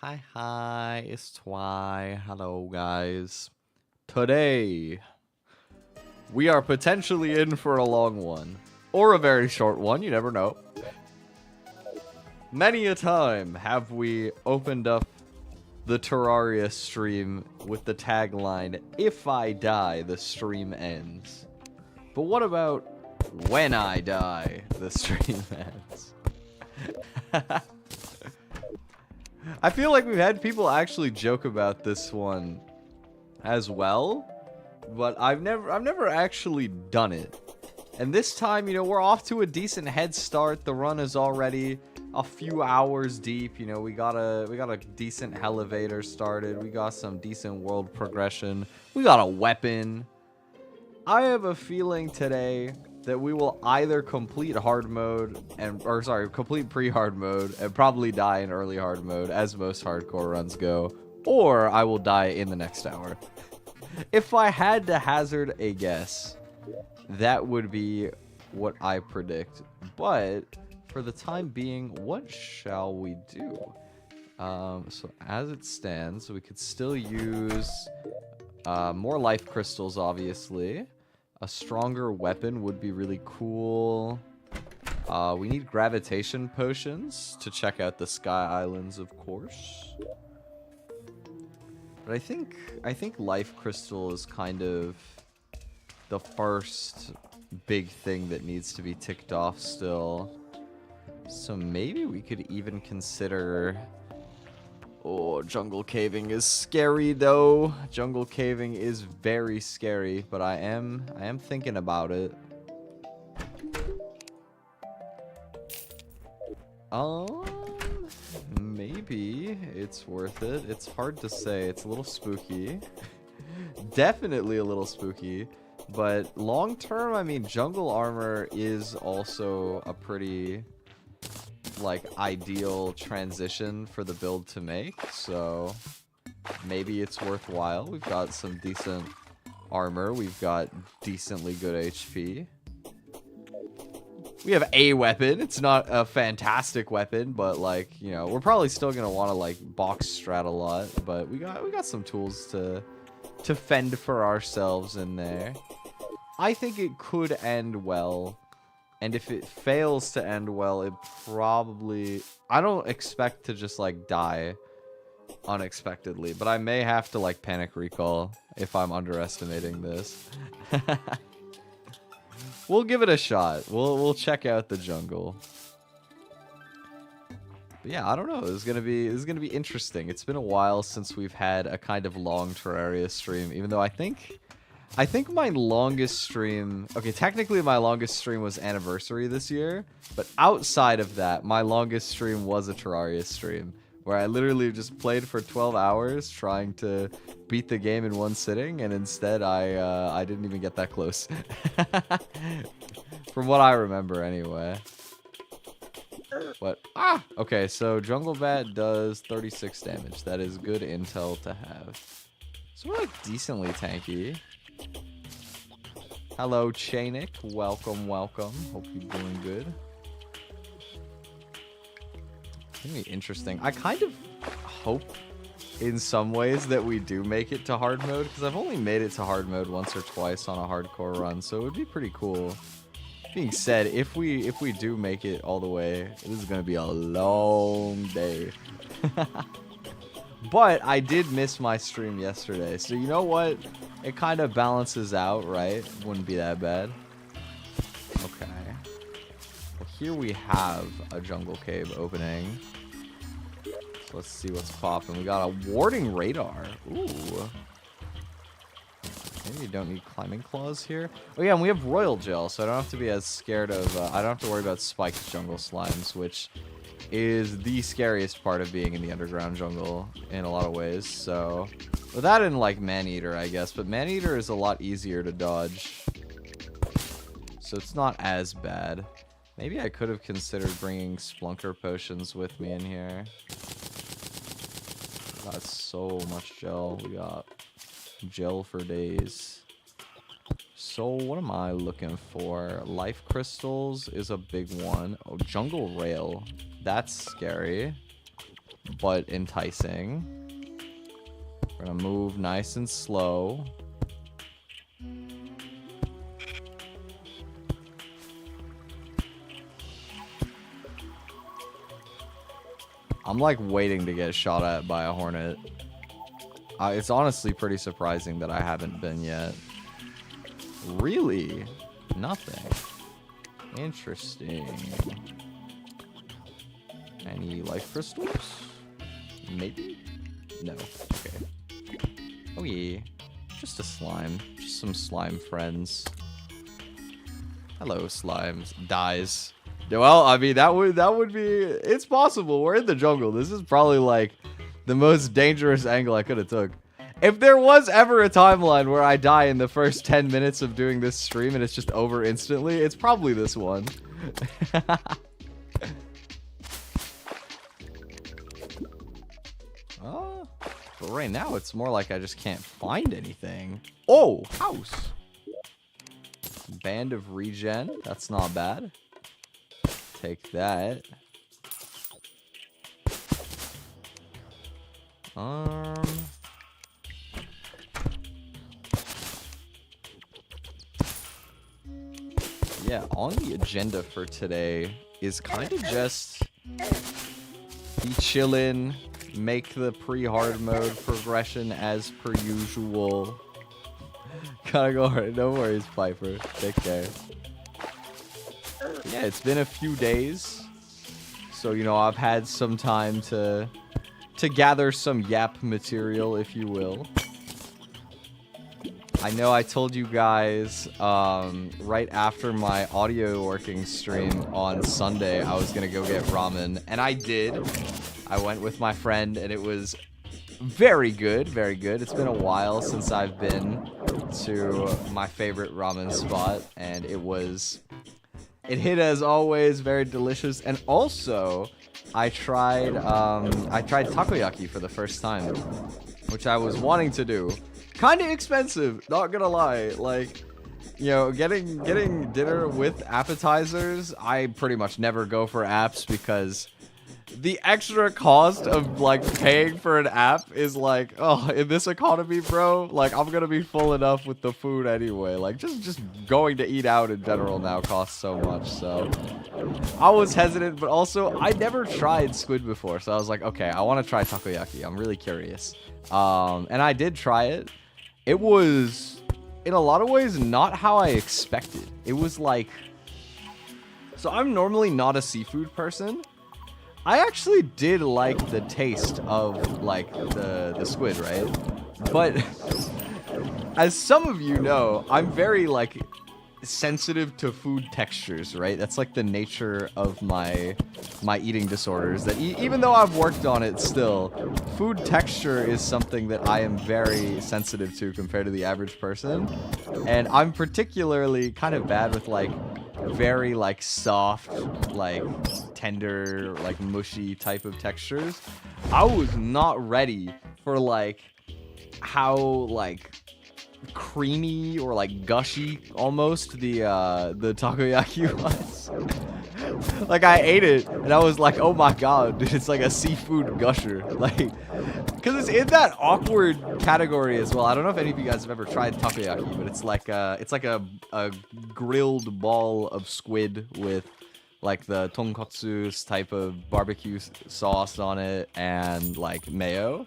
Hi, it's Twi. Hello, guys. Today, we are potentially in for a long one. Or a very short one, you never know. Many a time have we opened up the Terraria stream with the tagline, "If I die, the stream ends." But what about when I die, the stream ends? I feel like we've had people actually joke about this one as well, but I've never actually done it. And this time, you know, we're off to a decent head start. The run is already a few hours deep. You know, we got a decent elevator started. We got some decent world progression. We got a weapon. I have a feeling today that we will either complete hard mode complete pre-hard mode and probably die in early hard mode, as most hardcore runs go, or I will die in the next hour. If I had to hazard a guess, that would be what I predict. But for the time being, what shall we do? So as it stands, we could still use more life crystals, obviously. A stronger weapon would be really cool. We need gravitation potions to check out the Sky Islands, of course. But I think life crystal is kind of the first big thing that needs to be ticked off still. So maybe we could even consider... Oh, jungle caving is scary though. Jungle caving is very scary, but I am thinking about it. Maybe it's worth it. It's hard to say. It's a little spooky. Definitely a little spooky. But long term, I mean, jungle armor is also a pretty, like, ideal transition for the build to make. So maybe it's worthwhile. We've got some decent armor. We've got decently good HP. We have a weapon. It's not a fantastic weapon, but, like, you know, we're probably still gonna want to, like, box strat a lot. But we got some tools to fend for ourselves in there. I think it could end well, and if it fails to end well, it probably... I don't expect to just, like, die unexpectedly, but I may have to, like, panic recall if I'm underestimating this. We'll give it a shot. We'll check out the jungle. But yeah, I don't know. This is gonna be interesting. It's been a while since we've had a kind of long Terraria stream, even though I think my longest stream... Okay, technically my longest stream was Anniversary this year, but outside of that, my longest stream was a Terraria stream, where I literally just played for 12 hours trying to beat the game in one sitting, and instead I didn't even get that close. From what I remember, anyway. What? Ah! Okay, so Jungle Bat does 36 damage. That is good intel to have. So we're, like, decently tanky. Hello, Chainik. Welcome, welcome. Hope you're doing good. It's gonna be interesting. I kind of hope in some ways that we do make it to hard mode, because I've only made it to hard mode once or twice on a hardcore run, so it would be pretty cool. Being said, if we do make it all the way, this is gonna be a long day. But I did miss my stream yesterday, so you know what? It kind of balances out, right? Wouldn't be that bad. Okay. Well, here we have a jungle cave opening. So let's see what's popping. We got a warding radar. Ooh. Maybe you don't need climbing claws here. Oh yeah, and we have royal gel, so I don't have to be as scared of... I don't have to worry about spiked jungle slimes, which is the scariest part of being in the underground jungle in a lot of ways. So, well, that and, like, Maneater, I guess, but Maneater is a lot easier to dodge, so it's not as bad. Maybe I could have considered bringing Splunker potions with me in here. Got so much gel. We got gel for days. So what am I looking for? Life crystals is a big one. Oh, jungle rail. That's scary. but enticing. We're gonna move nice and slow. I'm like waiting to get shot at by a hornet. It's honestly pretty surprising that I haven't been yet. Really? Nothing. Interesting. Any life crystals? Maybe? No. Okay. Oh yeah. Just a slime. Just some slime friends. Hello, slimes. Dies. Well, I mean, that would be... It's possible. We're in the jungle. This is probably, like, the most dangerous angle I could have took. If there was ever a timeline where I die in the first 10 minutes of doing this stream and it's just over instantly, it's probably this one. But right now, it's more like I just can't find anything. Oh, house. Band of regen. That's not bad. Take that. Yeah, on the agenda for today is kind of just be chillin', make the pre-hard mode progression as per usual. Gotta go hard. No worries, Piper. Take care. Yeah, it's been a few days, so you know I've had some time to gather some yap material, if you will. I know I told you guys right after my audio working stream on Sunday I was gonna go get ramen, and I did. I went with my friend, and it was very good, very good. It's been a while since I've been to my favorite ramen spot, and it hit as always, very delicious. And also, I tried takoyaki for the first time, which I was wanting to do. Kind of expensive, not gonna lie. Like, you know, getting dinner with appetizers, I pretty much never go for apps because the extra cost of like paying for an app is like, oh, in this economy, bro, like I'm gonna be full enough with the food anyway. Like just going to eat out in general now costs so much. So I was hesitant, but also I never tried squid before, so I was like, okay, I want to try takoyaki. I'm really curious. And I did try it. It was in a lot of ways not how I expected. It was like, so I'm normally not a seafood person. I actually did like the taste of, like, the squid, right? But, as some of you know, I'm very, like, sensitive to food textures, right? That's, like, the nature of my eating disorders. That even though I've worked on it still, food texture is something that I am very sensitive to compared to the average person. And I'm particularly kind of bad with, like, very like soft, like tender, like mushy type of textures. I was not ready for like how like creamy or like gushy almost the takoyaki was. Like I ate it and I was like, oh my god, dude, it's like a seafood gusher. Like, because it's in that awkward category as well. I don't know if any of you guys have ever tried takoyaki, but it's like a grilled ball of squid with like the tonkotsu type of barbecue sauce on it and like mayo.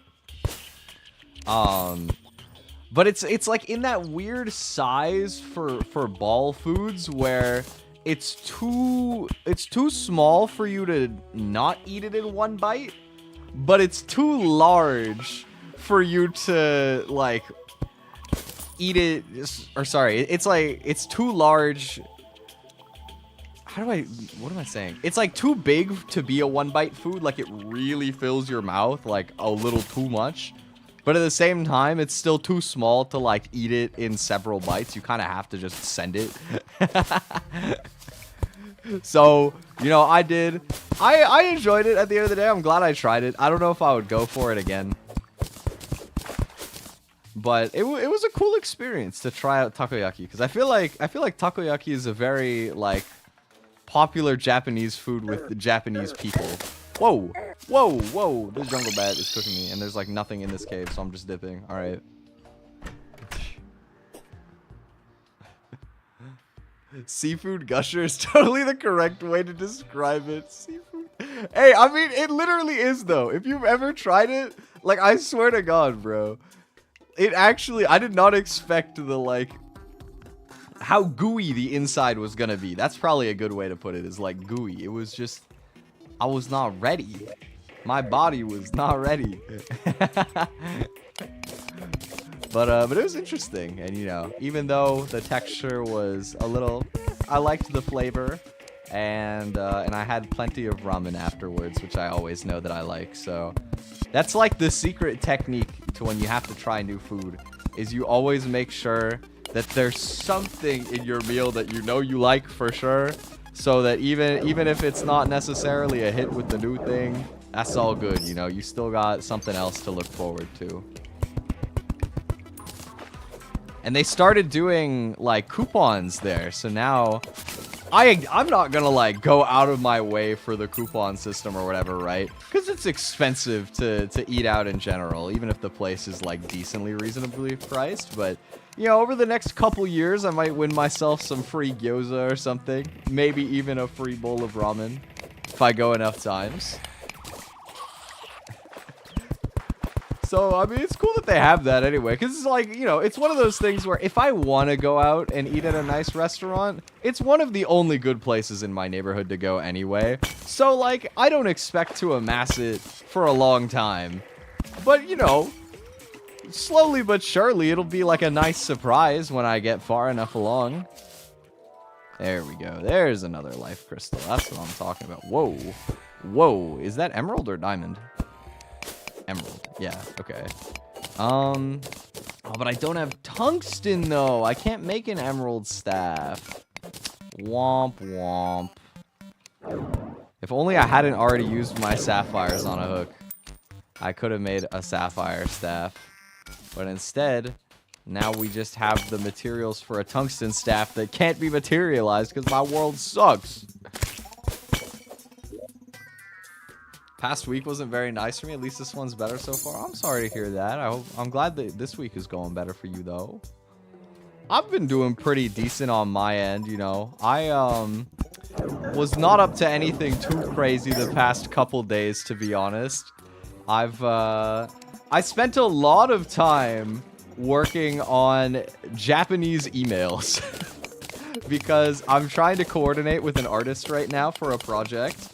But it's like in that weird size for ball foods where it's too small for you to not eat it in one bite, but it's too large for you to like eat it. Or sorry, it's like it's too large. What am I saying? It's like too big to be a one bite food. Like it really fills your mouth like a little too much. But at the same time, it's still too small to, like, eat it in several bites. You kind of have to just send it. So, you know, I did. I enjoyed it at the end of the day. I'm glad I tried it. I don't know if I would go for it again. But it was a cool experience to try out takoyaki. Because I feel like takoyaki is a very, like, popular Japanese food with the Japanese people. Whoa. Whoa, whoa, this jungle bat is cooking me, and there's like nothing in this cave, so I'm just dipping. All right. Seafood gusher is totally the correct way to describe it. Seafood. Hey, I mean, it literally is, though. If you've ever tried it, like, I swear to God, bro. It actually, I did not expect the, like, how gooey the inside was gonna be. That's probably a good way to put it, is like gooey. It was just, I was not ready. My body was not ready. But it was interesting, and you know, even though the texture was a little, I liked the flavor, and I had plenty of ramen afterwards, which I always know that I like. So that's like the secret technique to when you have to try new food, is you always make sure that there's something in your meal that you know you like for sure, so that even if it's not necessarily a hit with the new thing, that's all good. You know, you still got something else to look forward to. And they started doing, like, coupons there. So now, I'm not gonna, like, go out of my way for the coupon system or whatever, right? Because it's expensive to eat out in general, even if the place is, like, decently reasonably priced. But, you know, over the next couple years, I might win myself some free gyoza or something. Maybe even a free bowl of ramen, if I go enough times. So, I mean, it's cool that they have that anyway, because it's like, you know, it's one of those things where if I want to go out and eat at a nice restaurant, it's one of the only good places in my neighborhood to go anyway. So, like, I don't expect to amass it for a long time. But, you know, slowly but surely, it'll be like a nice surprise when I get far enough along. There we go. There's another life crystal. That's what I'm talking about. Whoa. Whoa. Is that emerald or diamond? Emerald. Yeah, okay. Oh, but I don't have tungsten, though. I can't make an emerald staff. Womp, womp. If only I hadn't already used my sapphires on a hook, I could have made a sapphire staff. But instead, now we just have the materials for a tungsten staff that can't be materialized because my world sucks. Past week wasn't very nice for me. At least this one's better so far. I'm sorry to hear that. I'm glad that this week is going better for you, though. I've been doing pretty decent on my end, you know. I was not up to anything too crazy the past couple days, to be honest. I spent a lot of time working on Japanese emails because I'm trying to coordinate with an artist right now for a project.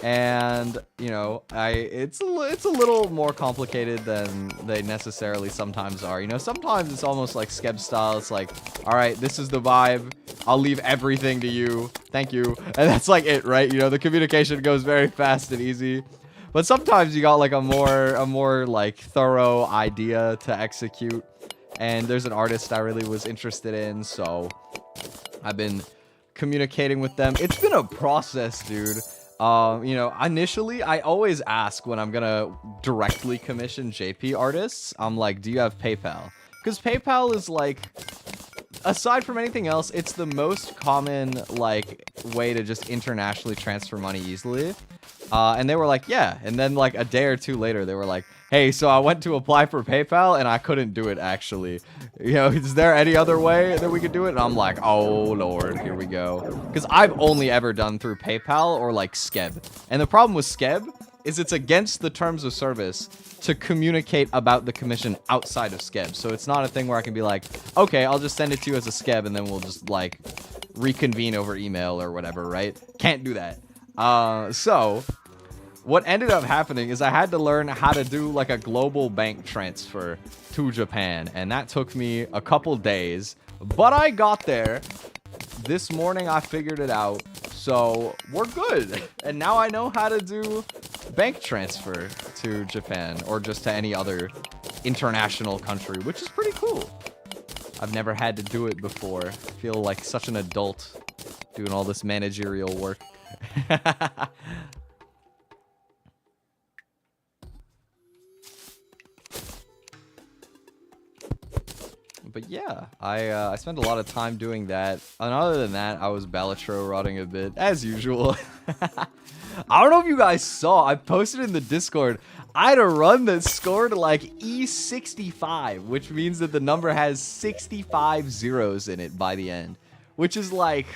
And, you know, it's a little more complicated than they necessarily sometimes are. You know, sometimes it's almost like Skeb style. It's like, all right, this is the vibe. I'll leave everything to you. Thank you. And that's like it, right? You know, the communication goes very fast and easy. But sometimes you got like a more like thorough idea to execute. And there's an artist I really was interested in, so I've been communicating with them. It's been a process, dude. You know, initially, I always ask when I'm gonna directly commission JP artists, I'm like, do you have PayPal? Because PayPal is like, aside from anything else, it's the most common, like, way to just internationally transfer money easily. And they were like, yeah. And then, like, a day or two later, they were like, hey, so I went to apply for PayPal, and I couldn't do it, actually. You know, is there any other way that we could do it? And I'm like, oh, Lord, here we go. Because I've only ever done through PayPal or, like, Skeb. And the problem with Skeb is it's against the terms of service to communicate about the commission outside of Skeb. So it's not a thing where I can be like, okay, I'll just send it to you as a Skeb, and then we'll just, like, reconvene over email or whatever, right? Can't do that. So what ended up happening is I had to learn how to do like a global bank transfer to Japan, and that took me a couple days, but I got there. This morning I figured it out, so we're good. And now I know how to do bank transfer to Japan or just to any other international country, which is pretty cool. I've never had to do it before. I feel like such an adult doing all this managerial work. But yeah, I spent a lot of time doing that. And other than that, I was Balatro rotting a bit, as usual. I don't know if you guys saw, I posted in the Discord, I had a run that scored like E65, which means that the number has 65 zeros in it by the end, which is like,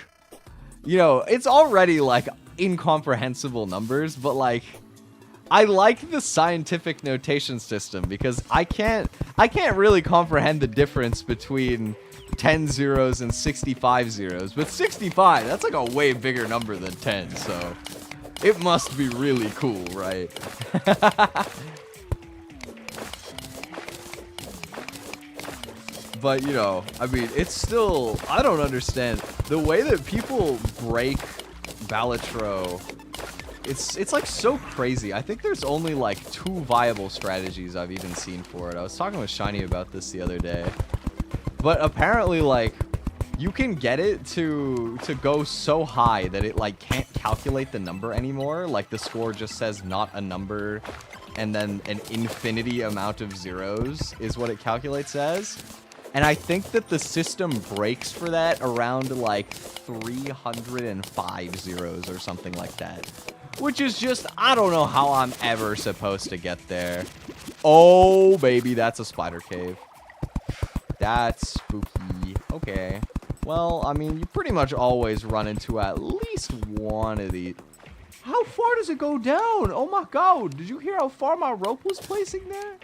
you know, it's already like incomprehensible numbers, but like, I like the scientific notation system because I can't really comprehend the difference between 10 zeros and 65 zeros, but 65, that's like a way bigger number than 10, so it must be really cool, right? But, you know, I mean, it's still, I don't understand the way that people break Balatro. It's like so crazy. I think there's only like 2 viable strategies I've even seen for it. I was talking with Shiny about this the other day. But apparently, like, you can get it to go so high that it like can't calculate the number anymore. Like the score just says not a number and then an infinity amount of zeros is what it calculates as. And I think that the system breaks for that around like 305 zeros or something like that. Which is just, I don't know how I'm ever supposed to get there. Oh, baby, that's a spider cave. That's spooky. Okay. Well, I mean, you pretty much always run into at least one of these. How far does it go down? Oh my god, did you hear how far my rope was placing there?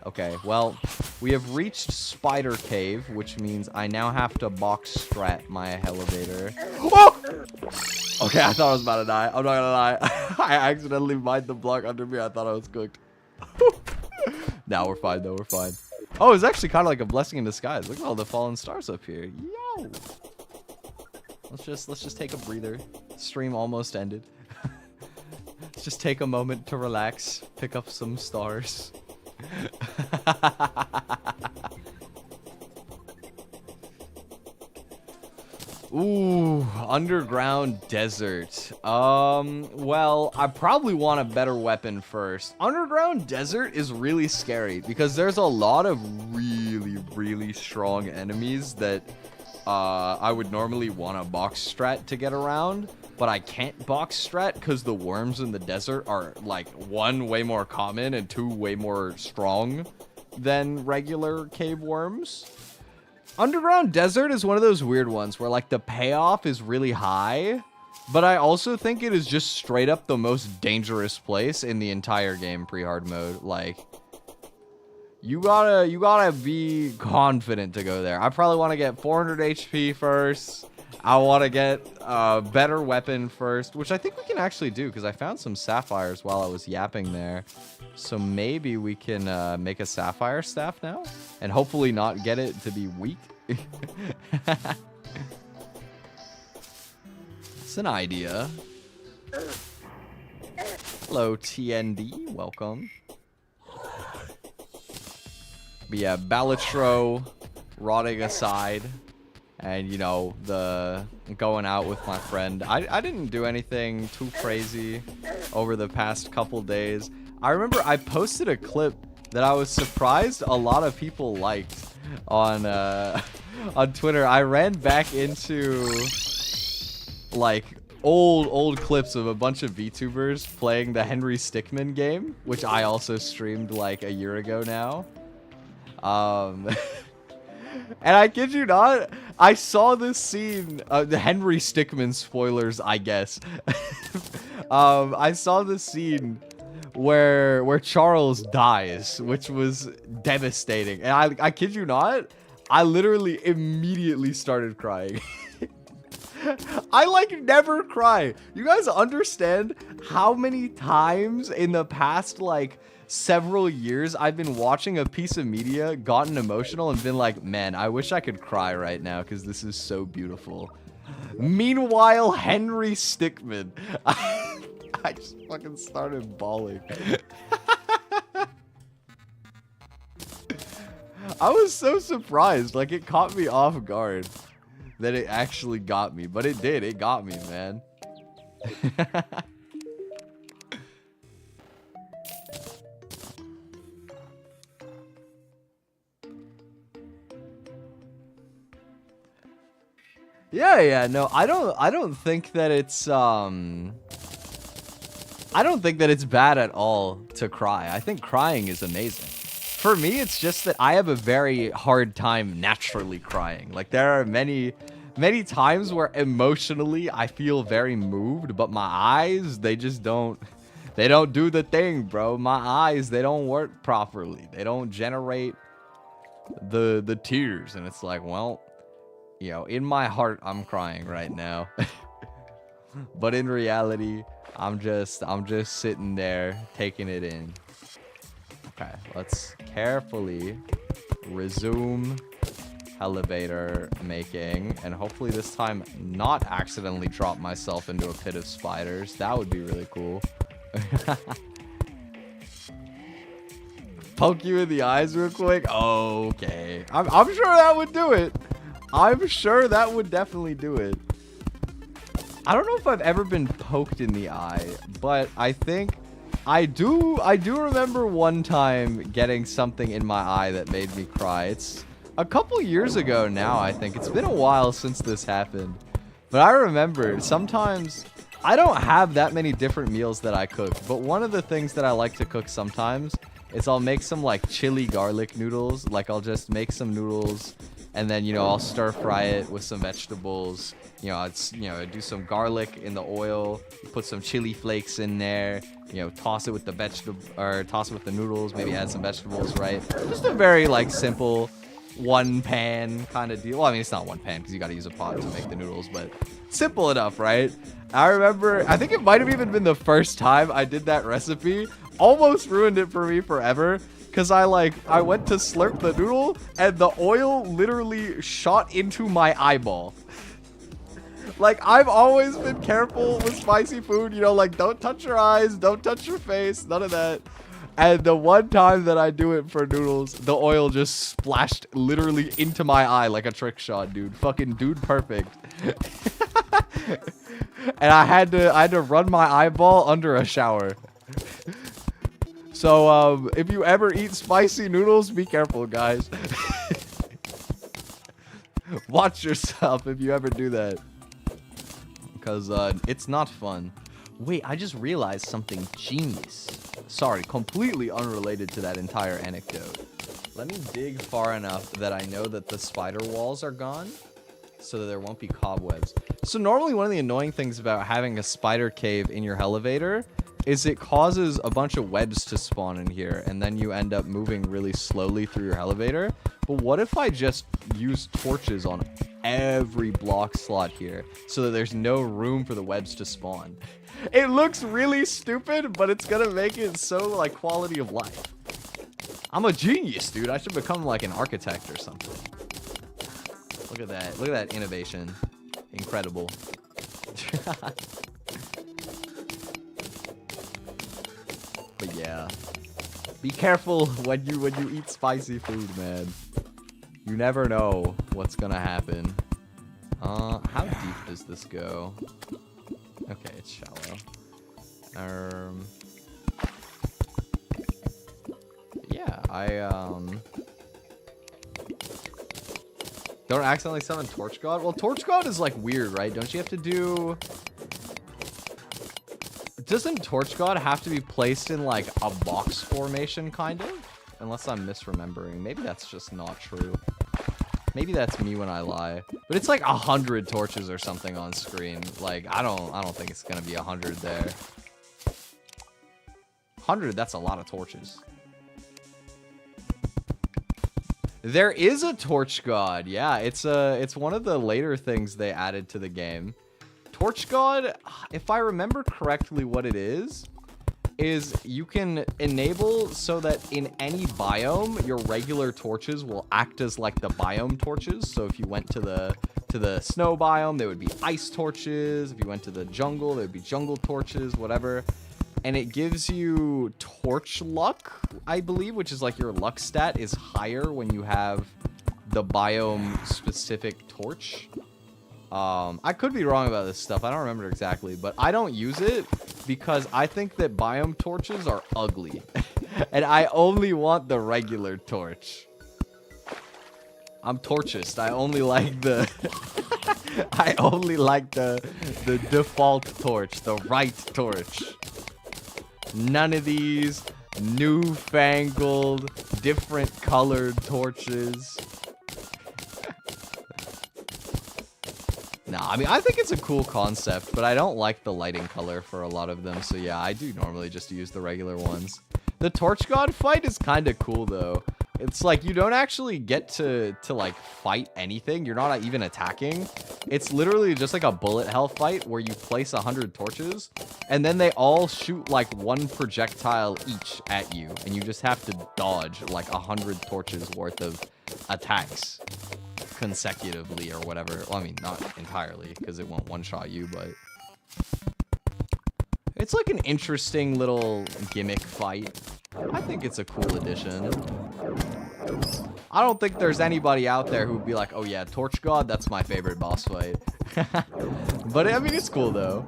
Okay, well, we have reached Spider Cave, which means I now have to box strat my elevator. Oh! Okay, I thought I was about to die. I'm not gonna lie. I accidentally mined the block under me. I thought I was cooked. Now we're fine, though. We're fine. Oh, it's actually kind of like a blessing in disguise. Look at all the fallen stars up here. Yo! Let's just take a breather. Stream almost ended. Let's just take a moment to relax, pick up some stars. Ooh, underground desert. Well, I probably want a better weapon first. Underground desert is really scary because there's a lot of really strong enemies that I would normally want a box strat to get around, but I can't box strat because the worms in the desert are like 1, way more common, and 2, way more strong than regular cave worms. Underground desert is one of those weird ones where like the payoff is really high, but I also think it is just straight up the most dangerous place in the entire game pre-hard mode. Like, you gotta be confident to go there. I probably want to get 400 HP first. I want to get a better weapon first, which I think we can actually do because I found some sapphires while I was yapping there. So maybe we can make a sapphire staff now and hopefully not get it to be weak. It's an idea. Hello, TND. Welcome. But yeah, Balatro, rotting aside, and, you know, the going out with my friend. I didn't do anything too crazy over the past couple days. I remember I posted a clip that I was surprised a lot of people liked on Twitter. I ran back into like old clips of a bunch of VTubers playing the Henry Stickmin game, which I also streamed like a year ago now. And I kid you not, I saw this scene, the Henry Stickmin spoilers, I guess. I saw this scene where Charles dies, which was devastating. And I kid you not, I literally immediately started crying. I like never cry. You guys understand how many times in the past like several years I've been watching a piece of media, gotten emotional, and been like, man, I wish I could cry right now because this is so beautiful. Meanwhile, Henry Stickmin. I just fucking started bawling. I was so surprised. Like, it caught me off guard that it actually got me. But it did. It got me, man. Yeah, no, I don't think that it's I don't think that it's bad at all to cry. I think crying is amazing. For me, it's just that I have a very hard time naturally crying. Like, there are many times where emotionally I feel very moved, but my eyes, they just don't, they don't do the thing, bro. My eyes, they don't work properly. They don't generate the tears. And it's like, well, you know, in my heart, I'm crying right now. But in reality, I'm just sitting there taking it in. Okay, let's carefully resume elevator making, and hopefully this time not accidentally drop myself into a pit of spiders. That would be really cool. Poke you in the eyes real quick. Okay, I'm sure that would do it. I'm sure that would definitely do it. I don't know if I've ever been poked in the eye, but I think I do remember one time getting something in my eye that made me cry. It's a couple years ago now, I think. It's been a while since this happened. But I remember sometimes I don't have that many different meals that I cook, but one of the things that I like to cook sometimes is I'll make some like chili garlic noodles. Like, I'll just make some noodles and then, you know, I'll stir fry it with some vegetables. You know, do some garlic in the oil, put some chili flakes in there, you know, toss it with the toss it with the noodles, maybe add some vegetables, right? Just a very, like, simple one pan kind of deal. Well, I mean, it's not one pan because you got to use a pot to make the noodles, but simple enough, right? I remember, I think it might have even been the first time I did that recipe. Almost ruined it for me forever. Because I went to slurp the noodle and the oil literally shot into my eyeball. Like, I've always been careful with spicy food, you know, like, don't touch your eyes, don't touch your face, none of that. And the one time that I do it for noodles, the oil just splashed literally into my eye like a trick shot, dude. Fucking dude perfect. And I had to run my eyeball under a shower. So, if you ever eat spicy noodles, be careful, guys. Watch yourself if you ever do that. Because, it's not fun. Wait, I just realized something genius. Sorry, completely unrelated to that entire anecdote. Let me dig far enough that I know that the spider walls are gone, so that there won't be cobwebs. So normally one of the annoying things about having a spider cave in your elevator is it causes a bunch of webs to spawn in here, and then you end up moving really slowly through your elevator. But what if I just use torches on every block slot here so that there's no room for the webs to spawn? It looks really stupid, but it's gonna make it so, like, quality of life. I'm a genius, dude. I should become like an architect or something. Look at that. Look at that innovation. Incredible. But yeah, be careful when you eat spicy food, man. You never know what's gonna happen. How deep does this go? Okay, it's shallow. Yeah, don't accidentally summon Torch God. Well, Torch God is like weird, right? Don't you have to do? Doesn't Torch God have to be placed in like a box formation, kind of? Unless I'm misremembering. Maybe that's just not true. Maybe that's me when I lie. But it's like 100 torches or something on screen. Like, I don't think it's gonna be 100 there. 100, that's a lot of torches. There is a Torch God. Yeah, it's one of the later things they added to the game. Torch God, if I remember correctly what it is you can enable so that in any biome, your regular torches will act as like the biome torches. So if you went to the snow biome, there would be ice torches. If you went to the jungle, there would be jungle torches, whatever. And it gives you torch luck, I believe, which is like your luck stat is higher when you have the biome specific torch. I could be wrong about this stuff. I don't remember exactly, but I don't use it because I think that biome torches are ugly. And I only want the regular torch. I'm torchist. I only like the I only like the default torch, the right torch. None of these newfangled, different colored torches. Nah, I mean, I think it's a cool concept, but I don't like the lighting color for a lot of them. So yeah, I do normally just use the regular ones. The Torch God fight is kind of cool, though. It's like you don't actually get to like fight anything. You're not even attacking. It's literally just like a bullet hell fight where you place 100 torches and then they all shoot like one projectile each at you, and you just have to dodge like 100 torches worth of attacks consecutively or whatever. Well, I mean, not entirely because it won't one-shot you, but it's like an interesting little gimmick fight. I think it's a cool addition. I don't think there's anybody out there who'd be like, oh yeah, Torch God, that's my favorite boss fight. But I mean, it's cool though.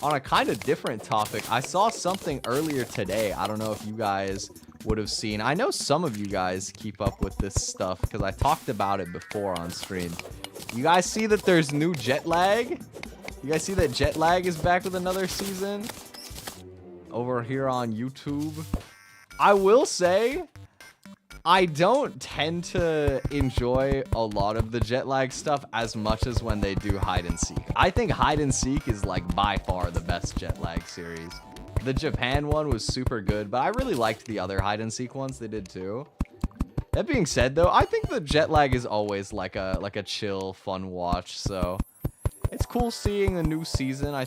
On a kind of different topic, I saw something earlier today. I don't know if you guys would have seen. I know some of you guys keep up with this stuff because I talked about it before on stream. You guys see that there's new jet lag? You guys see that jet lag is back with another season over here on YouTube? I will say, I don't tend to enjoy a lot of the jet lag stuff as much as when they do hide and seek. I think hide and seek is like by far the best jet lag series. The Japan one was super good, but I really liked the other hide and seek ones they did too. That being said though, I think the jet lag is always like a chill, fun watch, so it's cool seeing a new season. I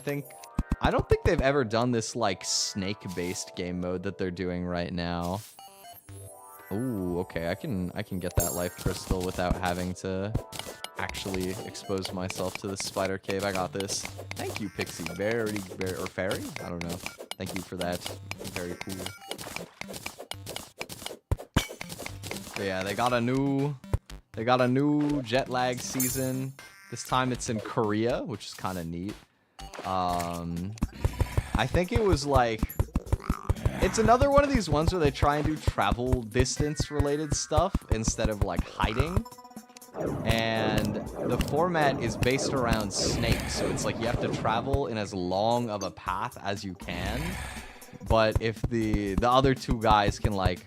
don't think they've ever done this like snake-based game mode that they're doing right now. Ooh, okay, I can get that life crystal without having to actually expose myself to the spider cave. I got this. Thank you, Pixie Berry or Fairy? I don't know. Thank you for that. Very cool. But yeah, they got a new jet lag season. This time it's in Korea, which is kind of neat. I think it was like, it's another one of these ones where they try and do travel distance related stuff instead of like hiding. And the format is based around snakes, so it's like you have to travel in as long of a path as you can. But if the other two guys can like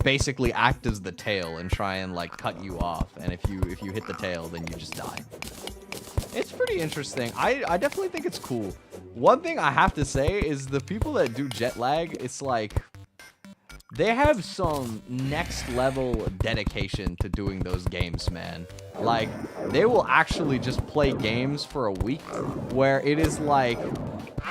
basically act as the tail and try and like cut you off, and if you hit the tail, then you just die. It's pretty interesting. I definitely think it's cool. One thing I have to say is the people that do jet lag, it's like they have some next level dedication to doing those games, man. Like, they will actually just play games for a week where it is like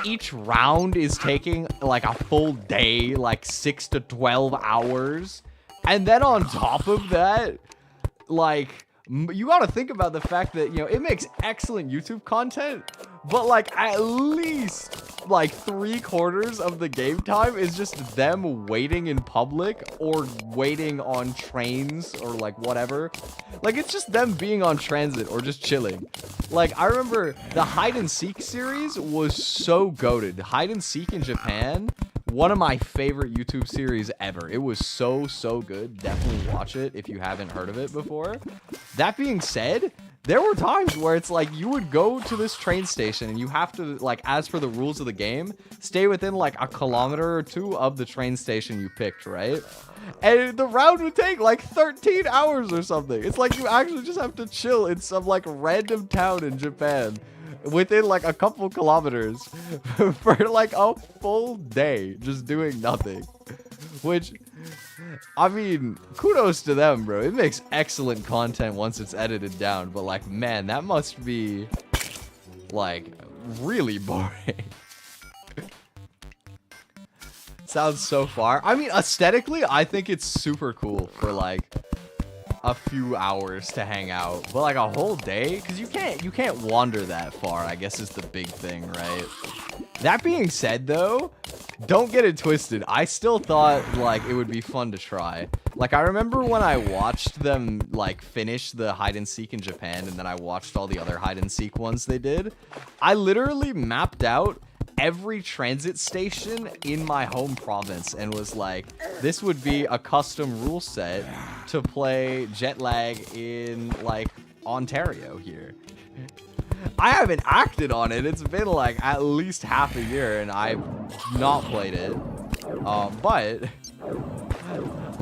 each round is taking like a full day, like 6 to 12 hours. And then on top of that, like, you gotta think about the fact that, you know, it makes excellent YouTube content, but like at least like 3/4 of the game time is just them waiting in public or waiting on trains or like whatever. Like, it's just them being on transit or just chilling. Like, I remember the hide and seek series was so goated. Hide and seek in Japan, one of my favorite YouTube series ever. It was so good. Definitely watch it if you haven't heard of it before. That being said, there were times where it's like you would go to this train station and you have to, like, as per the rules of the game, stay within like a kilometer or two of the train station you picked, right? And the round would take like 13 hours or something. It's like you actually just have to chill in some like random town in Japan within like a couple kilometers for like a full day just doing nothing. Which, I mean, kudos to them, bro. It makes excellent content once it's edited down, but like, man, that must be like really boring. Sounds so far. I mean, aesthetically, I think it's super cool for like a few hours to hang out, but like a whole day, because you can't wander that far, I guess, is the big thing, right? That being said, though, don't get it twisted. I still thought like it would be fun to try. Like, I remember when I watched them like finish the hide and seek in Japan, and then I watched all the other hide and seek ones they did. I literally mapped out every transit station in my home province and was like, this would be a custom rule set to play jet lag in, like, Ontario here. I haven't acted on it. It's been, like, at least half a year, and I've not played it. But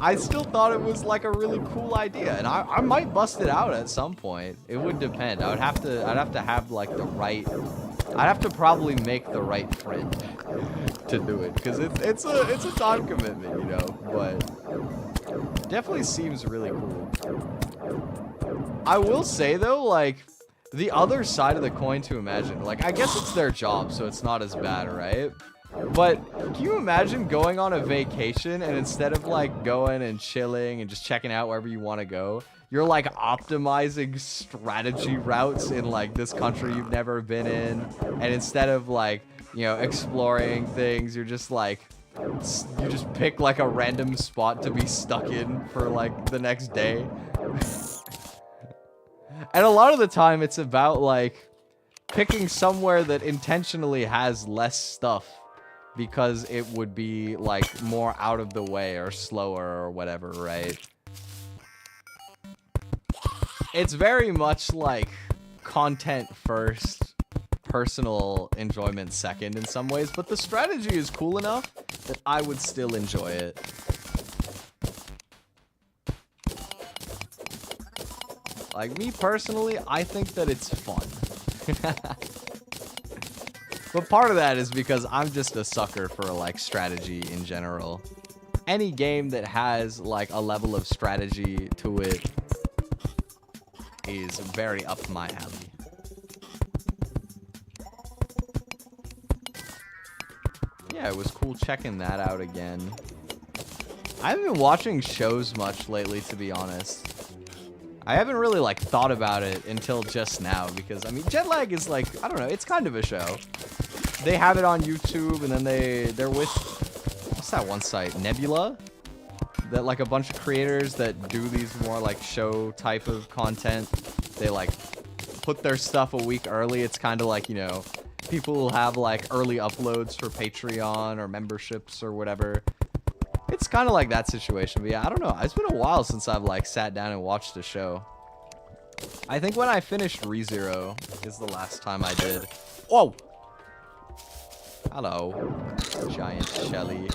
I still thought it was, like, a really cool idea, and I might bust it out at some point. It would depend. I'd have to have, like, the right... I'd have to probably make the right friend to do it, because it's a time commitment, you know, but definitely seems really cool. I will say, though, like, the other side of the coin to imagine, like, I guess it's their job, so it's not as bad, right? But can you imagine going on a vacation and instead of, like, going and chilling and just checking out wherever you want to go, you're, like, optimizing strategy routes in, like, this country you've never been in, and instead of, like, you know, exploring things, you're just, like, you just pick, like, a random spot to be stuck in for, like, the next day. And a lot of the time, it's about, like, picking somewhere that intentionally has less stuff because it would be, like, more out of the way or slower or whatever, right? It's very much like content first, personal enjoyment second in some ways, but the strategy is cool enough that I would still enjoy it. Like, me personally, I think that it's fun. But part of that is because I'm just a sucker for, like, strategy in general. Any game that has, like, a level of strategy to it is very up my alley. Yeah, it was cool checking that out again. I haven't been watching shows much lately, to be honest. I haven't really, like, thought about it until just now, because, I mean, jet lag is, like, I don't know, it's kind of a show. They have it on YouTube, and then they're with, what's that one site, Nebula? That, like, a bunch of creators that do these more, like, show type of content, they, like, put their stuff a week early. It's kind of like, you know, people will have, like, early uploads for Patreon or memberships or whatever. It's kind of like that situation, but yeah, I don't know. It's been a while since I've, like, sat down and watched a show. I think when I finished ReZero is the last time I did. Whoa! Hello, giant Shelly.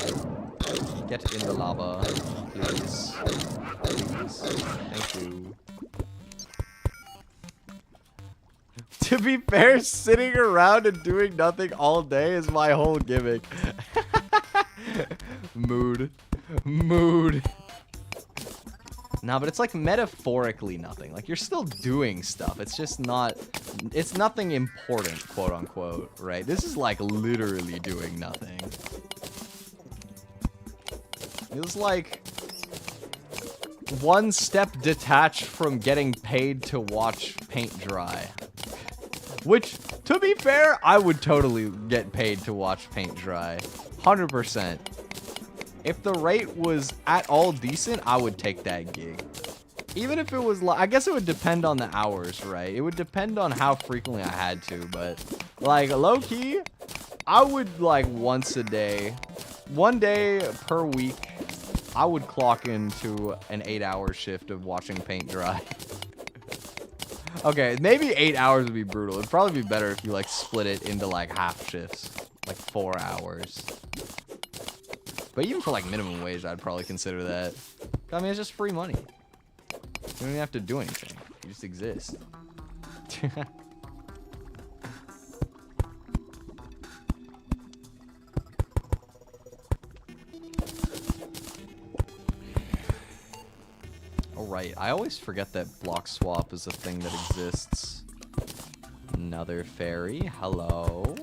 Get in the lava, please. Please. Thank you. To be fair, sitting around and doing nothing all day is my whole gimmick. Mood. Nah, but it's like metaphorically nothing. Like, you're still doing stuff. It's just not... It's nothing important, quote unquote, right? This is like literally doing nothing. It was like one step detached from getting paid to watch paint dry. Which, to be fair, I would totally get paid to watch paint dry. 100%. If the rate was at all decent, I would take that gig. Even if it was, I guess it would depend on the hours, right? It would depend on how frequently I had to, but, like, low-key, I would, like, once a day, one day per week, I would clock into an 8-hour shift of watching paint dry. Okay, maybe 8 hours would be brutal. It'd probably be better if you, like, split it into, like, half shifts, like 4 hours. But even for, like, minimum wage, I'd probably consider that. I mean, it's just free money. You don't even have to do anything. You just exist. Alright, I always forget that block swap is a thing that exists. Another fairy. Hello.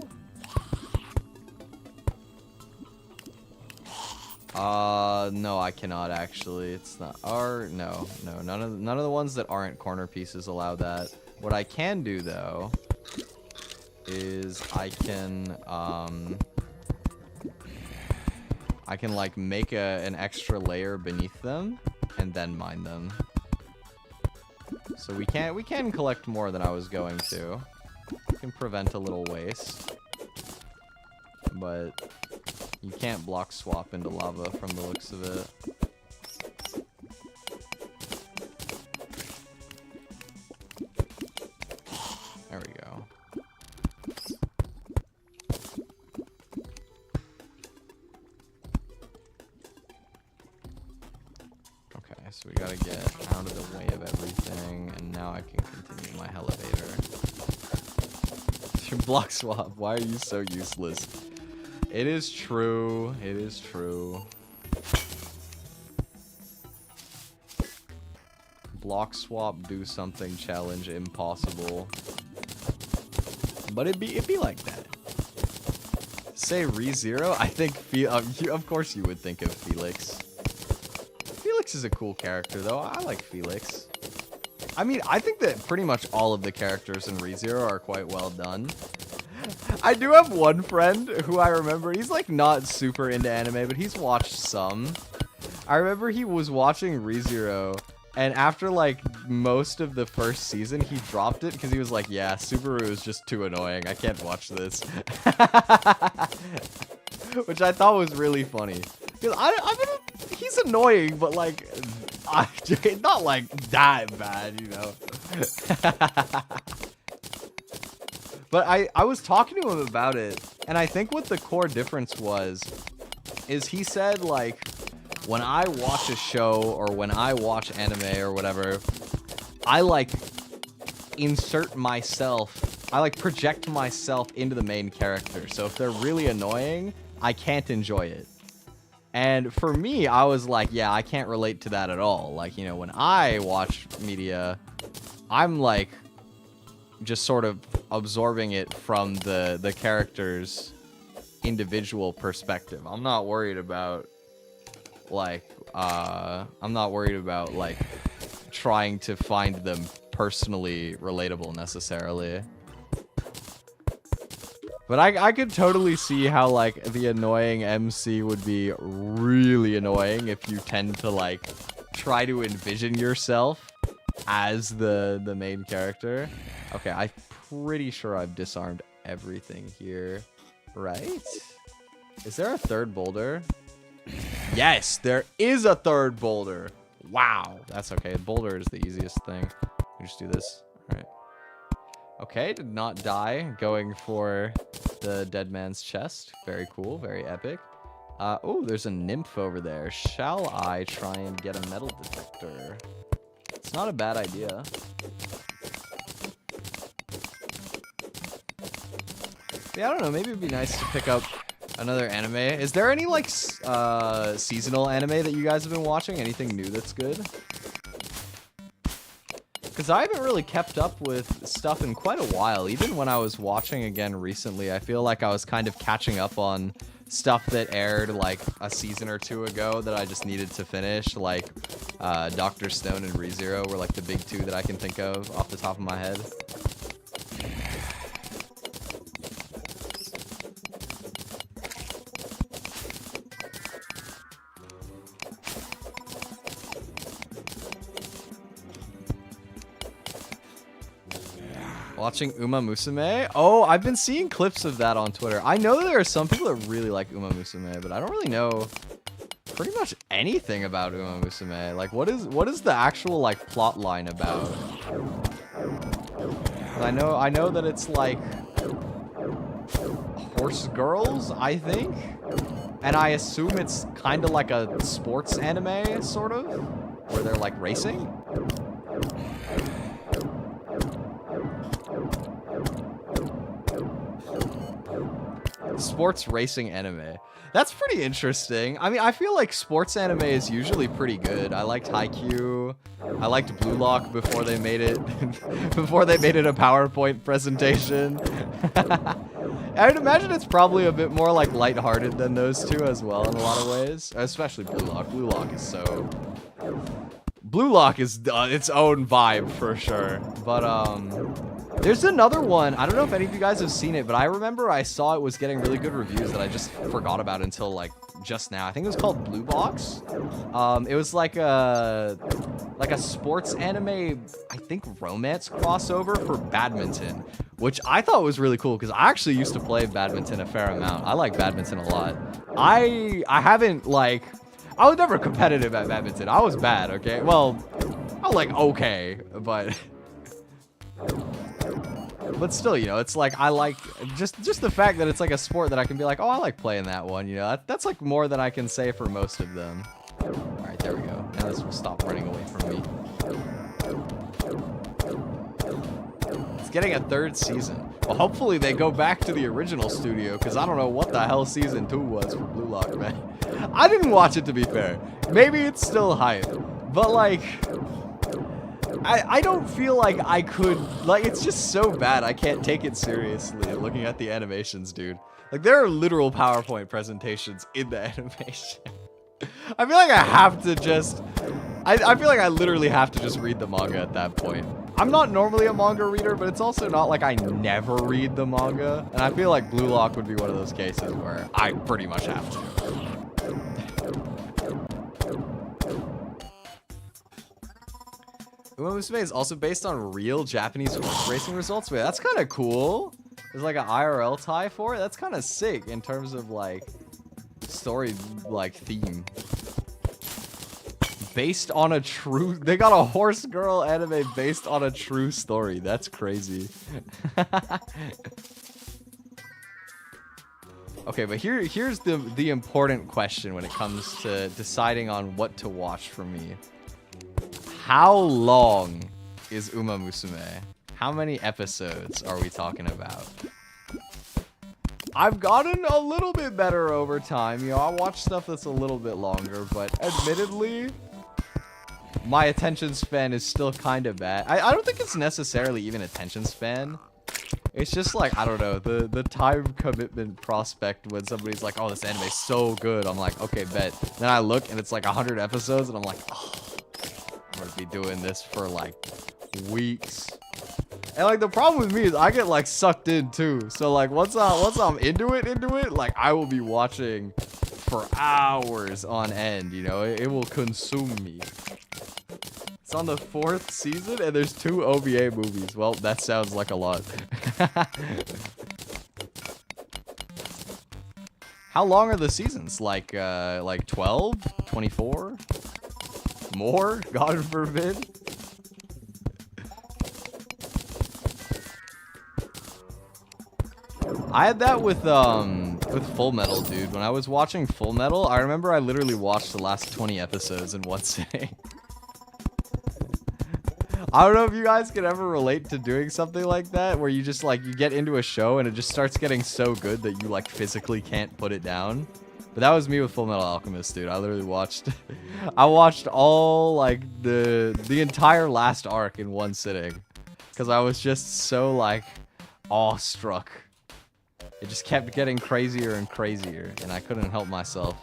No, I cannot actually. It's not. No. None of the ones that aren't corner pieces allow that. What I can do though is I can like make an extra layer beneath them and then mine them. So we can collect more than I was going to. We can prevent a little waste. but you can't block swap into lava from the looks of it. There we go. Okay, so we gotta get out of the way of everything, and now I can continue my elevator. Block swap, why are you so useless? It is true, it is true. Block swap, do something challenge impossible. But it'd be like that. Say ReZero? I think of course you would think of Felix. Felix is a cool character though. I like Felix. I mean, I think that pretty much all of the characters in ReZero are quite well done. I do have one friend who I remember, he's like not super into anime, but he's watched some. I remember he was watching ReZero, and after like most of the first season, he dropped it because he was like, yeah, Subaru is just too annoying. I can't watch this. Which I thought was really funny. Because he's annoying, but like, not like that bad, you know. But I was talking to him about it, and I think what the core difference was, is he said, like, when I watch a show, or when I watch anime, or whatever, I, like, insert myself, I, like, project myself into the main character. So if they're really annoying, I can't enjoy it. And for me, I was like, yeah, I can't relate to that at all. Like, you know, when I watch media, I'm, like, just sort of absorbing it from the character's individual perspective. I'm not worried about like trying to find them personally relatable necessarily. But I could totally see how like the annoying MC would be really annoying if you tend to like try to envision yourself as the main character. Okay, I'm pretty sure I've disarmed everything here, right? Is there a third boulder? Yes, there is a third boulder. Wow, that's okay. Boulder is the easiest thing. We just do this. All right. Okay, did not die. Going for the dead man's chest. Very cool, very epic. Oh, there's a nymph over there. Shall I try and get a metal detector? It's not a bad idea. Yeah, I don't know. Maybe it'd be nice to pick up another anime. Is there any, like, seasonal anime that you guys have been watching? Anything new that's good? Because I haven't really kept up with stuff in quite a while. Even when I was watching again recently, I feel like I was kind of catching up on stuff that aired, like, a season or two ago that I just needed to finish. Like, Dr. Stone and ReZero were, like, the big two that I can think of off the top of my head. Watching Uma Musume? Oh, I've been seeing clips of that on Twitter. I know there are some people that really like Uma Musume, but I don't really know pretty much anything about Uma Musume. Like, what is the actual, like, plot line about? I know that it's, like, horse girls, I think? And I assume it's kind of like a sports anime, sort of? Where they're, like, racing? Sports racing anime. That's pretty interesting. I mean, I feel like sports anime is usually pretty good. I liked Haikyuu. I liked Blue Lock before they made it before they made it a PowerPoint presentation. I'd imagine it's probably a bit more like lighthearted than those two as well in a lot of ways, especially Blue Lock. Blue Lock is so Blue Lock is its own vibe for sure. But there's another one. I don't know if any of you guys have seen it, but I remember I saw it was getting really good reviews that I just forgot about until like just now. I think it was called Blue Box. It was like a sports anime, I think romance crossover for badminton, which I thought was really cool because I actually used to play badminton a fair amount. I like badminton a lot. I haven't like, I was never competitive at badminton. I was bad, okay? Well, I was like okay, but still, you know, it's like I like just the fact that it's like a sport that I can be like, oh, I like playing that one, you know. That's like more than I can say for most of them. All right, there we go. Now this will stop running away from me. It's getting a 3rd season. Well, hopefully they go back to the original studio, because I don't know what the hell season 2 was for Blue Lock, man. I didn't watch it, to be fair. Maybe it's still hype, but like, I don't feel like I could, like, it's just so bad I can't take it seriously looking at the animations, dude. Like, there are literal PowerPoint presentations in the animation. I feel like I have to just, I feel like I literally have to just read the manga at that point. I'm not normally a manga reader, but it's also not like I never read the manga. And I feel like Blue Lock would be one of those cases where I pretty much have to. Uma Musume is also based on real Japanese horse racing results. Wait, that's kind of cool. There's like an IRL tie for it. That's kind of sick in terms of like story, like theme. Based on a true, they got a horse girl anime based on a true story. That's crazy. Okay, but here's the important question when it comes to deciding on what to watch for me. How long is Uma Musume? How many episodes are we talking about? I've gotten a little bit better over time. You know, I watch stuff that's a little bit longer, but admittedly, my attention span is still kind of bad. I don't think it's necessarily even attention span. It's just like, I don't know, the time commitment prospect when somebody's like, oh, this anime's so good. I'm like, okay, bet. Then I look and it's like 100 episodes and I'm like, oh, I'm gonna be doing this for like weeks. And like the problem with me is I get like sucked in too. So like once I'm into it, like I will be watching for hours on end, you know, it will consume me. It's on the 4th season and there's 2 OVA movies. Well, that sounds like a lot. How long are the seasons? Like 12, 24? More? God forbid. I had that with Full Metal, dude. When I was watching Full Metal, I remember I literally watched the last 20 episodes in one sitting. I don't know if you guys can ever relate to doing something like that, where you just like, you get into a show and it just starts getting so good that you like physically can't put it down. But that was me with Full Metal Alchemist, dude. I literally watched, I watched all like the entire last arc in one sitting. Because I was just so like awestruck. It just kept getting crazier and crazier, and I couldn't help myself.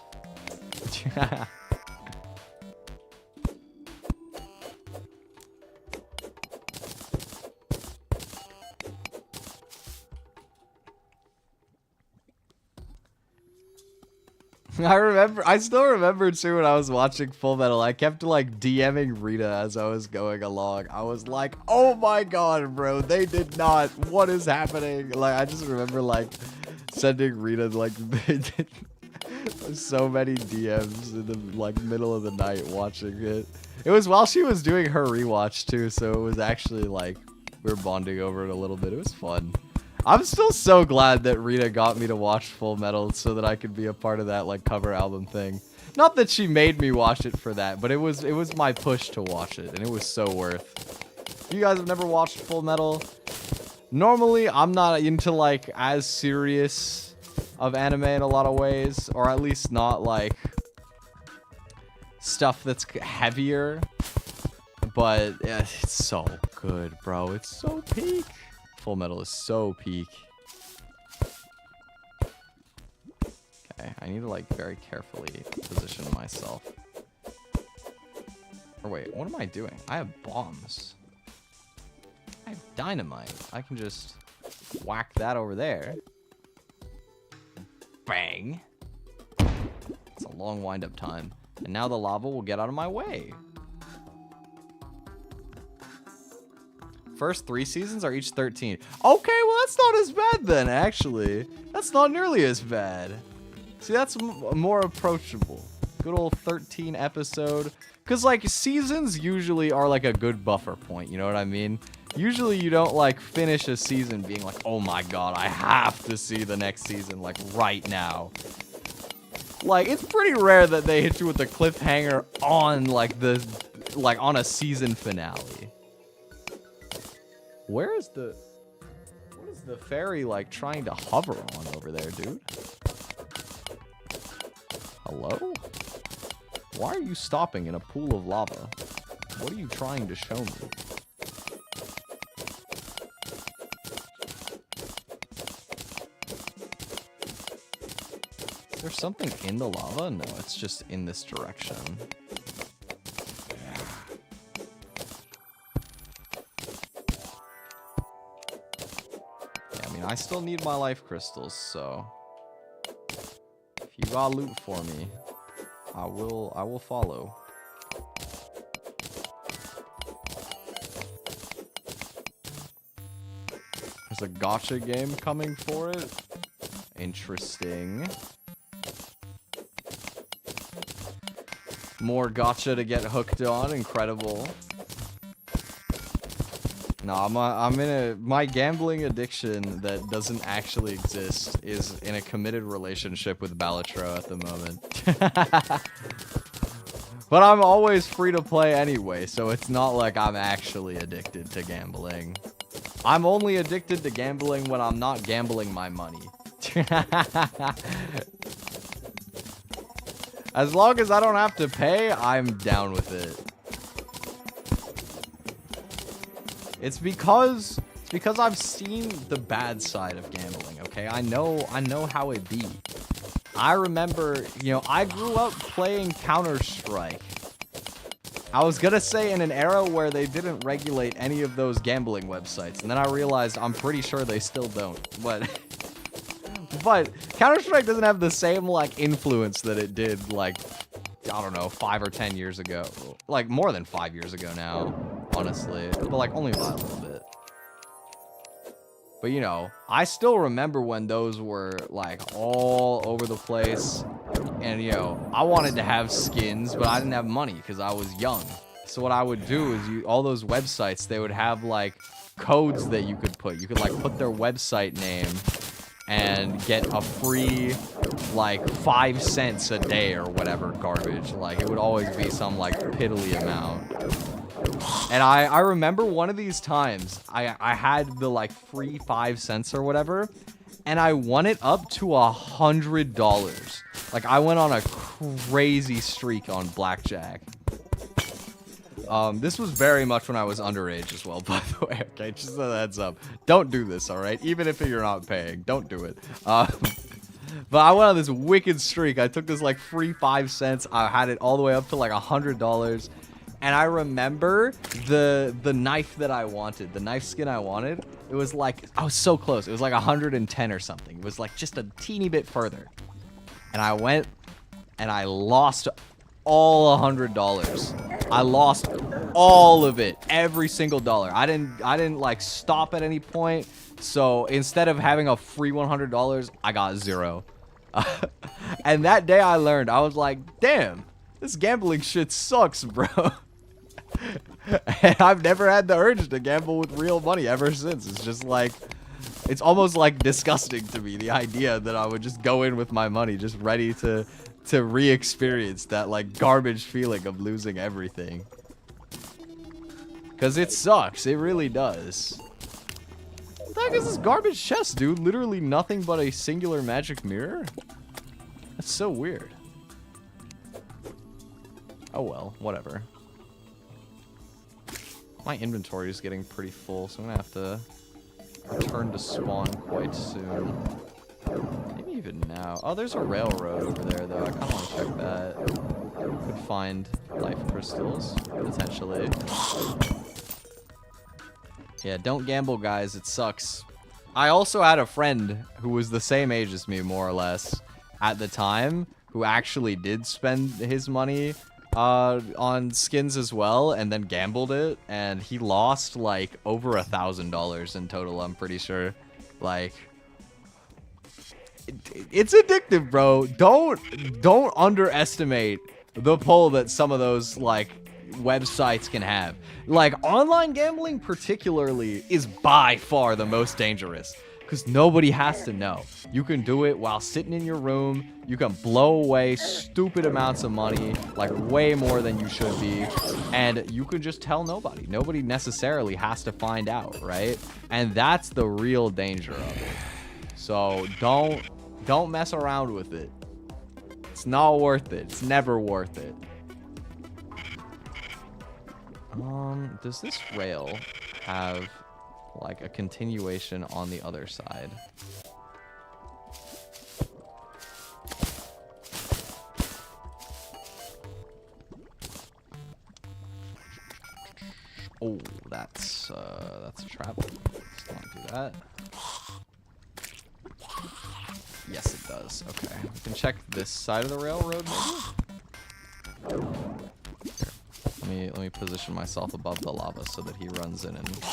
I still remember too when I was watching Full Metal, I kept like DMing Rita as I was going along. I was like, oh my god, bro, they did not, what is happening? Like, I just remember like sending Rita like so many DMs in the like middle of the night watching it. It was while she was doing her rewatch too, so it was actually like, we were bonding over it a little bit. It was fun. I'm still so glad that Rita got me to watch Full Metal so that I could be a part of that like cover album thing. Not that she made me watch it for that, but it was my push to watch it, and it was so worth. If you guys have never watched Full Metal, normally I'm not into like as serious of anime in a lot of ways, or at least not like stuff that's heavier. But yeah, it's so good, bro. It's so peak. Full Metal is so peak. Okay, I need to like very carefully position myself. Or wait, what am I doing? I have bombs. I have dynamite. I can just whack that over there. Bang. It's a long wind-up time. And now the lava will get out of my way. First 3 seasons are each 13. Okay, well, that's not as bad then, actually. That's not nearly as bad. See, that's more approachable. Good old 13 episode. Because, like, seasons usually are, like, a good buffer point. You know what I mean? Usually you don't, like, finish a season being like, oh my god, I have to see the next season, like, right now. Like, it's pretty rare that they hit you with a cliffhanger on, like, on a season finale. What is the fairy, like, trying to hover on over there, dude? Hello? Why are you stopping in a pool of lava? What are you trying to show me? Is there something in the lava? No, it's just in this direction. Yeah, I mean, I still need my life crystals, so if you got loot for me, I will follow. There's a gacha game coming for it. Interesting. More gacha to get hooked on. Incredible. No, my gambling addiction that doesn't actually exist is in a committed relationship with Balatro at the moment. But I'm always free to play anyway, so it's not like I'm actually addicted to gambling. I'm only addicted to gambling when I'm not gambling my money. As long as I don't have to pay, I'm down with it. It's because I've seen the bad side of gambling, okay? I know how it be. I remember, you know, I grew up playing Counter-Strike. I was gonna say in an era where they didn't regulate any of those gambling websites, and then I realized I'm pretty sure they still don't. But Counter-Strike doesn't have the same, like, influence that it did, like, I don't know, 5 or 10 years ago. Like, more than 5 years ago now, honestly. But, like, only by a little bit. But, you know, I still remember when those were, like, all over the place. And, you know, I wanted to have skins, but I didn't have money because I was young. So what I would do is, all those websites, they would have, like, codes that you could put. You could, like, put their website name and get a free, like, 5 cents a day or whatever garbage. Like, it would always be some, like, piddly amount. And I remember one of these times, I had the, like, free 5 cents or whatever, and I won it up to $100. Like, I went on a crazy streak on blackjack. This was very much when I was underage as well, by the way, okay? Just a heads up. Don't do this, alright? Even if you're not paying, don't do it. But I went on this wicked streak. I took this, like, free 5 cents. I had it all the way up to, like, $100. And I remember the knife that I wanted, the knife skin I wanted, it was like, I was so close. It was like 110 or something. It was like just a teeny bit further. And I went and I lost all $100. I lost all of it, every single dollar. I didn't like stop at any point. So instead of having a free $100, I got 0. And that day I learned, I was like, damn, this gambling shit sucks, bro. And I've never had the urge to gamble with real money ever since. It's just like, it's almost like disgusting to me, the idea that I would just go in with my money just ready to re-experience that, like, garbage feeling of losing everything. Because it sucks. It really does. What the heck is this garbage chest, dude? Literally nothing but a singular magic mirror? That's so weird. Oh well, whatever. My inventory is getting pretty full, so I'm gonna have to return to spawn quite soon. Maybe even now. Oh, there's a railroad over there, though. I kind of want to check that. Could find life crystals, potentially. Yeah, don't gamble, guys. It sucks. I also had a friend who was the same age as me, more or less, at the time, who actually did spend his money on skins as well, and then gambled it, and he lost like over $1,000 in total. I'm pretty sure. Like, it's addictive, bro. Don't underestimate the pull that some of those like websites can have. Like, online gambling particularly is by far the most dangerous, because nobody has to know. You can do it while sitting in your room. You can blow away stupid amounts of money, like way more than you should be, and you can just tell nobody. Nobody necessarily has to find out, right? And that's the real danger of it. So don't mess around with it. It's not worth it. It's never worth it. Does this rail have like a continuation on the other side? Oh, that's travel. Let's not do that. Yes, it does. Okay, we can check this side of the railroad maybe. Here. Let me position myself above the lava so that he runs in and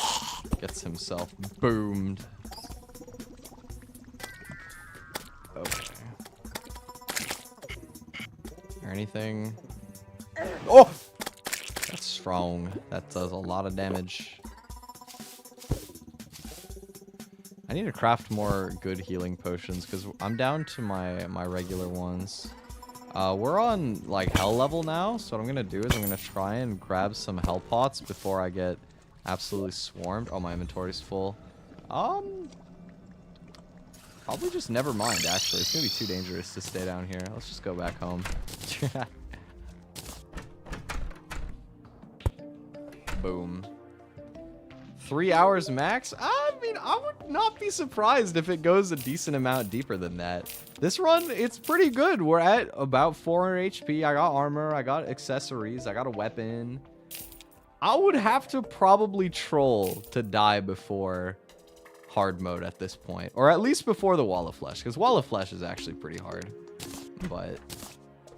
gets himself boomed. Okay. Or anything? Oh! That's strong. That does a lot of damage. I need to craft more good healing potions because I'm down to my regular ones. We're on like hell level now, so what I'm gonna do is I'm gonna try and grab some hell pots before I get absolutely swarmed. Oh, my inventory's full. Probably just never mind, actually. It's gonna be too dangerous to stay down here. Let's just go back home. Boom. 3 hours max? I mean, I would not be surprised if it goes a decent amount deeper than that. This run, it's pretty good. We're at about 400 HP. I got armor. I got accessories. I got a weapon. I would have to probably troll to die before hard mode at this point. Or at least before the Wall of Flesh. Because Wall of Flesh is actually pretty hard. But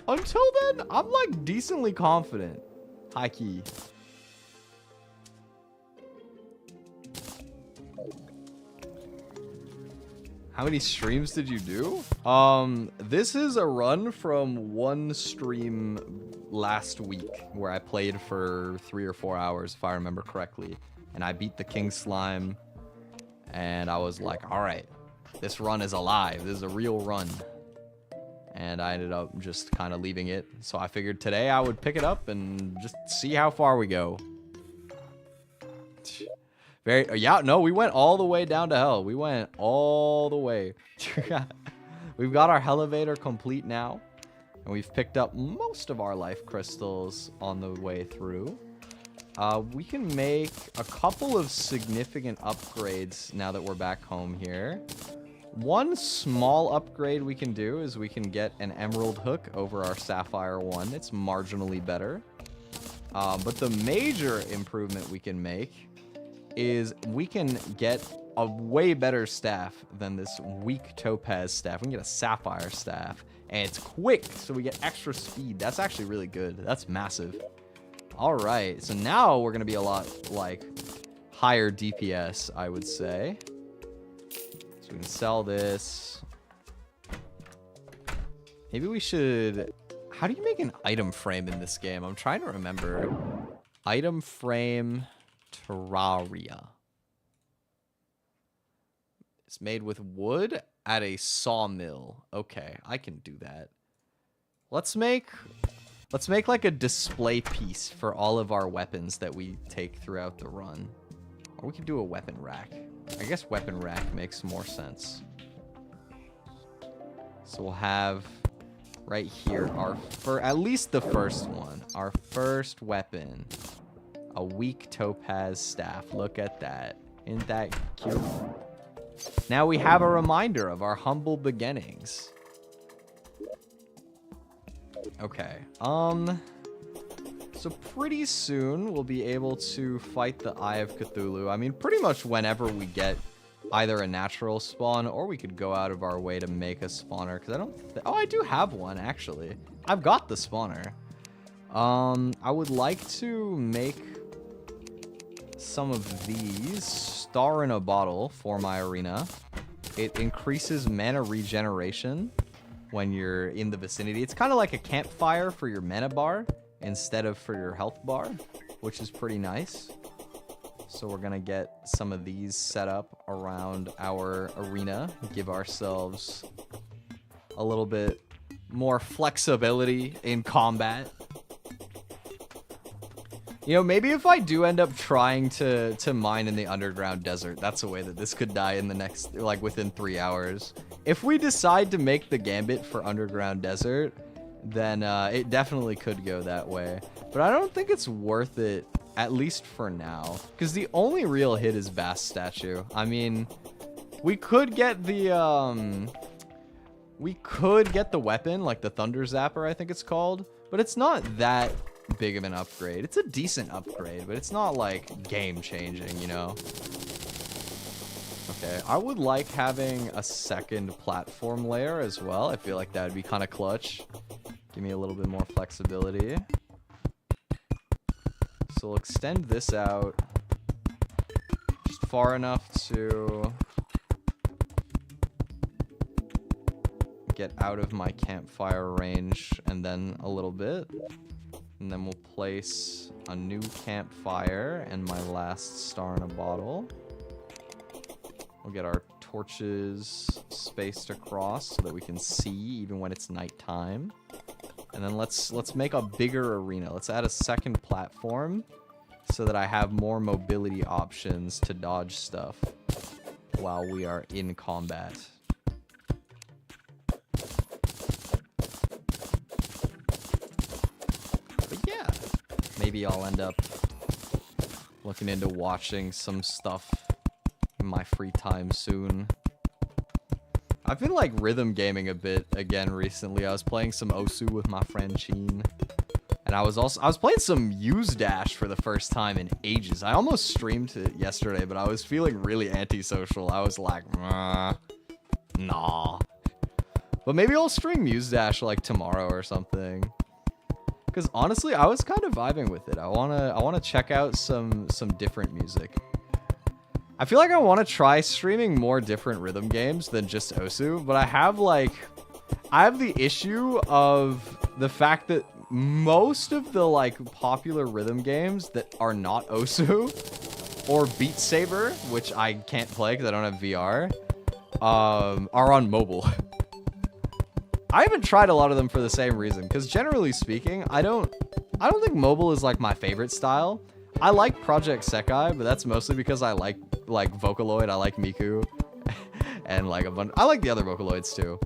until then, I'm like decently confident. High key. How many streams did you do? This is a run from one stream last week where I played for 3 or 4 hours, if I remember correctly. And I beat the King Slime. And I was like, all right, this run is alive. This is a real run. And I ended up just kind of leaving it. So I figured today I would pick it up and just see how far we go. Yeah, no, we went all the way down to hell. We went all the way. We've got our elevator complete now. And we've picked up most of our life crystals on the way through. We can make a couple of significant upgrades now that we're back home here. One small upgrade we can do is we can get an emerald hook over our sapphire one. It's marginally better. But the major improvement we can make is we can get a way better staff than this weak topaz staff. We can get a sapphire staff, and it's quick, so we get extra speed. That's actually really good. That's massive. All right, so now we're gonna be a lot like higher DPS, I would say. So we can sell this. Maybe we should. How do you make an item frame in this game? I'm trying to remember. Item frame. Terraria. It's made with wood at a sawmill. Okay, I can do that. Let's make like a display piece for all of our weapons that we take throughout the run. Or we could do a weapon rack. I guess weapon rack makes more sense. So we'll have right here at least the first one. Our first weapon. A weak topaz staff. Look at that. Isn't that cute? Now we have a reminder of our humble beginnings. Okay. So pretty soon we'll be able to fight the Eye of Cthulhu. I mean, pretty much whenever we get either a natural spawn or we could go out of our way to make a spawner. Because I don't... Oh, I do have one, actually. I've got the spawner. I would like to make some of these star in a bottle for my arena. It increases mana regeneration when you're in the vicinity. It's kind of like a campfire for your mana bar instead of for your health bar, which is pretty nice. So we're gonna get some of these set up around our arena, give ourselves a little bit more flexibility in combat. You know, maybe if I do end up trying to mine in the underground desert, that's a way that this could die in the next, like, within 3 hours. If we decide to make the gambit for underground desert, then it definitely could go that way. But I don't think it's worth it, at least for now. Because the only real hit is Bass Statue. I mean, we could get the weapon, like the Thunder Zapper, I think it's called. But it's not that big of an upgrade. It's a decent upgrade, but it's not like game changing, you know. Okay, I would like having a second platform layer as well. I feel like that would be kind of clutch. Give me a little bit more flexibility. So we'll extend this out just far enough to get out of my campfire range, and then a little bit. And then we'll place a new campfire and my last star in a bottle. We'll get our torches spaced across so that we can see even when it's nighttime. And then let's make a bigger arena. Let's add a second platform so that I have more mobility options to dodge stuff while we are in combat. Maybe I'll end up looking into watching some stuff in my free time soon. I've been like rhythm gaming a bit again recently. I was playing some Osu with my friend Sheen. And I was playing some Use Dash for the first time in ages. I almost streamed it yesterday, but I was feeling really antisocial. I was like, nah. But maybe I'll stream Use Dash like tomorrow or something. Because honestly, I was kind of vibing with it. I wanna check out some different music. I feel like I want to try streaming more different rhythm games than just Osu, but I have the issue of the fact that most of the like popular rhythm games that are not Osu or Beat Saber, which I can't play because I don't have VR, are on mobile. I haven't tried a lot of them for the same reason, because generally speaking, I don't think mobile is like my favorite style. I like Project Sekai, but that's mostly because I like Vocaloid, I like Miku, and like I like the other Vocaloids too.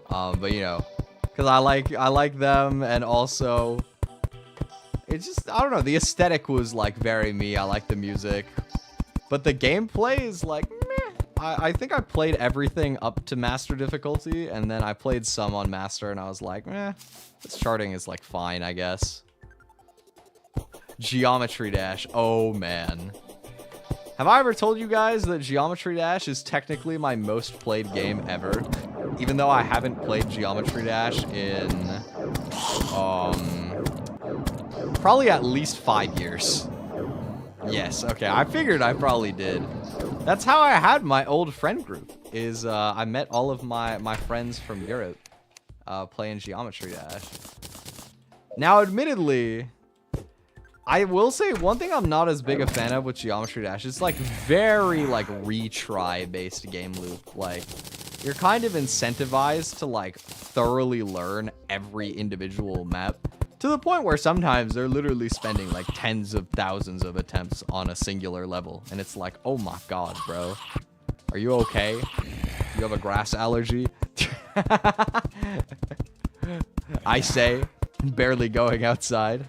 But you know, because I like them, and also it's just, I don't know, the aesthetic was like very me. I like the music, but the gameplay is like meh. I think I played everything up to master difficulty, and then I played some on master, and I was like, this charting is like fine, I guess. Geometry Dash, oh man. Have I ever told you guys that Geometry Dash is technically my most played game ever? Even though I haven't played Geometry Dash in probably at least 5 years. Yes, okay, I figured I probably did. That's how I had my old friend group, is I met all of my friends from Europe playing Geometry Dash. Now, admittedly, I will say one thing I'm not as big a fan of with Geometry Dash is like very like retry based game loop. Like, you're kind of incentivized to like thoroughly learn every individual map, to the point where sometimes they're literally spending like tens of thousands of attempts on a singular level. And it's like, oh my god, bro. Are you okay? You have a grass allergy? I say, barely going outside.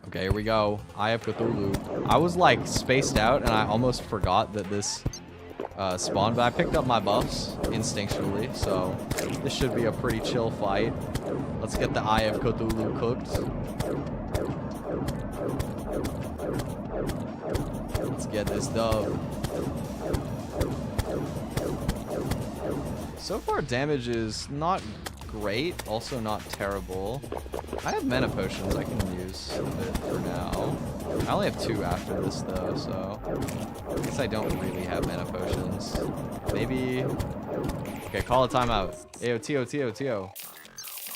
Okay, here we go. Eye of Cthulhu. I was like spaced out and I almost forgot that this spawned, but I picked up my buffs instinctually, so this should be a pretty chill fight. Let's get the Eye of Cthulhu cooked. Let's get this dub. So far, damage is not great, also not terrible. I have mana potions I can use a bit for now. I only have 2 after this though, so I guess I don't really have mana potions. Maybe. Okay, call a timeout. Ayo, T.O.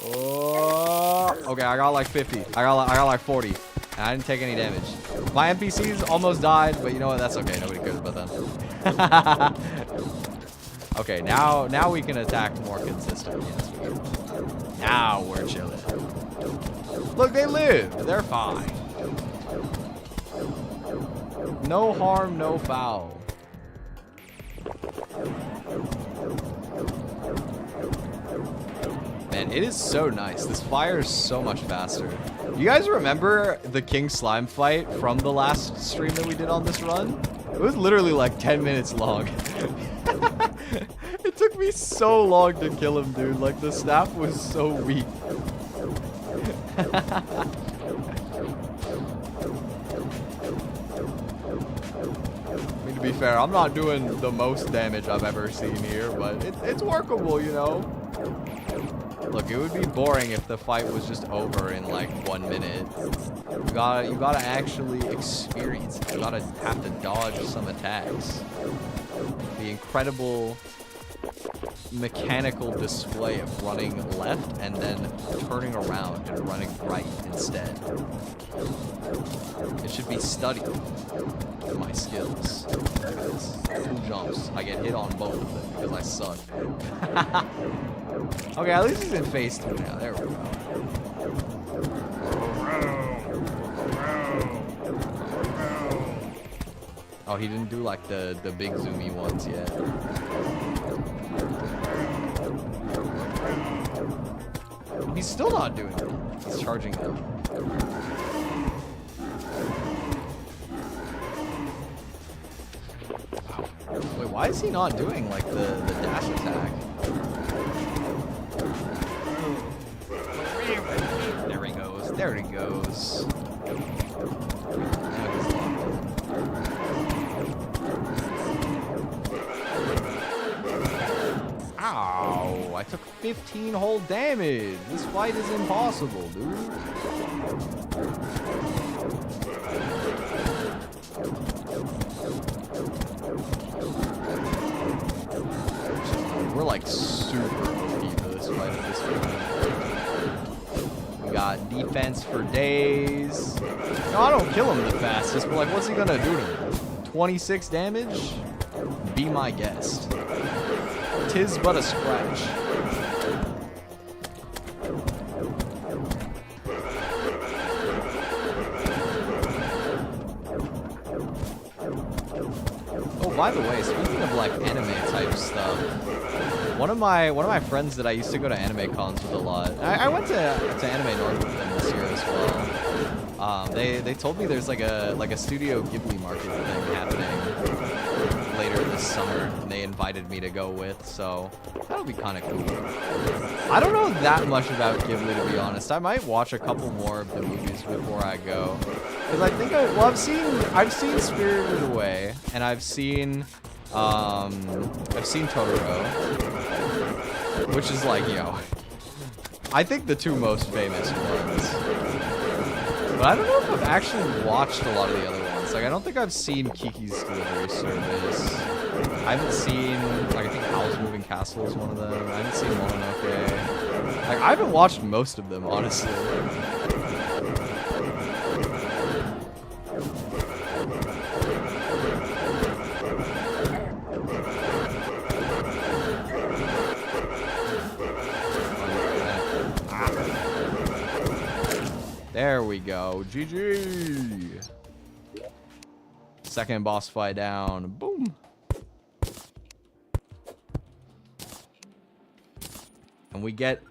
Oh, okay, I got like 50. I got like 40. And I didn't take any damage. My NPCs almost died, but you know what? That's okay. Nobody cares about them. Okay, now we can attack more consistently. Yes, we can. Now we're chilling. Look, they live. They're fine. No harm, no foul. Man, it is so nice. This fire is so much faster. You guys remember the King Slime fight from the last stream that we did on this run? It was literally like 10 minutes long. It took me so long to kill him, dude. Like, the staff was so weak. I mean, to be fair, I'm not doing the most damage I've ever seen here, but it's workable, you know? Look, it would be boring if the fight was just over in like 1 minute. You gotta actually experience it. You gotta have to dodge some attacks. The incredible mechanical display of running left and then turning around and running right instead. It should be studied for my skills. There it is. 2 jumps. I get hit on both of them because I suck. Okay, at least he's in phase 2 now. There we go. Oh, he didn't do like the big zoomy ones yet. He's still not doing it. He's charging up. Wow. Wait, why is he not doing like the dash attack? There he goes. There he goes. Now he's locked in. Ow! I took 15 whole damage. This fight is impossible, dude. We're like super OP for this fight at this point. We got defense for days. No, I don't kill him the fastest, but like, what's he gonna do to me? 26 damage? Be my guest. 'Tis but a scratch. Oh, by the way, speaking of like anime type stuff, one of my friends that I used to go to anime cons with a lot. I went to Anime North with them this year as well. They told me there's like a Studio Ghibli market thing happening later this summer, and they invited me to go with, so that'll be kind of cool. I don't know that much about Ghibli, to be honest. I might watch a couple more of the movies before I go, because I think I've seen Spirited Away, and I've seen Totoro, which is like, I think the 2 most famous ones. But I don't know if I've actually watched a lot of the other ones. Like, I don't think I've seen Kiki's Delivery Service. I haven't seen, like, I think Howl's Moving Castle is one of them. I haven't seen Mononoke. Like, I haven't watched most of them, honestly. There we go. GG. Second boss fight down. Boom. And we get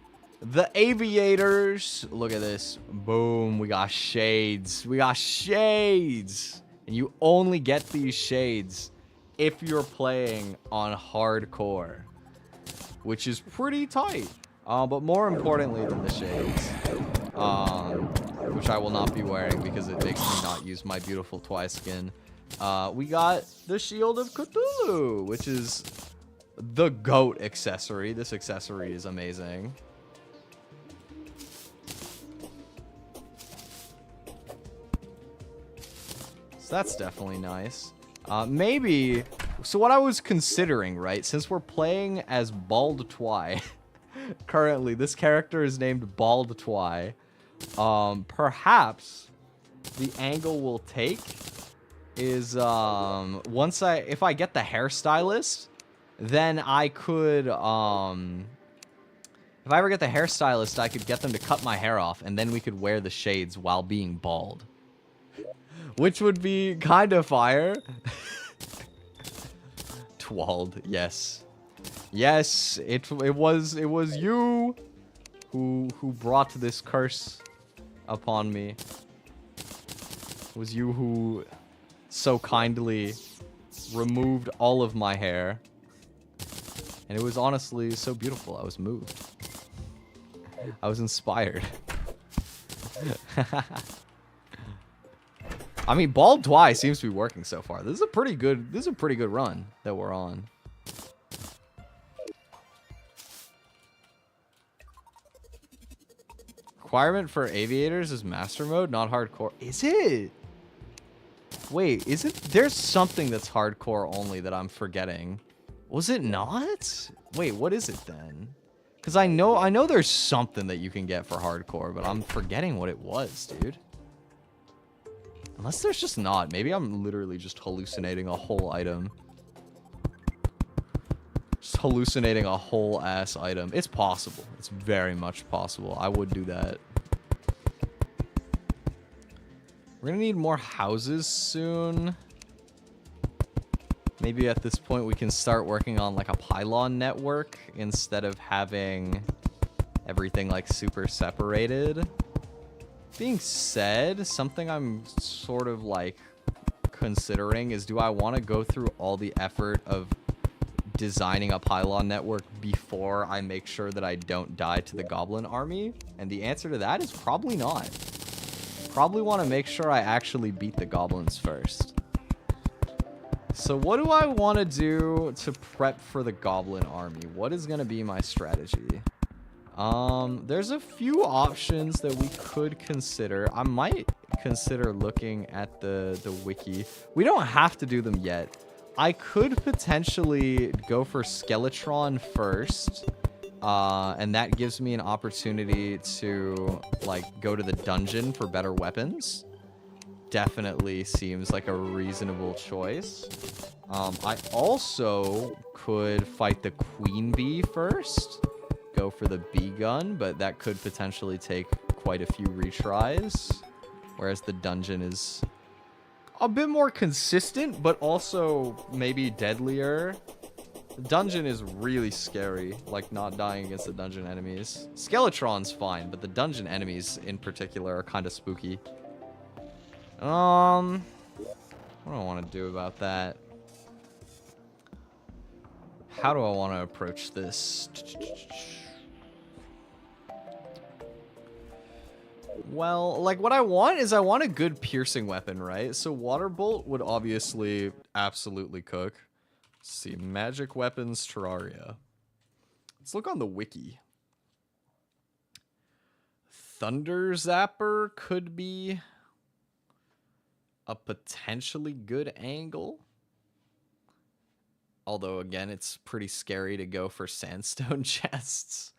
the aviators. Look at this. Boom. We got shades. We got shades. And you only get these shades if you're playing on hardcore, which is pretty tight. But more importantly than the shades, which I will not be wearing because it makes me not use my beautiful Twi skin. We got the Shield of Cthulhu, which is the GOAT accessory. This accessory is amazing. So that's definitely nice. Maybe... So what I was considering, right? Since we're playing as Bald Twi... currently, this character is named Bald Twi. Perhaps the angle we'll take is... if I get the hairstylist, then I could... If I ever get the hairstylist, I could get them to cut my hair off, and then we could wear the shades while being bald. Which would be kind of fire. Twald, yes. Yes, it was you who brought this curse upon me. It was you who so kindly removed all of my hair. And it was honestly so beautiful. I was moved. I was inspired. I mean, Bald Twi seems to be working so far. This is a pretty good run that we're on. Requirement for aviators is master mode, not hardcore. Is it? Wait, there's something that's hardcore only that I'm forgetting. Was it not? Wait, what is it then? Because I know there's something that you can get for hardcore, but I'm forgetting what it was, dude. Unless there's just not. Maybe I'm literally just hallucinating a whole item. Just hallucinating a whole ass item. It's possible. It's very much possible. I would do that. We're gonna need more houses soon. Maybe at this point we can start working on like a pylon network instead of having everything like super separated. Being said, something I'm sort of like considering is, do I want to go through all the effort of designing a pylon network before I make sure that I don't die to the goblin army? And the answer to that is probably not. Probably want to make sure I actually beat the goblins first. So what do I want to do to prep for the goblin army? What is going to be my strategy? There's a few options that we could consider. I might consider looking at the wiki. We don't have to do them yet. I could potentially go for Skeletron first. And that gives me an opportunity to like go to the dungeon for better weapons. Definitely seems like a reasonable choice. I also could fight the queen bee first. Go for the bee gun, but that could potentially take quite a few retries. Whereas the dungeon is a bit more consistent, but also maybe deadlier. The dungeon is really scary, like not dying against the dungeon enemies. Skeletron's fine, but the dungeon enemies in particular are kind of spooky. What do I want to do about that? How do I want to approach this? Well, like what I want is I want a good piercing weapon, right? So water bolt would obviously absolutely cook. Let's see, magic weapons Terraria. Let's look on the wiki. Thunder Zapper could be a potentially good angle. Although, again, it's pretty scary to go for sandstone chests.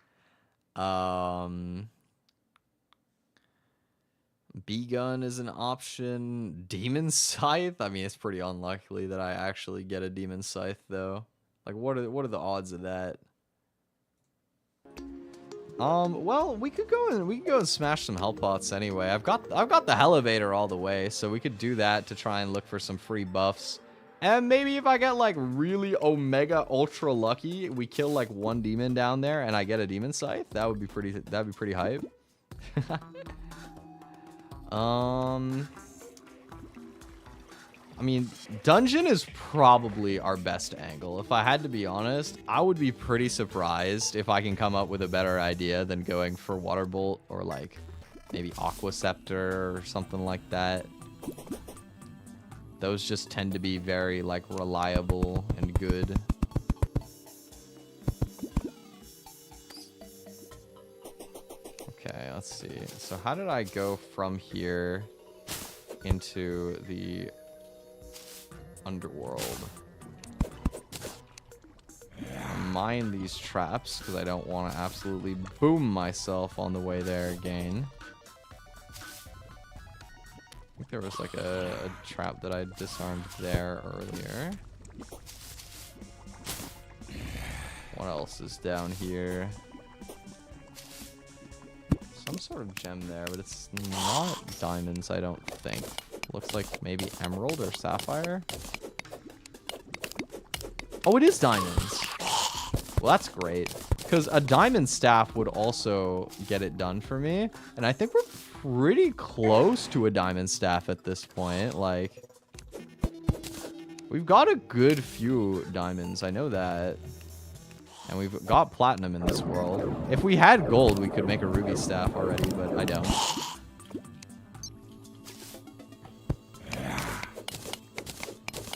B-gun is an option. Demon Scythe? I mean, it's pretty unlikely that I actually get a Demon Scythe, though. Like, what are the odds of that? Well, we could go and smash some hell pots anyway. I've got the elevator all the way, so we could do that to try and look for some free buffs. And maybe if I get like really omega ultra lucky, we kill like one demon down there and I get a demon scythe. That'd be pretty hype. I mean, dungeon is probably our best angle. If I had to be honest, I would be pretty surprised if I can come up with a better idea than going for water bolt or like maybe aqua scepter or something like that. Those just tend to be very like reliable and good. Okay, let's see. So how did I go from here into the underworld. Mine these traps because I don't want to absolutely boom myself on the way there again. I think there was like a trap that I disarmed there earlier. What else is down here? Some sort of gem there, but it's not diamonds, I don't think. Looks like maybe emerald or sapphire. Oh, it is diamonds. Well, that's great. Because a diamond staff would also get it done for me. And I think we're pretty close to a diamond staff at this point. Like, we've got a good few diamonds. I know that. And we've got platinum in this world. If we had gold, we could make a ruby staff already, but I don't.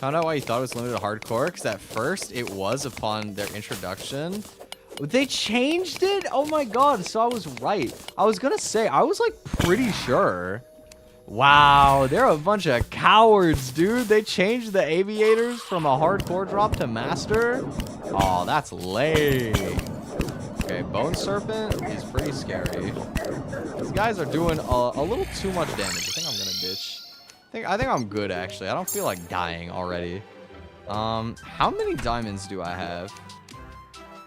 Found out why you thought it was limited to hardcore, because at first it was upon their introduction. They changed it? Oh my god, so I was right. I was gonna say, I was like pretty sure. Wow, they're a bunch of cowards, dude. They changed the aviators from a hardcore drop to master. Oh, that's lame. Okay, Bone Serpent is pretty scary. These guys are doing a little too much damage. I think I'm gonna ditch. I think I'm good, actually. I don't feel like dying already. How many diamonds do I have?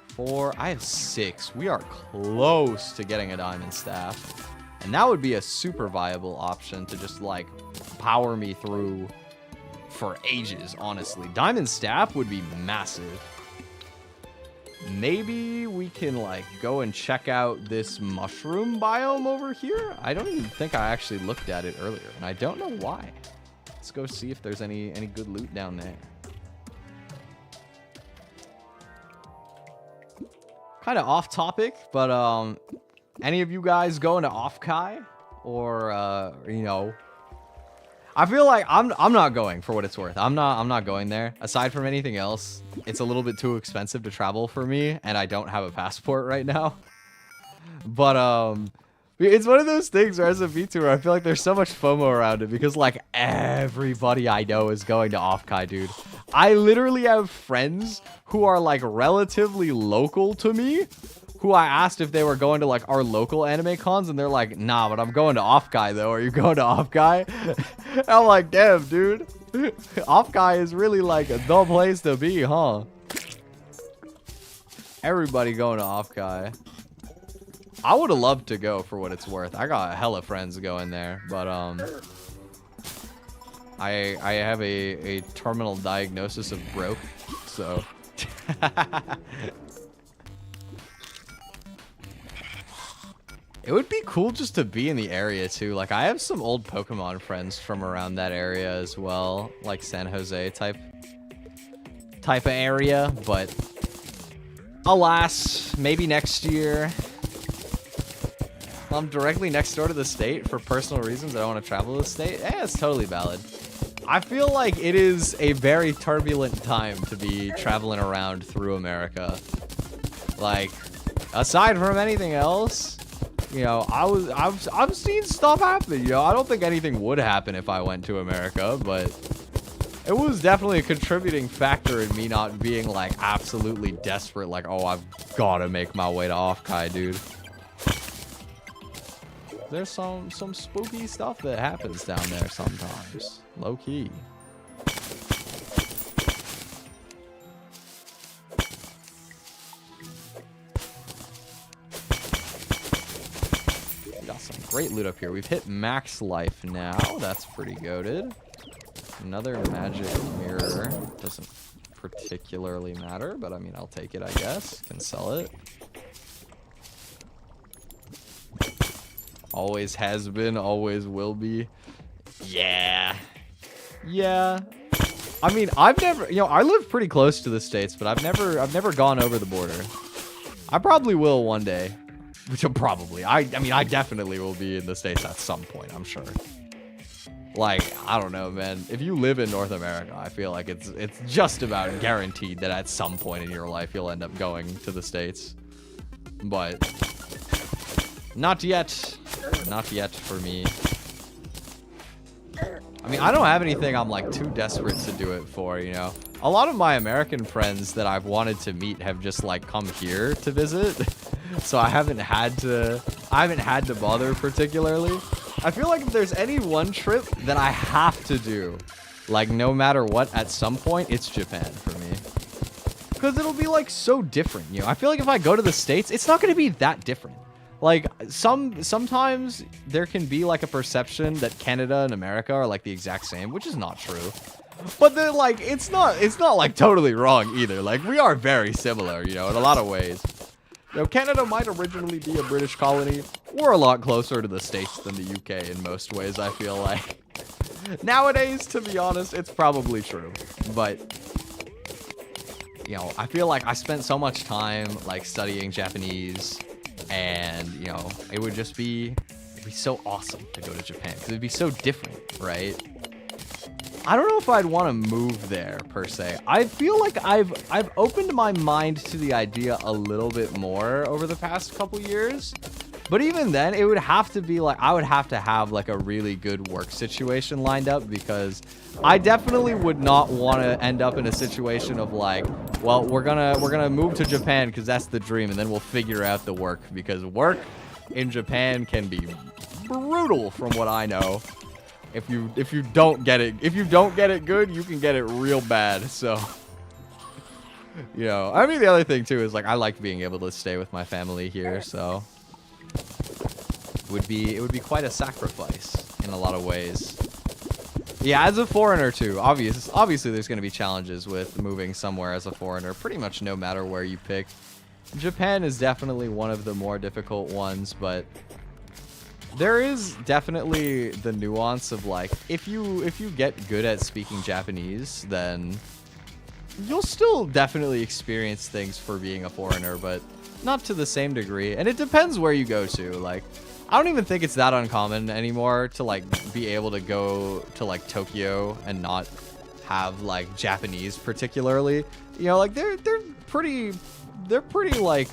4. I have 6. We are close to getting a diamond staff. And that would be a super viable option to just, like, power me through for ages, honestly. Diamond staff would be massive. Maybe we can, like, go and check out this mushroom biome over here. I don't even think I actually looked at it earlier, and I don't know why. Let's go see if there's any good loot down there. Kind of off topic, but any of you guys going to Offkai? Or you know, I feel like I'm not going, for what it's worth. I'm not going there. Aside from anything else, it's a little bit too expensive to travel for me, and I don't have a passport right now. But it's one of those things where as a vtuber, I feel like there's so much FOMO around it because like everybody I know is going to Offkai, dude. I literally have friends who are like relatively local to me, who I asked if they were going to like our local anime cons, and they're like, nah, but I'm going to Offkai though. Are you going to Offkai? I'm like, damn, dude. Offkai is really like the place to be, huh? Everybody going to Offkai. I would have loved to go, for what it's worth. I got hella friends going there, but I have a terminal diagnosis of broke, so it would be cool just to be in the area too. Like, I have some old Pokemon friends from around that area as well, like San Jose type of area, but alas, maybe next year. I'm directly next door to the state for personal reasons. I don't want to travel to the state. Yeah, it's totally valid. I feel like it is a very turbulent time to be traveling around through America. Like, aside from anything else, you know, I've seen stuff happen. You know, I don't think anything would happen if I went to America, but it was definitely a contributing factor in me not being like absolutely desperate. Like, oh, I've got to make my way to Offkai, dude. There's some spooky stuff that happens down there sometimes. Low key. We got some great loot up here. We've hit max life now. That's pretty goated. Another magic mirror. Doesn't particularly matter, but I mean, I'll take it, I guess. Can sell it. Always has been, always will be. Yeah. Yeah. I mean, I've never, you know, I live pretty close to the States, but I've never gone over the border. I probably will one day. Probably. I mean, I definitely will be in the States at some point, I'm sure. Like, I don't know, man. If you live in North America, I feel like it's just about guaranteed that at some point in your life you'll end up going to the States. But not yet. Not yet for me. I mean, I don't have anything I'm like too desperate to do it for, you know. A lot of my American friends that I've wanted to meet have just like come here to visit. So I haven't had to bother particularly. I feel like if there's any one trip that I have to do, like no matter what, at some point, it's Japan for me. Because it'll be like so different, you know. I feel like if I go to the States, it's not going to be that different. Like sometimes there can be like a perception that Canada and America are like the exact same, which is not true. But then like it's not like totally wrong either. Like we are very similar, you know, in a lot of ways. You know, Canada might originally be a British colony. We're a lot closer to the States than the UK in most ways, I feel like. Nowadays, to be honest, it's probably true. But, you know, I feel like I spent so much time, like, studying Japanese. And, you know, it would just be, it'd be so awesome to go to Japan. Because it'd be so different, right? I don't know if I'd want to move there, per se. I feel like I've opened my mind to the idea a little bit more over the past couple years. But even then, it would have to be like, I would have to have like a really good work situation lined up, because I definitely would not want to end up in a situation of like, well, we're gonna move to Japan because that's the dream, and then we'll figure out the work, because work in Japan can be brutal from what I know. If you don't get it good, you can get it real bad. So, you know, I mean, the other thing too is like I like being able to stay with my family here, so it would be quite a sacrifice in a lot of ways. Yeah, as a foreigner too, obviously there's going to be challenges with moving somewhere as a foreigner, pretty much no matter where you pick. Japan is definitely one of the more difficult ones, but there is definitely the nuance of like, if you get good at speaking Japanese, then you'll still definitely experience things for being a foreigner, but not to the same degree. And it depends where you go to. Like, I don't even think it's that uncommon anymore to like be able to go to like Tokyo and not have like Japanese particularly. You know, like they're pretty like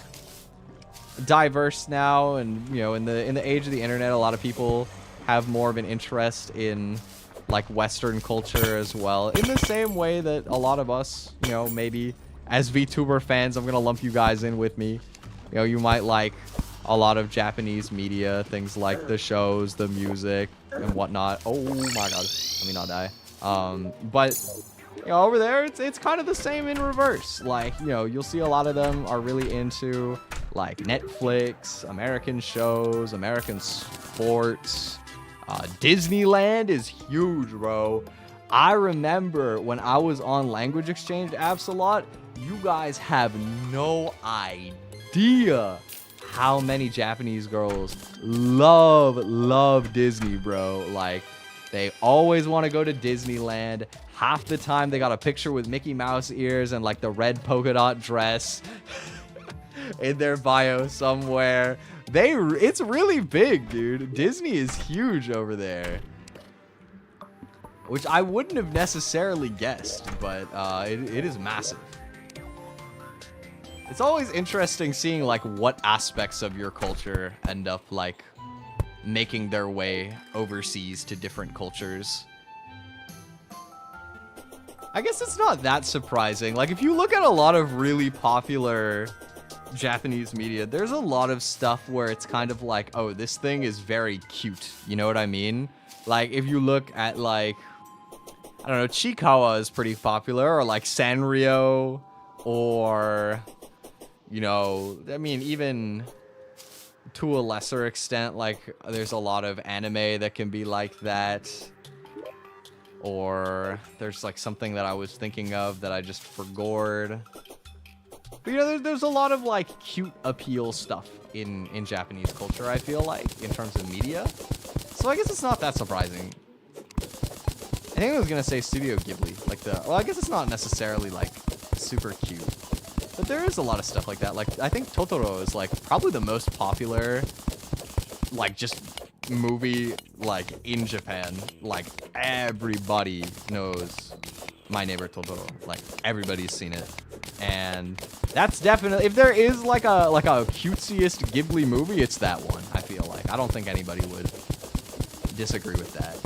diverse now, and you know, in the age of the internet, a lot of people have more of an interest in like Western culture as well, in the same way that a lot of us, you know, maybe as VTuber fans, I'm gonna lump you guys in with me, you know, you might like a lot of Japanese media, things like the shows, the music, and whatnot. Oh my god, let me not die. But you know, over there, it's kind of the same in reverse. Like, you know, you'll see a lot of them are really into like Netflix, American shows, American sports. Disneyland is huge, bro. I remember when I was on language exchange apps a lot, you guys have no idea how many Japanese girls love Disney, bro. Like, they always want to go to Disneyland. Half the time they got a picture with Mickey Mouse ears and like the red polka dot dress in their bio somewhere. It's really big, dude. Disney is huge over there, which I wouldn't have necessarily guessed, but it is massive. It's always interesting seeing like what aspects of your culture end up like making their way overseas to different cultures. I guess it's not that surprising. Like, if you look at a lot of really popular Japanese media, there's a lot of stuff where it's kind of like, oh, this thing is very cute. You know what I mean? Like, if you look at, like, I don't know, Chikawa is pretty popular, or, like, Sanrio, or, you know, I mean, even to a lesser extent, like, there's a lot of anime that can be like that. Or there's like something that I was thinking of that I just forgot. But you know, there's a lot of like cute appeal stuff in Japanese culture, I feel like, in terms of media. So I guess it's not that surprising. I think I was gonna say Studio Ghibli, like well, I guess it's not necessarily like super cute, but there is a lot of stuff like that. Like, I think Totoro is like probably the most popular, like, just movie like in Japan. Like, everybody knows My Neighbor Totoro. Like, everybody's seen it, and that's definitely, if there is like a cutesiest Ghibli movie, it's that one. I feel like I don't think anybody would disagree with that.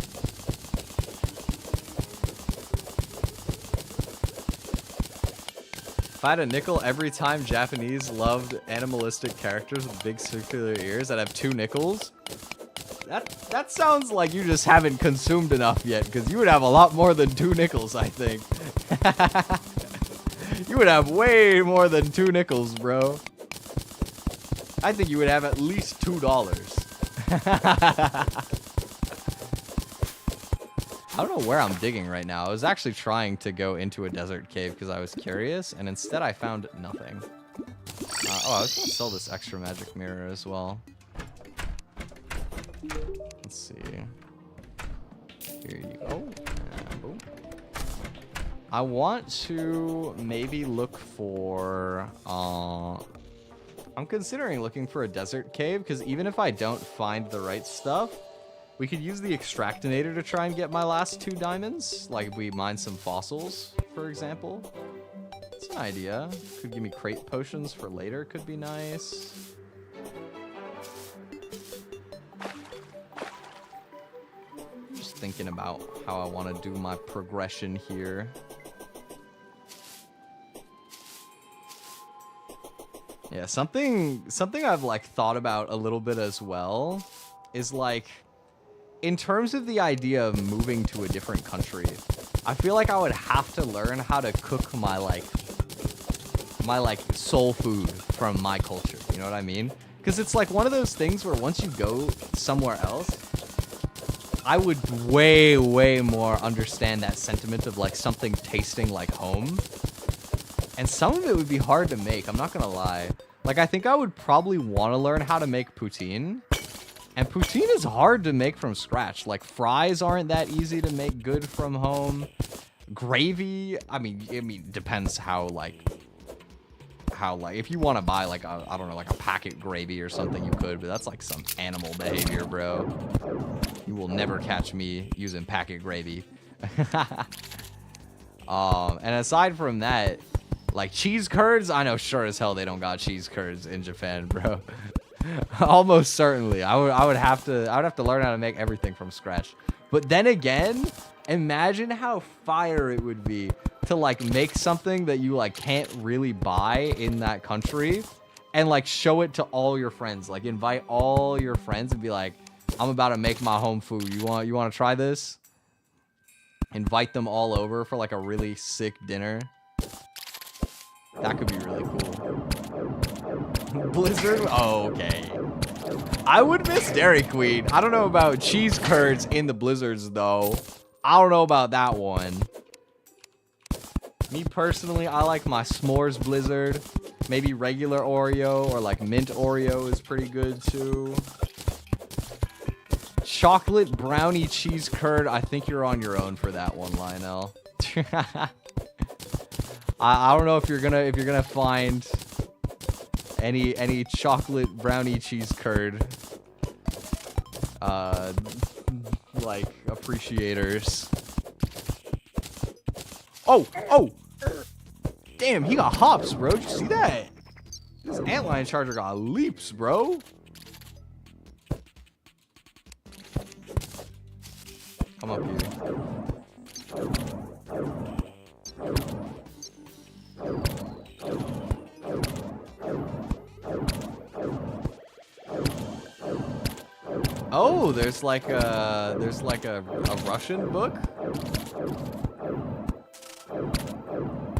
I had a nickel every time Japanese loved animalistic characters with big circular ears, I'd have 2 nickels. That sounds like you just haven't consumed enough yet, because you would have a lot more than 2 nickels, I think. You would have way more than 2 nickels, bro. I think you would have at least $2. I don't know where I'm digging right now. I was actually trying to go into a desert cave because I was curious, and instead I found nothing. Oh, I was going to sell this extra magic mirror as well. Let's see. Here you go. Boom. I want to maybe look for... I'm considering looking for a desert cave, because even if I don't find the right stuff, we could use the extractinator to try and get my last 2 diamonds. Like, if we mine some fossils, for example. It's an idea. Could give me crate potions for later. Could be nice. Just thinking about how I want to do my progression here. Yeah, something I've, like, thought about a little bit as well is, like... In terms of the idea of moving to a different country, I feel like I would have to learn how to cook my soul food from my culture. You know what I mean? Because it's like one of those things where once you go somewhere else, I would way, way more understand that sentiment of like something tasting like home. And some of it would be hard to make, I'm not gonna lie. Like, I think I would probably want to learn how to make poutine. And poutine is hard to make from scratch. Like, fries aren't that easy to make good from home. Gravy, I mean, depends how, if you want to buy, like, I don't know, like a packet gravy or something, you could, but that's, like, some animal behavior, bro. You will never catch me using packet gravy. And aside from that, like, cheese curds, I know sure as hell they don't got cheese curds in Japan, bro. Almost certainly. I would have to learn how to make everything from scratch. But then again, imagine how fire it would be to like make something that you like can't really buy in that country and like show it to all your friends. Like invite all your friends and be like, I'm about to make my home food. You want to try this? Invite them all over for like a really sick dinner. That could be really cool. Blizzard? Oh, okay. I would miss Dairy Queen. I don't know about cheese curds in the blizzards, though. I don't know about that one. Me personally, I like my s'mores blizzard. Maybe regular Oreo or like mint Oreo is pretty good, too. Chocolate brownie cheese curd. I think you're on your own for that one, Lionel. I don't know if you're gonna find any chocolate brownie cheese curd like appreciators. Oh damn, he got hops, bro. Did you see that? This antlion charger got leaps, bro. Come up here. Oh, there's like a Russian book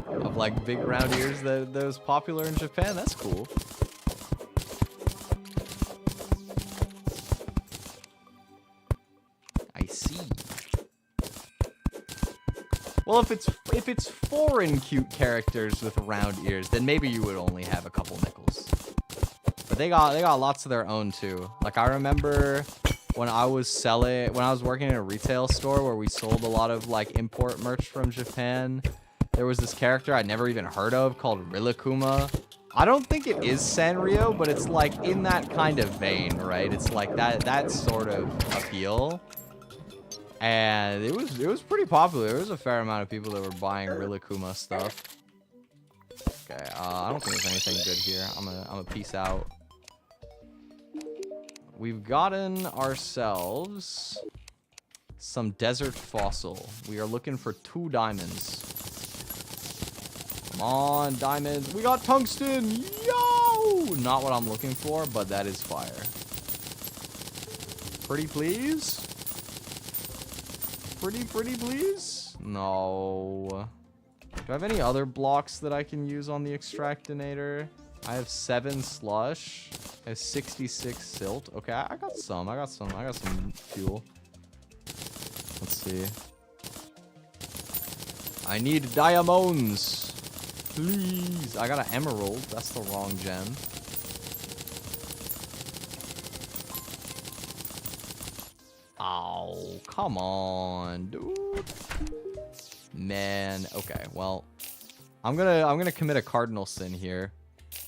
of like big round ears that was popular in Japan. That's cool. I see. Well, if it's foreign cute characters with round ears, then maybe you would only have a couple nickels. But they got lots of their own too. Like I remember when I was working in a retail store where we sold a lot of like import merch from Japan, there was this character I'd never even heard of called Rilakkuma. I don't think it is Sanrio, but it's like in that kind of vein, right? It's like that sort of appeal. And it was pretty popular. There was a fair amount of people that were buying Rilakkuma stuff. Okay, I don't think there's anything good here. I'm gonna peace out. We've gotten ourselves some desert fossil. We are looking for 2 diamonds. Come on, diamonds. We got tungsten. Yo! Not what I'm looking for, but that is fire. Pretty please? Pretty please? No. Do I have any other blocks that I can use on the extractinator? I have 7 slush. I have 66 silt. Okay, I got some. I got some fuel. Let's see. I need diamonds. Please. I got an emerald. That's the wrong gem. Oh, come on, dude. Man, okay, well, I'm gonna commit a cardinal sin here.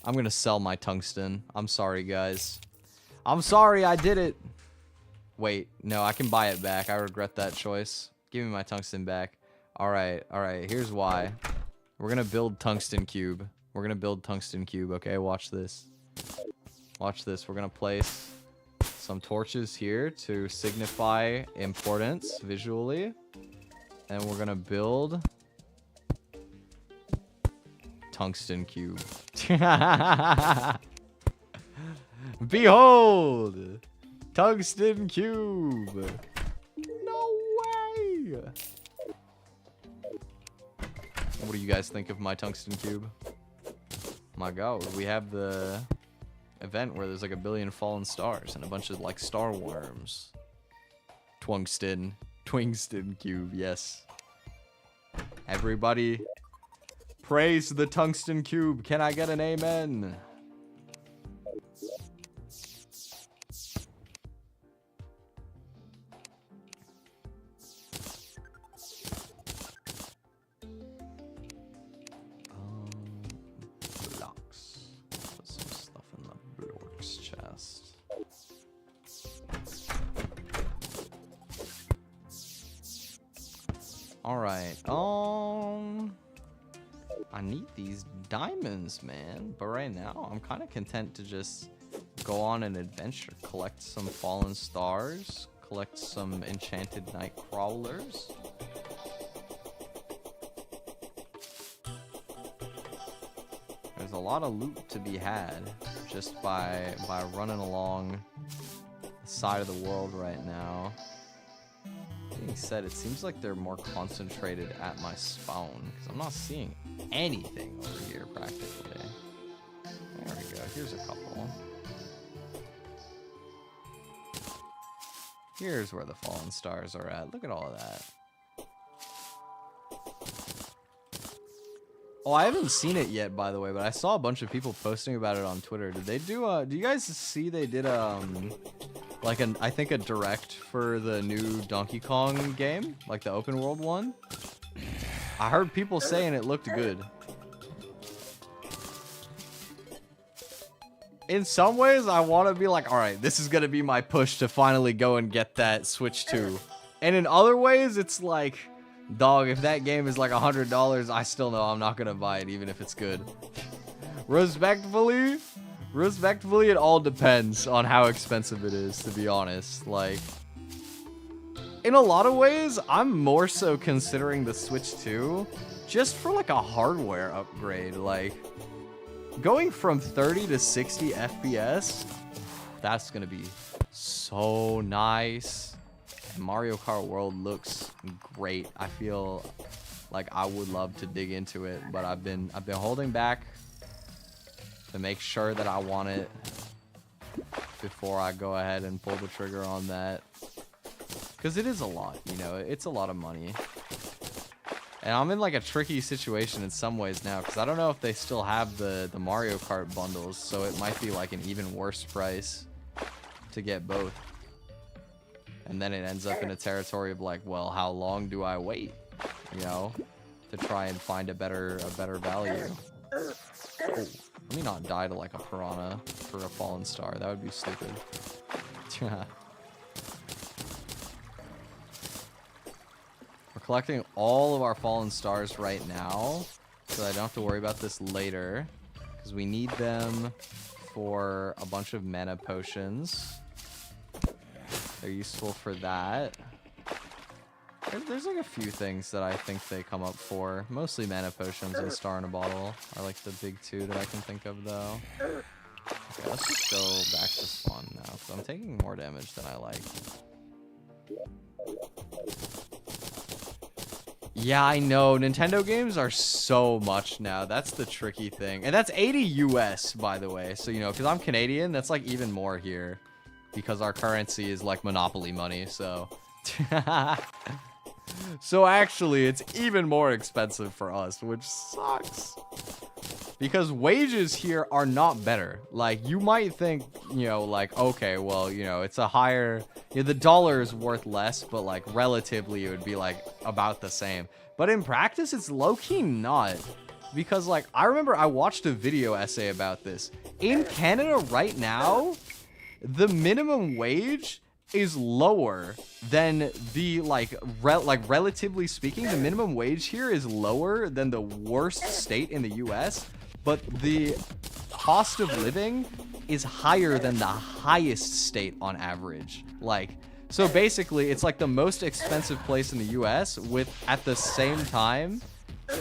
I'm gonna sell my tungsten. I'm sorry, guys. I'm sorry, I did it. Wait, no, I can buy it back. I regret that choice. Give me my tungsten back. All right, here's why. We're gonna build tungsten cube. We're gonna build tungsten cube, okay? Watch this. Watch this. We're gonna place some torches here to signify importance visually. And we're gonna build tungsten cube. Behold! Tungsten cube! No way! What do you guys think of my tungsten cube? My god, we have the event where there's like 1 billion fallen stars and a bunch of like star worms. Tungsten cube, yes. Everybody praise the tungsten cube. Can I get an amen? Blocks. Put some stuff in the blocks chest. Alright, I need these diamonds, man. But right now, I'm kind of content to just go on an adventure. Collect some fallen stars. Collect some enchanted night crawlers. There's a lot of loot to be had just by running along the side of the world right now. Being said, it seems like they're more concentrated at my spawn because I'm not seeing anything over here practically. There we go. Here's a couple. Here's where the fallen stars are at. Look at all of that. Oh, I haven't seen it yet, by the way, but I saw a bunch of people posting about it on Twitter. Did they do do you guys see they did like I think a direct for the new Donkey Kong game, like the open world one? I heard people saying it looked good. In some ways, I want to be like, all right, this is going to be my push to finally go and get that Switch 2. And in other ways, it's like, dog, if that game is like $100, I still know I'm not going to buy it, even if it's good. Respectfully, it all depends on how expensive it is, to be honest. Like, in a lot of ways, I'm more so considering the Switch 2 just for like a hardware upgrade. Like, going from 30 to 60 FPS, that's gonna be so nice. And Mario Kart World looks great. I feel like I would love to dig into it, but I've been holding back to make sure that I want it before I go ahead and pull the trigger on that. Because it is a lot, you know, it's a lot of money. And I'm in like a tricky situation in some ways now, because I don't know if they still have the Mario Kart bundles, so it might be like an even worse price to get both. And then it ends up in a territory of like, well, how long do I wait, you know, to try and find a better value. Oh, let me not die to like a piranha for a fallen star. That would be stupid. We're collecting all of our fallen stars right now, so I don't have to worry about this later, because we need them for a bunch of mana potions. They're useful for that. There's like a few things that I think they come up for. Mostly mana potions and star in a bottle are like the big two that I can think of though. Okay, let's just go back to spawn now, because I'm taking more damage than I like. Yeah, I know. Nintendo games are so much now. That's the tricky thing. And that's 80 US, by the way. So, you know, because I'm Canadian, that's like even more here. Because our currency is like monopoly money, so... So actually, it's even more expensive for us, which sucks. Because wages here are not better. Like, you might think, you know, like, okay, well, you know, it's a higher... You know, the dollar is worth less, but, like, relatively, it would be, like, about the same. But in practice, it's low-key not. Because, like, I remember I watched a video essay about this. In Canada right now, the minimum wage is lower than the, like, relatively speaking, the minimum wage here is lower than the worst state in the US, but the cost of living is higher than the highest state on average. Like, so basically, it's like the most expensive place in the US with, at the same time,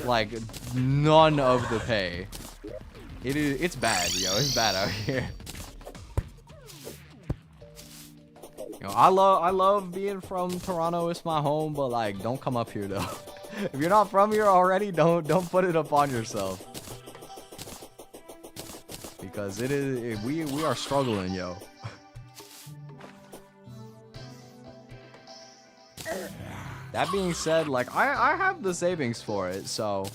like, none of the pay. It's bad, yo. It's bad out here. You know, I love being from Toronto. It's my home, but like, don't come up here though. If you're not from here already, don't put it upon yourself. Because we are struggling, yo. That being said, like, I have the savings for it, so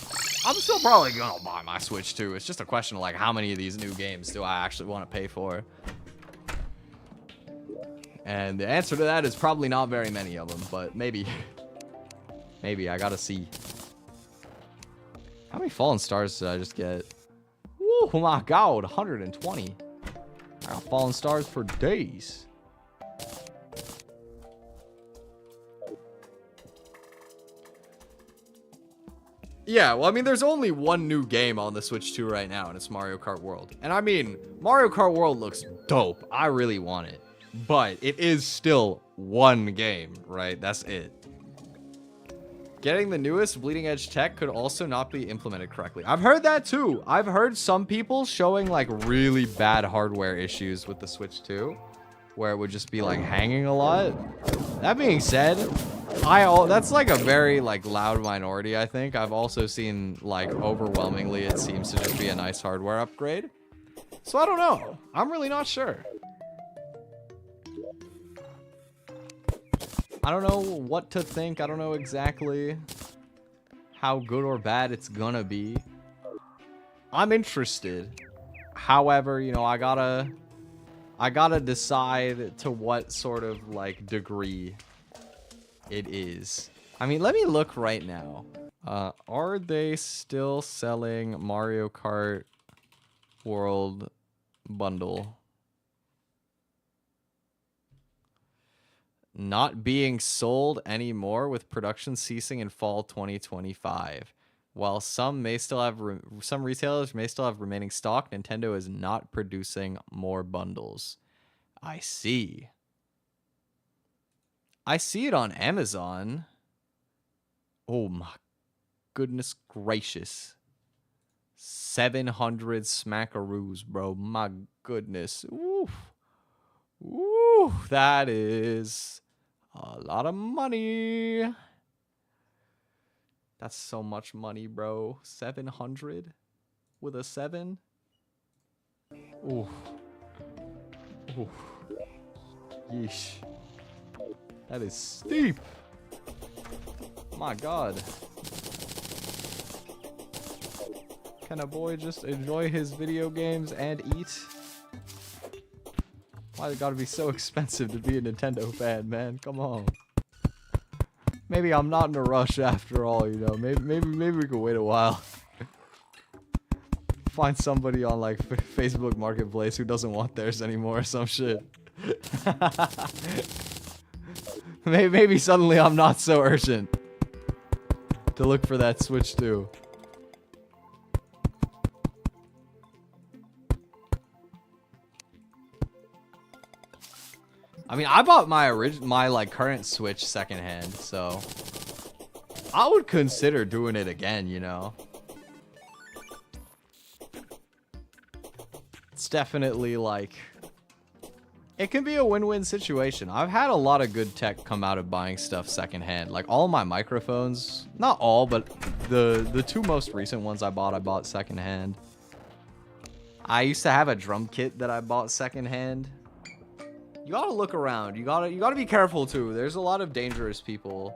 I'm still probably gonna buy my Switch too. It's just a question of like, how many of these new games do I actually want to pay for? And the answer to that is probably not very many of them, but maybe. Maybe, I gotta see. How many fallen stars did I just get? Oh my god, 120. I got fallen stars for days. Yeah, well, I mean, there's only one new game on the Switch 2 right now, and it's Mario Kart World. And I mean, Mario Kart World looks dope. I really want it. But it is still one game, right? That's it. Getting the newest bleeding edge tech could also not be implemented correctly. I've heard that too. I've heard some people showing like really bad hardware issues with the Switch 2, where it would just be like hanging a lot. That being said, that's like a very like loud minority, I think. I've also seen like overwhelmingly it seems to just be a nice hardware upgrade. So I don't know. I'm really not sure. I don't know what to think. I don't know exactly how good or bad it's gonna be. I'm interested. However, you know, I gotta decide to what sort of like degree it is. I mean, let me look right now. Are they still selling Mario Kart World bundle? Not being sold anymore, with production ceasing in fall 2025. While some retailers may still have remaining stock, Nintendo is not producing more bundles. I see. I see it on Amazon. Oh my goodness gracious. 700 smackaroos, bro. My goodness. Oof. Ooh, that is a lot of money. That's so much money, bro. 700 with a 7. Ooh. Ooh. Yeesh. That is steep. My god. Can a boy just enjoy his video games and eat? Why it gotta be so expensive to be a Nintendo fan, man? Come on. Maybe I'm not in a rush after all, you know. Maybe we could wait a while. Find somebody on like Facebook Marketplace who doesn't want theirs anymore or some shit. Maybe suddenly I'm not so urgent to look for that Switch 2. I mean, I bought my like current Switch secondhand, so I would consider doing it again, you know. It's definitely like, it can be a win-win situation. I've had a lot of good tech come out of buying stuff secondhand. Like all my microphones, not all, but the two most recent ones I bought secondhand. I used to have a drum kit that I bought secondhand. You gotta look around. You gotta be careful too. There's a lot of dangerous people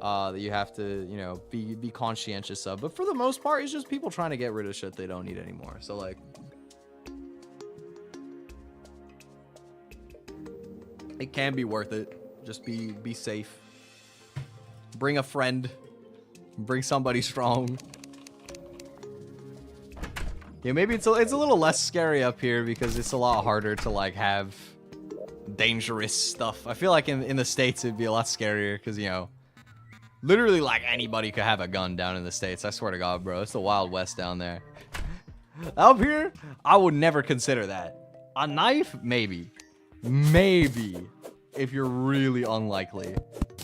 that you have to, you know, be conscientious of. But for the most part, it's just people trying to get rid of shit they don't need anymore. So like, it can be worth it. Just be safe. Bring a friend. Bring somebody strong. Yeah, maybe it's a little less scary up here because it's a lot harder to like have dangerous stuff. I feel like in the States it'd be a lot scarier because, you know, literally like anybody could have a gun down in the States. I swear to God, bro. It's the Wild West down there. Up here, I would never consider that. A knife? Maybe. Maybe. If you're really unlikely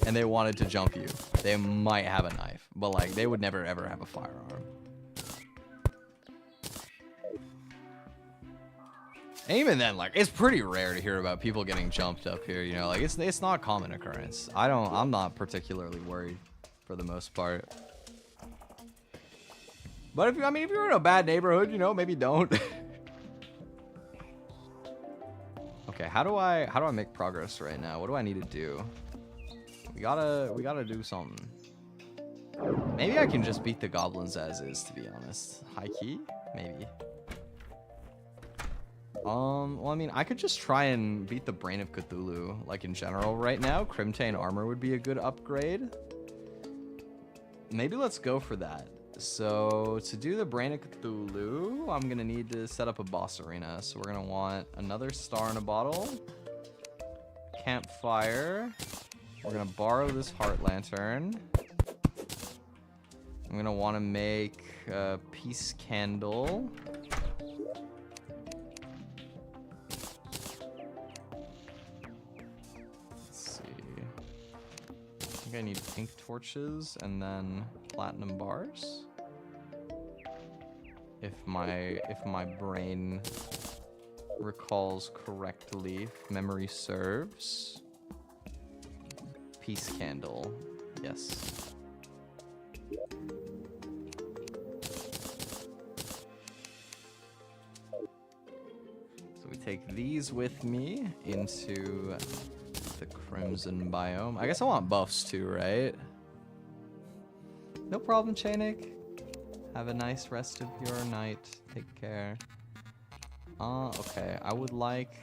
and they wanted to jump you, they might have a knife. But like, they would never ever have a firearm. And even then, like, it's pretty rare to hear about people getting jumped up here, you know, like it's not a common occurrence. I'm not particularly worried for the most part. But if you're in a bad neighborhood, you know, maybe don't. Okay, how do I make progress right now? What do I need to do? We gotta do something. Maybe I can just beat the goblins as is, to be honest. High key? Maybe. Well, I mean, I could just try and beat the Brain of Cthulhu, like, in general right now. Crimtane armor would be a good upgrade. Maybe let's go for that. So, to do the Brain of Cthulhu, I'm gonna need to set up a boss arena. So we're gonna want another star in a bottle. Campfire. We're gonna borrow this heart lantern. I'm gonna want to make a peace candle. I think I need pink torches and then platinum bars. If my brain recalls correctly, if memory serves. Peace candle. Yes. So we take these with me into the Crimson biome. I guess I want buffs too, right? No problem, Chainik. Have a nice rest of your night. Take care. Okay. I would like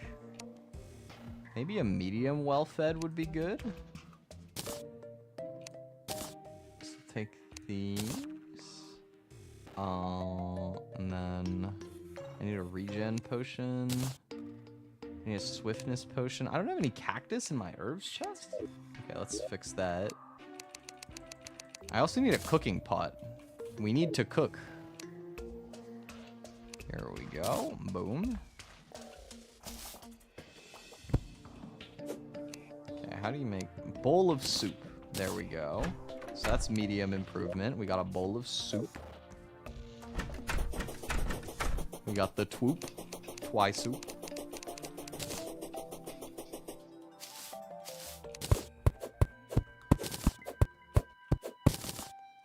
maybe a medium well-fed would be good. So take these. And then I need a regen potion. I need a swiftness potion. I don't have any cactus in my herbs chest. Okay, let's fix that. I also need a cooking pot. We need to cook. Here we go. Boom. Okay, how do you make bowl of soup? There we go. So that's medium improvement. We got a bowl of soup. We got the Twi soup.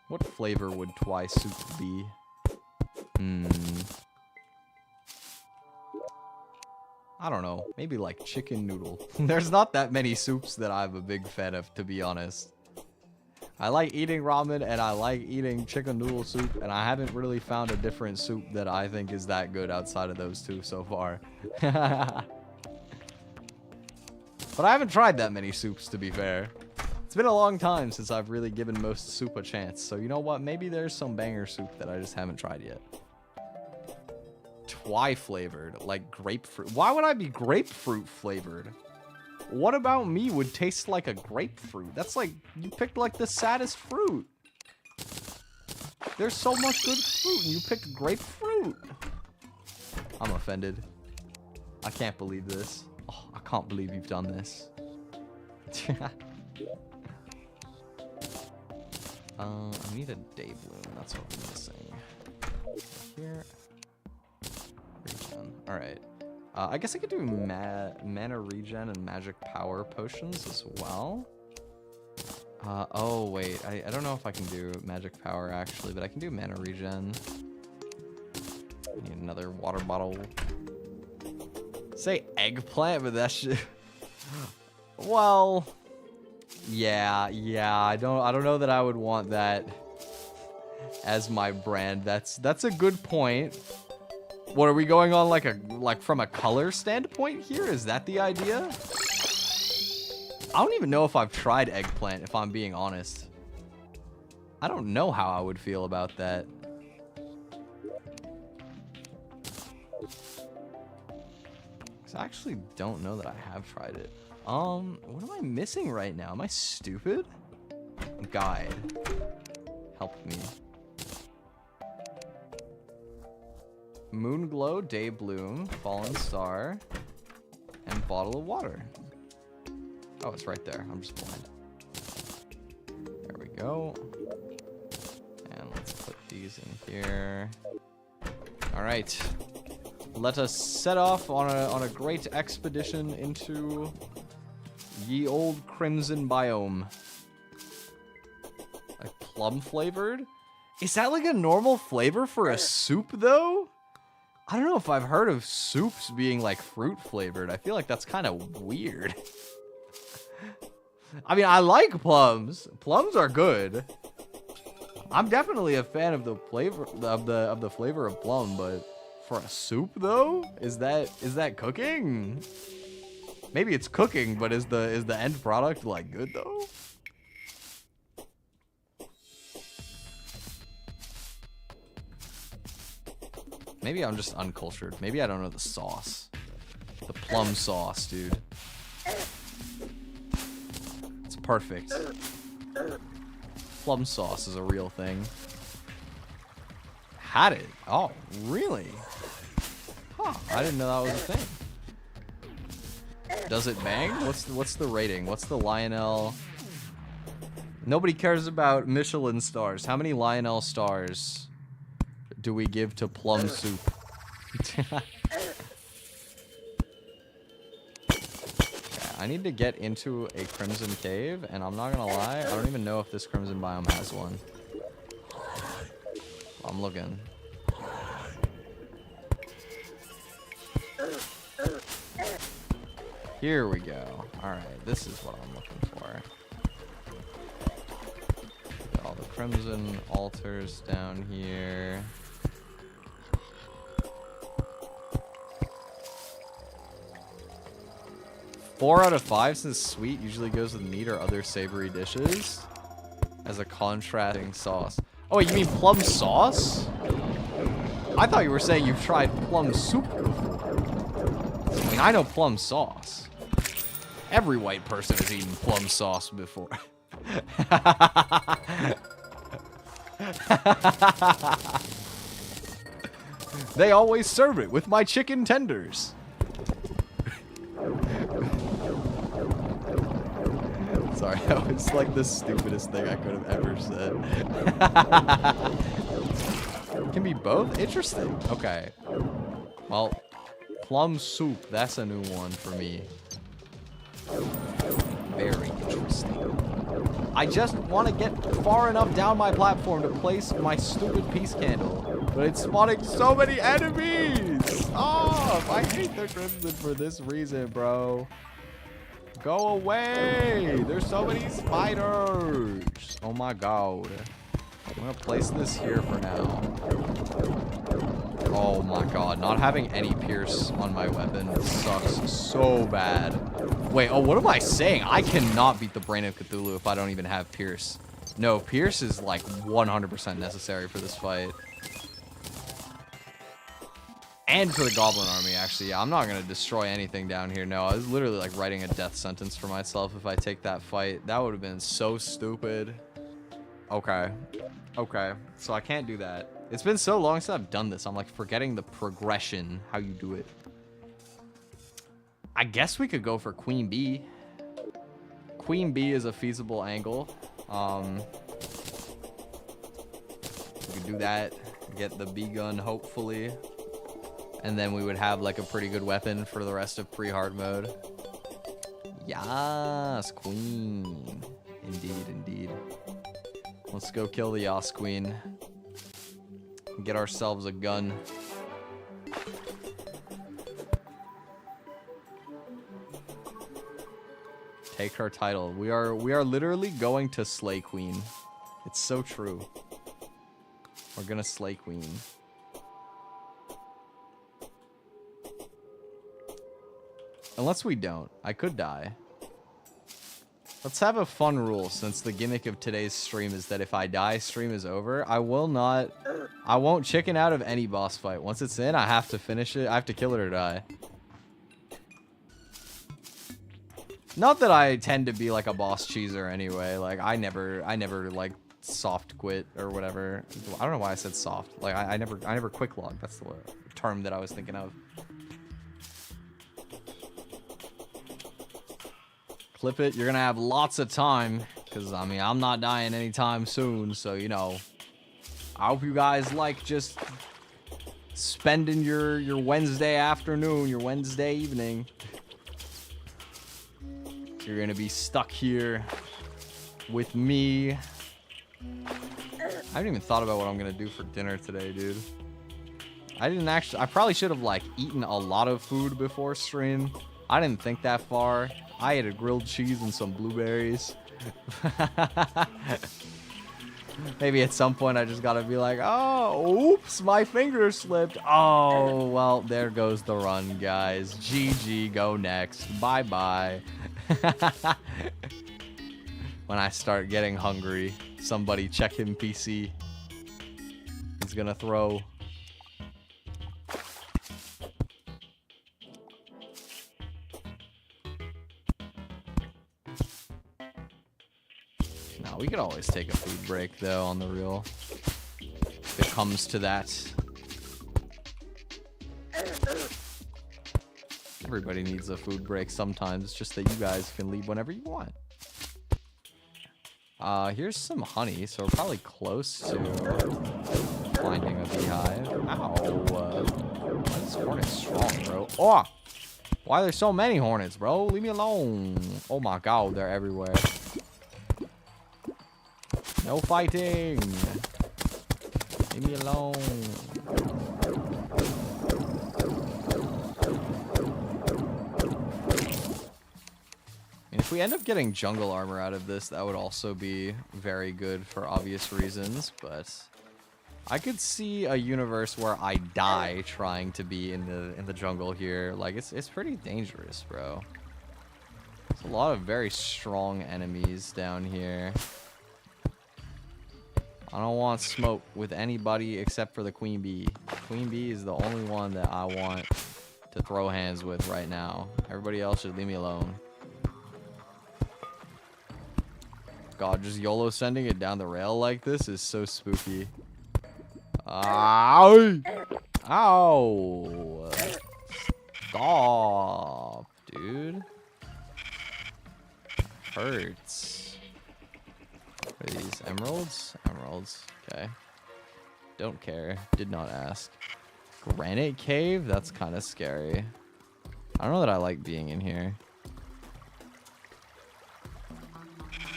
What flavor would Twi soup be? I don't know. Maybe like chicken noodle. There's not that many soups that I'm a big fan of, to be honest. I like eating ramen and I like eating chicken noodle soup, and I haven't really found a different soup that I think is that good outside of those two so far. But I haven't tried that many soups, to be fair. It's been a long time since I've really given most soup a chance, so you know what? Maybe there's some banger soup that I just haven't tried yet. Twi flavored, like grapefruit. Why would I be grapefruit flavored? What about me would taste like a grapefruit? That's like, you picked like the saddest fruit. There's so much good fruit and you picked grapefruit. I'm offended. I can't believe this. Oh, I can't believe you've done this. I need a day bloom. That's what I'm missing. Here. Regen. Alright. I guess I could do mana regen and magic power potions as well. Oh, wait. I don't know if I can do magic power, actually, but I can do mana regen. I need another water bottle. Say eggplant, but that shit... Well... Yeah, I don't know that I would want that as my brand. That's a good point. What are we going on, like from a color standpoint here? Is that the idea? I don't even know if I've tried eggplant, if I'm being honest. I don't know how I would feel about that. I actually don't know that I have tried it. What am I missing right now? Am I stupid? Guide. Help me. Moonglow, Day Bloom, Fallen Star, and Bottle of Water. Oh, it's right there. I'm just blind. There we go. And let's put these in here. All right. Let us set off on a great expedition into ye old crimson biome. Like plum flavored? Is that like a normal flavor for a soup though? I don't know if I've heard of soups being like fruit flavored. I feel like that's kind of weird. I mean, I like plums. Plums are good. I'm definitely a fan of the flavor of the flavor of plum, but for a soup though, is that cooking? Maybe it's cooking, but is the end product like good though? Maybe I'm just uncultured. Maybe I don't know the sauce. The plum sauce, dude. It's perfect. Plum sauce is a real thing. Had it? Oh, really? Huh, I didn't know that was a thing. Does it bang? What's the rating? What's the Lionel? Nobody cares about Michelin stars. How many Lionel stars do we give to plum soup? Yeah, I need to get into a crimson cave, and I'm not gonna lie, I don't even know if this crimson biome has one. I'm looking. Here we go. Alright, this is what I'm looking for. Got all the crimson altars down here. Four out of 5, since sweet usually goes with meat or other savory dishes as a contrasting sauce. Oh, wait, you mean plum sauce? I thought you were saying you've tried plum soup before. I mean, I know plum sauce. Every white person has eaten plum sauce before. They always serve it with my chicken tenders. Sorry, that was like the stupidest thing I could have ever said. It can be both? Interesting. Okay. Well, plum soup, that's a new one for me. Very interesting. I just want to get far enough down my platform to place my stupid peace candle, but it's spawning so many enemies! Oh, I hate the crimson for this reason, bro. Go away! There's so many spiders! Oh my god. I'm gonna place this here for now. Oh my god, not having any pierce on my weapon sucks so bad. Wait, oh, what am I saying? I cannot beat the Brain of Cthulhu if I don't even have pierce. No, pierce is like 100% necessary for this fight. And for the Goblin Army, actually. Yeah, I'm not going to destroy anything down here. No, I was literally like writing a death sentence for myself if I take that fight. That would have been so stupid. Okay. Okay. So I can't do that. It's been so long since I've done this. I'm like forgetting the progression, how you do it. I guess we could go for Queen Bee. Queen Bee is a feasible angle. We could do that. Get the B gun, hopefully. And then we would have like a pretty good weapon for the rest of pre-hard mode. Yas, queen. Indeed, indeed. Let's go kill the Yas queen. Get ourselves a gun. Take her title. We are literally going to slay queen. It's so true. We're gonna slay queen. Unless we don't. I could die. Let's have a fun rule, since the gimmick of today's stream is that if I die, stream is over. I won't chicken out of any boss fight. Once it's in, I have to finish it. I have to kill it or die. Not that I tend to be like a boss cheeser anyway. Like, I never like soft quit or whatever. I don't know why I said soft. Like, I never quick log. That's the term that I was thinking of. Clip it. You're gonna have lots of time, because I mean I'm not dying anytime soon, so you know, I hope you guys like just spending your Wednesday afternoon, your Wednesday evening. You're gonna be stuck here with me. I haven't even thought about what I'm gonna do for dinner today, dude. I probably should have like eaten a lot of food before stream. I didn't think that far. I ate a grilled cheese and some blueberries. Maybe at some point I just gotta be like, oh, oops, my finger slipped. Oh, well, there goes the run, guys. GG, go next. Bye-bye. When I start getting hungry, somebody check him PC. He's gonna throw. No, we could always take a food break, though, on the real. If it comes to that. Everybody needs a food break sometimes. It's just that you guys can leave whenever you want. Here's some honey, so we're probably close to finding a beehive. Ow. Why is this hornet strong, bro? Oh! Why are there so many hornets, bro? Leave me alone. Oh my god, they're everywhere. No fighting. Leave me alone. And if we end up getting jungle armor out of this, that would also be very good for obvious reasons, but I could see a universe where I die trying to be in the jungle here. Like, it's pretty dangerous, bro. There's a lot of very strong enemies down here. I don't want smoke with anybody except for the queen bee. Queen bee is the only one that I want to throw hands with right now. Everybody else should leave me alone. God, just YOLO sending it down the rail like this is so spooky. Ow! Ow! Stop, dude. Hurts. What are these? Emeralds? Emeralds. Okay. Don't care. Did not ask. Granite cave? That's kind of scary. I don't know that I like being in here.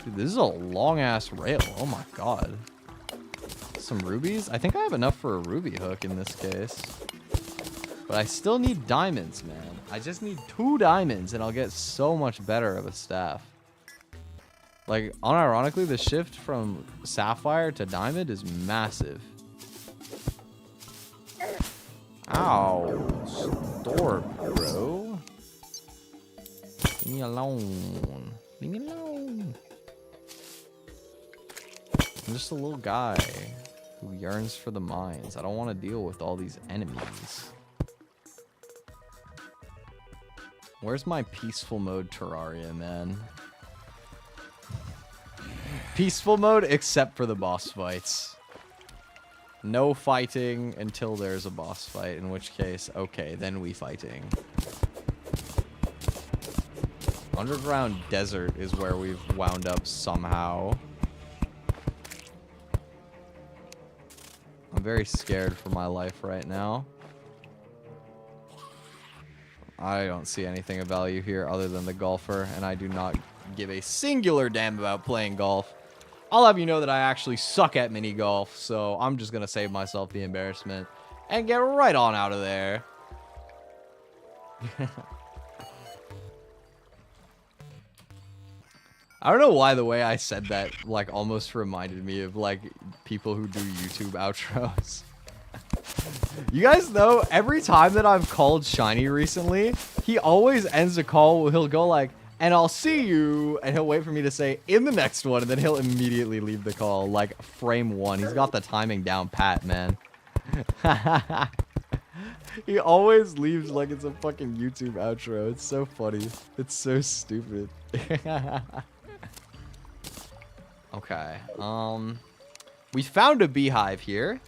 Dude, this is a long-ass rail. Oh my god. Some rubies? I think I have enough for a ruby hook in this case. But I still need diamonds, man. I just need 2 diamonds and I'll get so much better of a staff. Like, unironically, the shift from sapphire to diamond is massive. Ow. Storm, bro. Leave me alone. Leave me alone. I'm just a little guy who yearns for the mines. I don't want to deal with all these enemies. Where's my peaceful mode Terraria, man? Peaceful mode except for the boss fights. No fighting until there's a boss fight, in which case, okay, then we fighting. Underground desert is where we've wound up somehow. very scared for my life right now. I don't see anything of value here other than the golfer, and I do not give a singular damn about playing golf. I'll have you know that I actually suck at mini golf, so I'm just gonna save myself the embarrassment and get right on out of there. I don't know why the way I said that, like, almost reminded me of, like, people who do YouTube outros. You guys know, every time that I've called Shiny recently, he always ends a call, he'll go like, and I'll see you, and he'll wait for me to say, in the next one, and then he'll immediately leave the call, like, frame 1. He's got the timing down pat, man. He always leaves like it's a fucking YouTube outro. It's so funny. It's so stupid. Okay, we found a beehive here.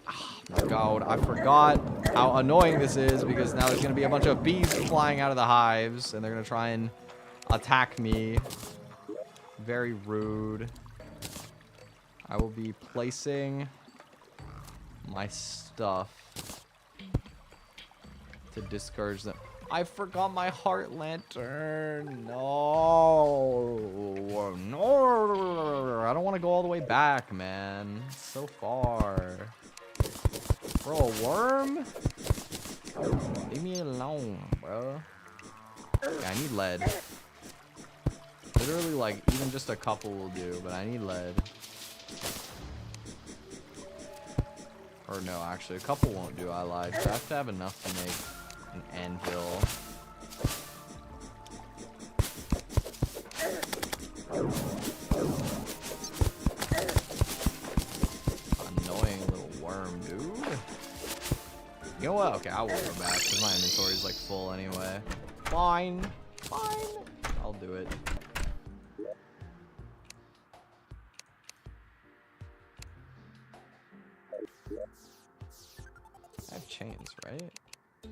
Oh my god, I forgot how annoying this is because now there's gonna be a bunch of bees flying out of the hives and they're gonna try and attack me. Very rude. I will be placing my stuff to discourage them. I forgot my heart lantern. No. No. I don't want to go all the way back, man. It's so far. Bro, a worm? Leave me alone, bro. Okay, I need lead. Literally, like, even just a couple will do, but I need lead. Or no, actually, a couple won't do, I lied. So I have to have enough to make an anvil. Annoying little worm, dude. You know what? Okay, I will go back because my inventory is like full anyway. Fine. Fine. I'll do it. I have chains, right?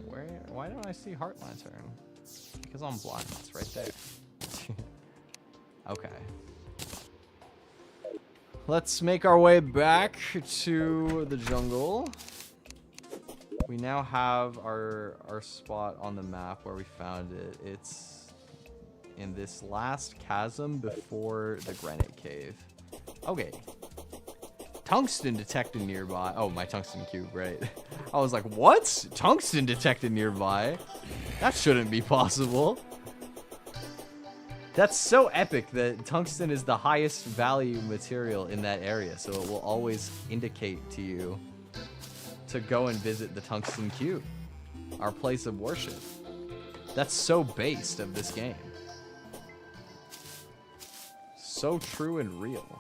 Where? Why don't I see heart lantern? Because I'm blind. It's right there. Okay. Let's make our way back to the jungle. We now have our spot on the map where we found it. It's in this last chasm before the granite cave. Okay. Tungsten detected nearby. Oh, my tungsten cube, right? I was like, what? Tungsten detected nearby? That shouldn't be possible. That's so epic that tungsten is the highest value material in that area, so it will always indicate to you to go and visit the tungsten cube, our place of worship. That's so based of this game. So true and real.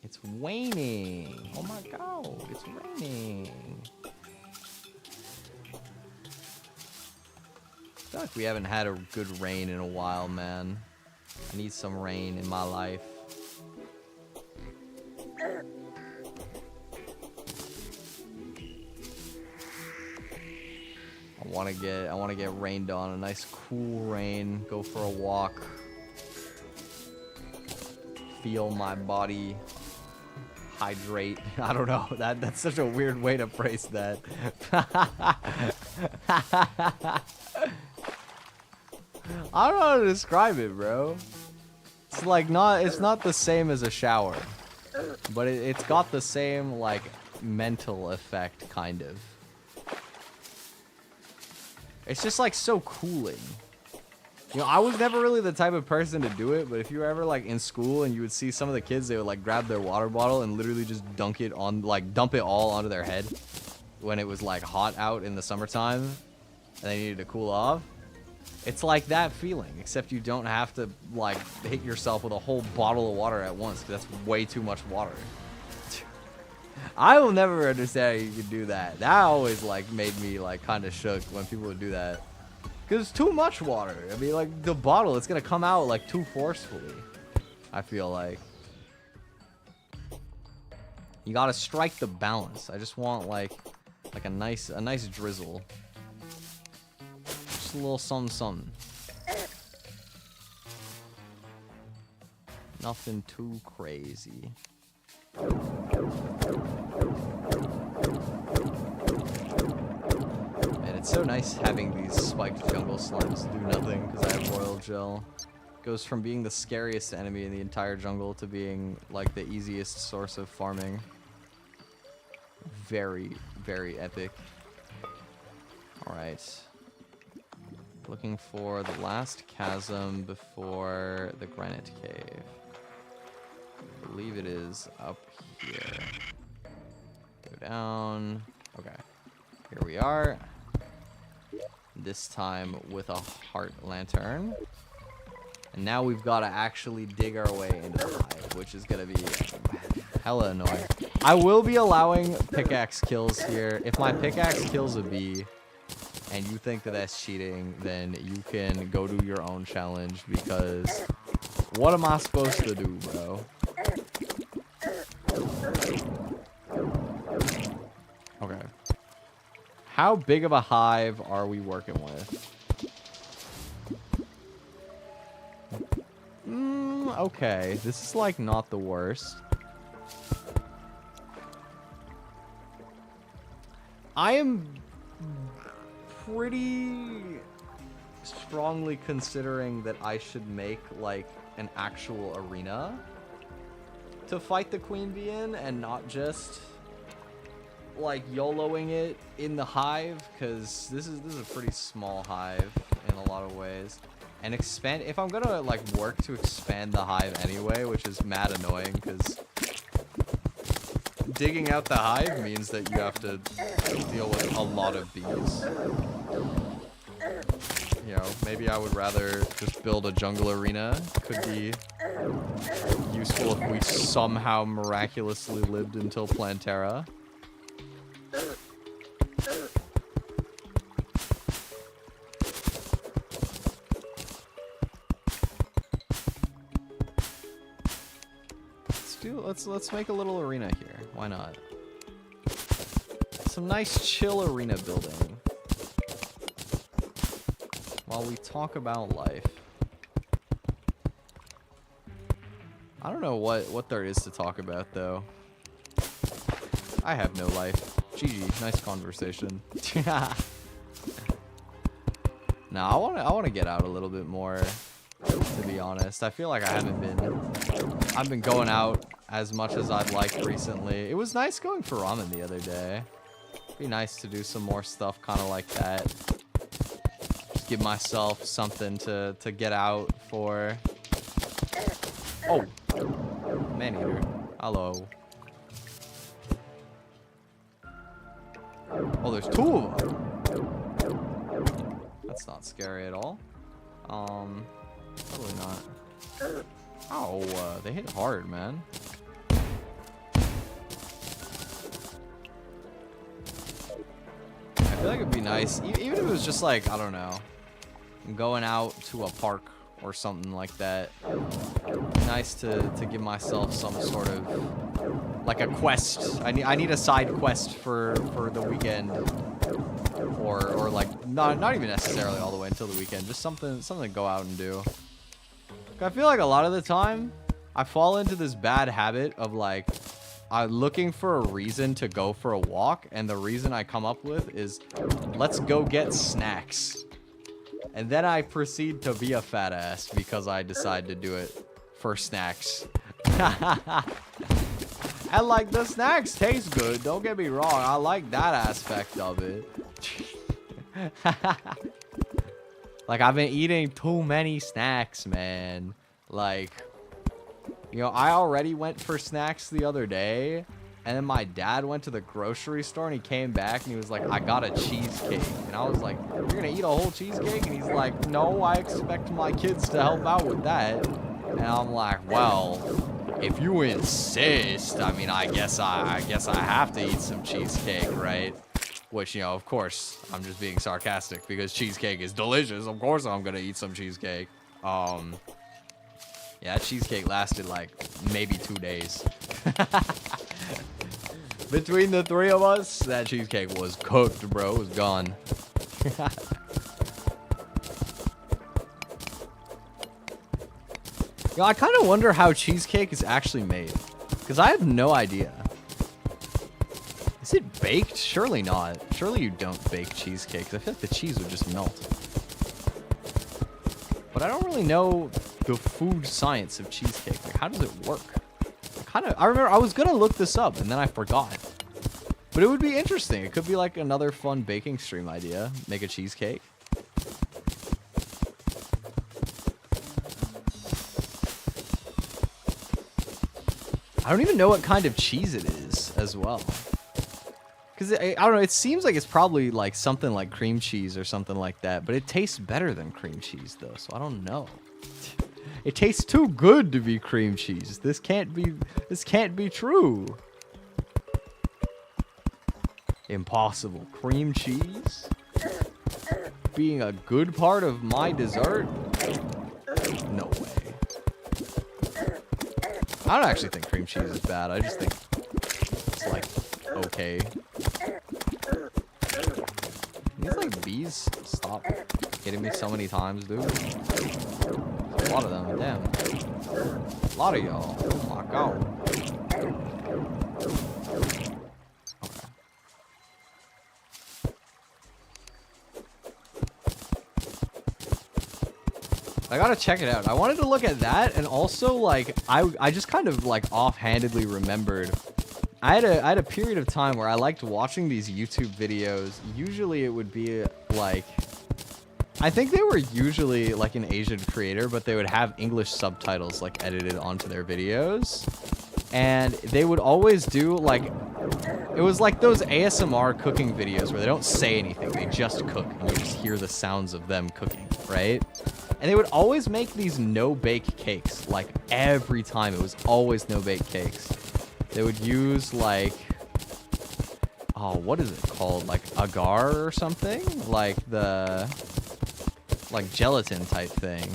It's waning. Oh my god, it's raining. I feel like we haven't had a good rain in a while, man. I need some rain in my life. I want to get rained on, a nice cool rain, go for a walk. Feel my body hydrate. I don't know. That's such a weird way to phrase that. I don't know how to describe it, bro. It's like it's not the same as a shower, but it's got the same like mental effect, kind of. It's just like so cooling. You know, I was never really the type of person to do it, but if you were ever like in school and you would see some of the kids, they would like grab their water bottle and literally just dump it all onto their head when it was like hot out in the summertime and they needed to cool off. It's like that feeling, except you don't have to like hit yourself with a whole bottle of water at once because that's way too much water. I will never understand how you could do that. That always like made me like kind of shook when people would do that. Because it's too much water. I mean, like, the bottle, it's going to come out, like, too forcefully. I feel like. You got to strike the balance. I just want, like, Like a nice drizzle. Just a little sun. Nothing too crazy. And it's so nice having these spiked jungle slimes do nothing because I have royal gel. Goes from being the scariest enemy in the entire jungle to being like the easiest source of farming. Very, very epic. Alright. Looking for the last chasm before the granite cave. I believe it is up here. Go down. Okay. Here we are. This time with a heart lantern. And now we've got to actually dig our way into the hive, which is going to be hella annoying. I will be allowing pickaxe kills here. If my pickaxe kills a bee and you think that that's cheating, then you can go do your own challenge because what am I supposed to do, bro? Okay. How big of a hive are we working with? Okay. This is like not the worst. I am pretty strongly considering that I should make like an actual arena to fight the queen bee in and not just like YOLOing it in the hive, because this is a pretty small hive in a lot of ways. And expand, if I'm gonna like work to expand the hive anyway, which is mad annoying because digging out the hive means that you have to deal with a lot of bees. You know, maybe I would rather just build a jungle arena. Could be useful if we somehow miraculously lived until Plantera. Let's make a little arena here. Why not? Some nice chill arena building. While we talk about life. I don't know what there is to talk about though. I have no life. GG, nice conversation. Nah, I wanna get out a little bit more, to be honest. I feel like I've been going out as much as I'd like recently. It was nice going for ramen the other day. It'd be nice to do some more stuff kind of like that. Just give myself something to get out for. Oh, man-eater. Hello. Oh, there's two of them. That's not scary at all. Probably not. Oh, they hit hard, man. I feel like it'd be nice, even if it was just like, I don't know, going out to a park or something like that. Nice to give myself some sort of, like a quest. I need a side quest for the weekend. Or like, not even necessarily all the way until the weekend. Just something to go out and do. I feel like a lot of the time, I fall into this bad habit of like, looking for a reason to go for a walk, and the reason I come up with is, let's go get snacks. And then I proceed to be a fat ass because I decide to do it for snacks. And like, the snacks taste good, don't get me wrong, I like that aspect of it. Like, I've been eating too many snacks, man. Like, you know, I already went for snacks the other day, and then my dad went to the grocery store, and he came back, and he was like, I got a cheesecake. And I was like, you're gonna eat a whole cheesecake? And he's like, no, I expect my kids to help out with that. And I'm like, well, if you insist, I mean, I guess I have to eat some cheesecake, right? Which, you know, of course, I'm just being sarcastic because cheesecake is delicious. Of course I'm gonna eat some cheesecake. Yeah, that cheesecake lasted like maybe 2 days. Between the three of us, that cheesecake was cooked, bro. It was gone. Yo, I kind of wonder how cheesecake is actually made. Because I have no idea. Is it baked? Surely not. Surely you don't bake cheesecake. 'Cause I feel like the cheese would just melt. But I don't really know the food science of cheesecake. Like, how does it work? I remember I was gonna look this up and then I forgot. But it would be interesting. It could be like another fun baking stream idea. Make a cheesecake. I don't even know what kind of cheese it is as well. Because I don't know, it seems like it's probably like something like cream cheese or something like that. But it tastes better than cream cheese though, so I don't know. It tastes too good to be cream cheese. This can't be true. Impossible. Cream cheese being a good part of my dessert? No way. I don't actually think cream cheese is bad. I just think it's like okay. These like bees stop hitting me so many times, dude. A lot of them, damn. A lot of y'all. Oh my god. Okay. I gotta check it out. I wanted to look at that, and also like I just kind of like offhandedly remembered. I had a period of time where I liked watching these YouTube videos. Usually it would be like, I think they were usually like an Asian creator, but they would have English subtitles like edited onto their videos. And they would always do like, it was like those ASMR cooking videos where they don't say anything, they just cook and you just hear the sounds of them cooking, right? And they would always make these no-bake cakes, like every time. It was always no-bake cakes. They would use like, oh, what is it called? Like agar or something? Like the, like gelatin type thing.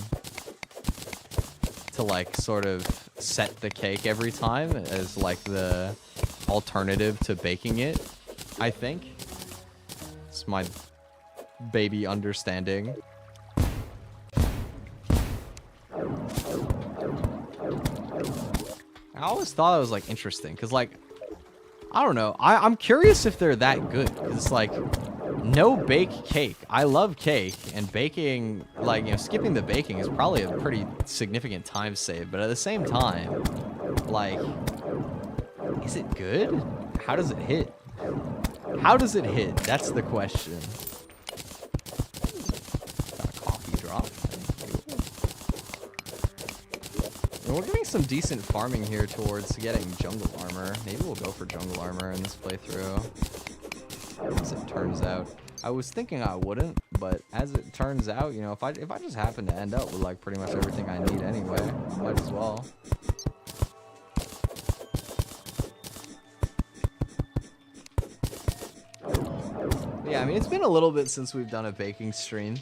To like sort of set the cake every time as like the alternative to baking it, I think. It's my baby understanding. I always thought it was like interesting because like I don't know, I'm curious if they're that good because it's like no bake cake. I love cake, and baking, like, you know, skipping the baking is probably a pretty significant time save, but at the same time, like, is it good? How does it hit? How does it hit? That's the question. Got a coffee drop. And we're getting some decent farming here towards getting jungle armor. Maybe we'll go for jungle armor in this playthrough. As it turns out. I was thinking I wouldn't, but as it turns out, you know, if I just happen to end up with like pretty much everything I need anyway, might as well. Yeah, I mean, it's been a little bit since we've done a baking stream.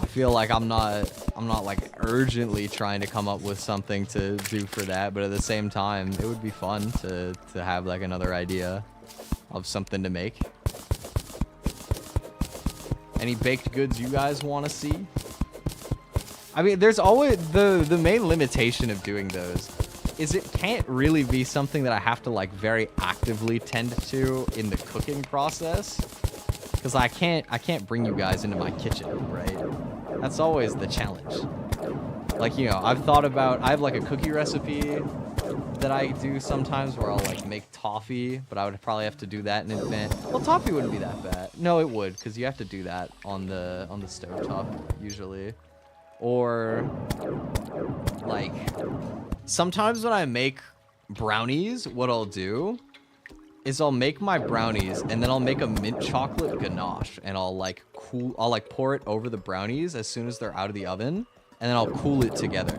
I feel like I'm not like urgently trying to come up with something to do for that, but at the same time, it would be fun to have like another idea of something to make. Any baked goods you guys want to see? I mean, there's always the main limitation of doing those is it can't really be something that I have to like very actively tend to in the cooking process, because I can't bring you guys into my kitchen, right? That's always the challenge. Like, you know, I have like a cookie recipe that I do sometimes where I'll like make toffee, but I would probably have to do that in advance. Well, toffee wouldn't be that bad. No, it would, because you have to do that on the stovetop usually. Or like sometimes when I make brownies, what I'll do is I'll make my brownies and then I'll make a mint chocolate ganache, and I'll like pour it over the brownies as soon as they're out of the oven, and then I'll cool it together,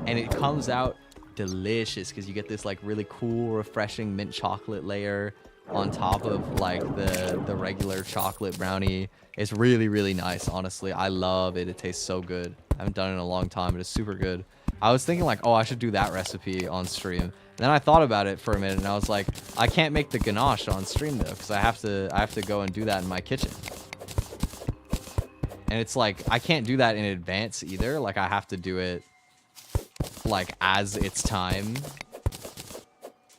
and it comes out delicious because you get this like really cool, refreshing mint chocolate layer on top of like the regular chocolate brownie. It's really, really nice, honestly. I love it. It tastes so good. I haven't done it in a long time, but it's super good. I was thinking like, oh, I should do that recipe on stream. Then I thought about it for a minute, and I was like, I can't make the ganache on stream though, because I have to go and do that in my kitchen. And it's like, I can't do that in advance either. Like, I have to do it, like, as it's time.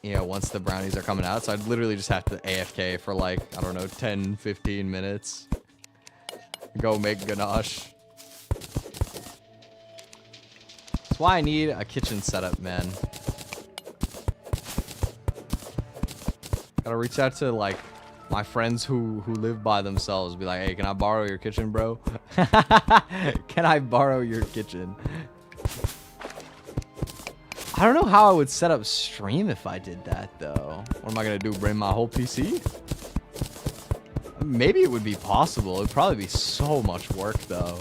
You know, once the brownies are coming out. So I'd literally just have to AFK for, like, I don't know, 10, 15 minutes. Go make ganache. That's why I need a kitchen setup, man. Gotta reach out to, like, my friends who live by themselves. Be like, hey, can I borrow your kitchen, bro? Can I borrow your kitchen? I don't know how I would set up stream if I did that, though. What am I gonna do, bring my whole PC? Maybe it would be possible. It'd probably be so much work, though.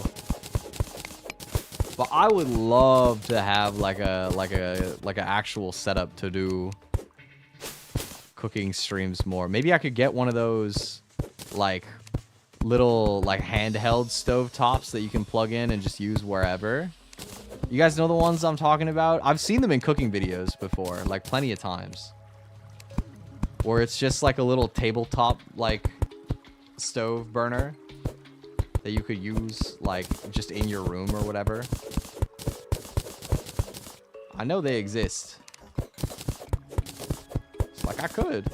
But I would love to have like an actual setup to do cooking streams more. Maybe I could get one of those like little like handheld stove tops that you can plug in and just use wherever. You guys know the ones I'm talking about? I've seen them in cooking videos before, like plenty of times. Or it's just like a little tabletop like stove burner that you could use like just in your room or whatever. I know they exist. Like I could.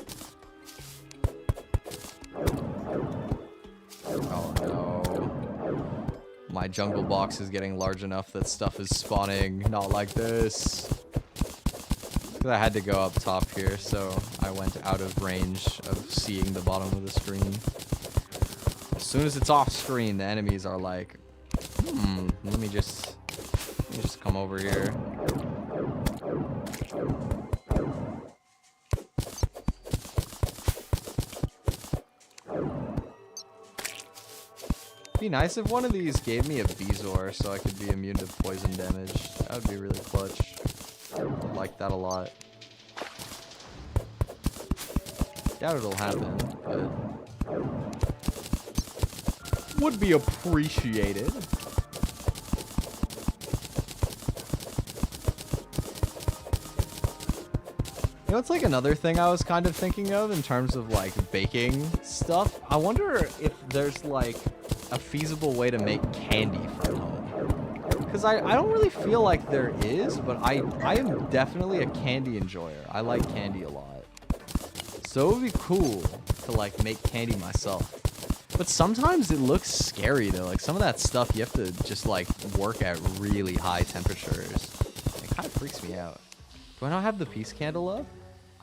Oh no. My jungle box is getting large enough that stuff is spawning. Not like this. Because I had to go up top here, so I went out of range of seeing the bottom of the screen. As soon as it's off screen, the enemies are like, let me just come over here. Be nice if one of these gave me a Bezoar so I could be immune to poison damage. That would be really clutch. I would like that a lot. Doubt it'll happen, but would be appreciated. You know, it's like another thing I was kind of thinking of in terms of like baking stuff. I wonder if there's like a feasible way to make candy from home. Because I don't really feel like there is, but I am definitely a candy enjoyer. I like candy a lot. So it would be cool to like make candy myself. But sometimes it looks scary though. Like some of that stuff you have to just like work at really high temperatures. It kind of freaks me out. Do I not have the peace candle up?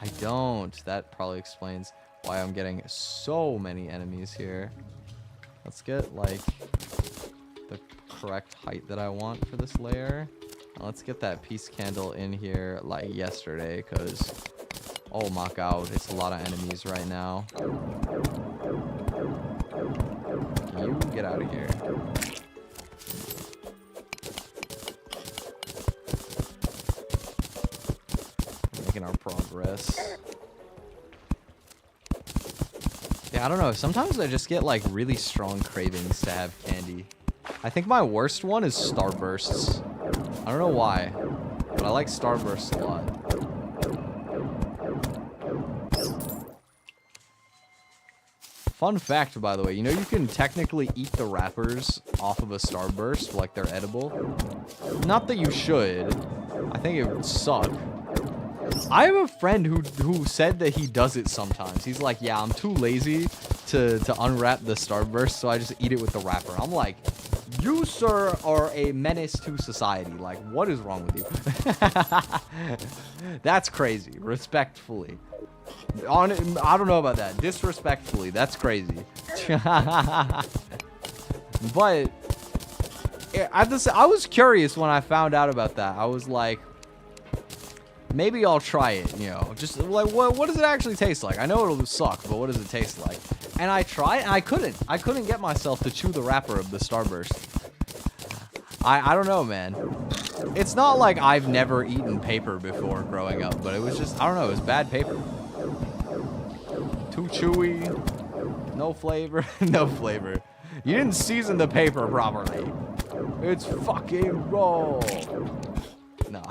I don't. That probably explains why I'm getting so many enemies here. Let's get like the correct height that I want for this layer. Let's get that peace candle in here like yesterday, because oh my god, it's a lot of enemies right now. Can you get out of here? Making our progress. Yeah, I don't know. Sometimes I just get like really strong cravings to have candy. I think my worst one is Starbursts. I don't know why, but I like Starbursts a lot. Fun fact, by the way, you know you can technically eat the wrappers off of a Starburst, like they're edible? Not that you should. I think it would suck. I have a friend who said that he does it sometimes. He's like, yeah, I'm too lazy to unwrap the Starburst, so I just eat it with the wrapper. I'm like, you, sir, are a menace to society. Like, what is wrong with you? That's crazy. Respectfully. I don't know about that. Disrespectfully. That's crazy. But I was curious when I found out about that. I was like, maybe I'll try it, you know. Just like, what does it actually taste like? I know it'll suck, but what does it taste like? And I tried, and I couldn't get myself to chew the wrapper of the Starburst. I don't know, man. It's not like I've never eaten paper before growing up, but it was just, I don't know, it was bad paper. Too chewy, no flavor, no flavor. You didn't season the paper properly. It's fucking raw. No,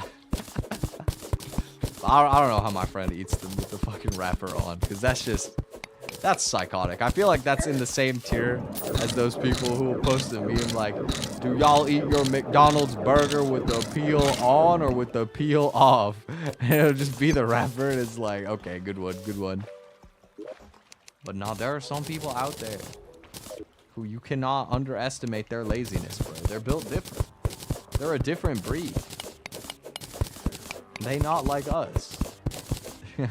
I don't know how my friend eats them with the fucking wrapper on, because that's psychotic. I feel like that's in the same tier as those people who will post a meme like, do y'all eat your McDonald's burger with the peel on or with the peel off? And it'll just be the wrapper, and it's like, okay, good one, good one. But no, there are some people out there who you cannot underestimate their laziness, bro. They're built different. They're a different breed. They not like us. Okay,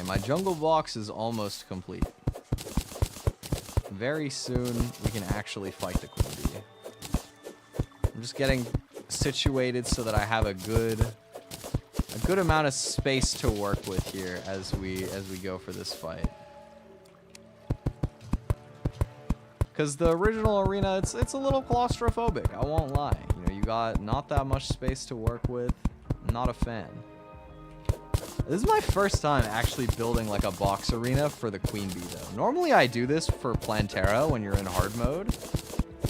my jungle box is almost complete. Very soon, we can actually fight the queen bee. I'm just getting situated so that I have a good amount of space to work with here as we go for this fight. Because the original arena, it's a little claustrophobic, I won't lie. You know, you got not that much space to work with. I'm not a fan. This is my first time actually building like a box arena for the queen bee though. Normally I do this for Plantera when you're in hard mode.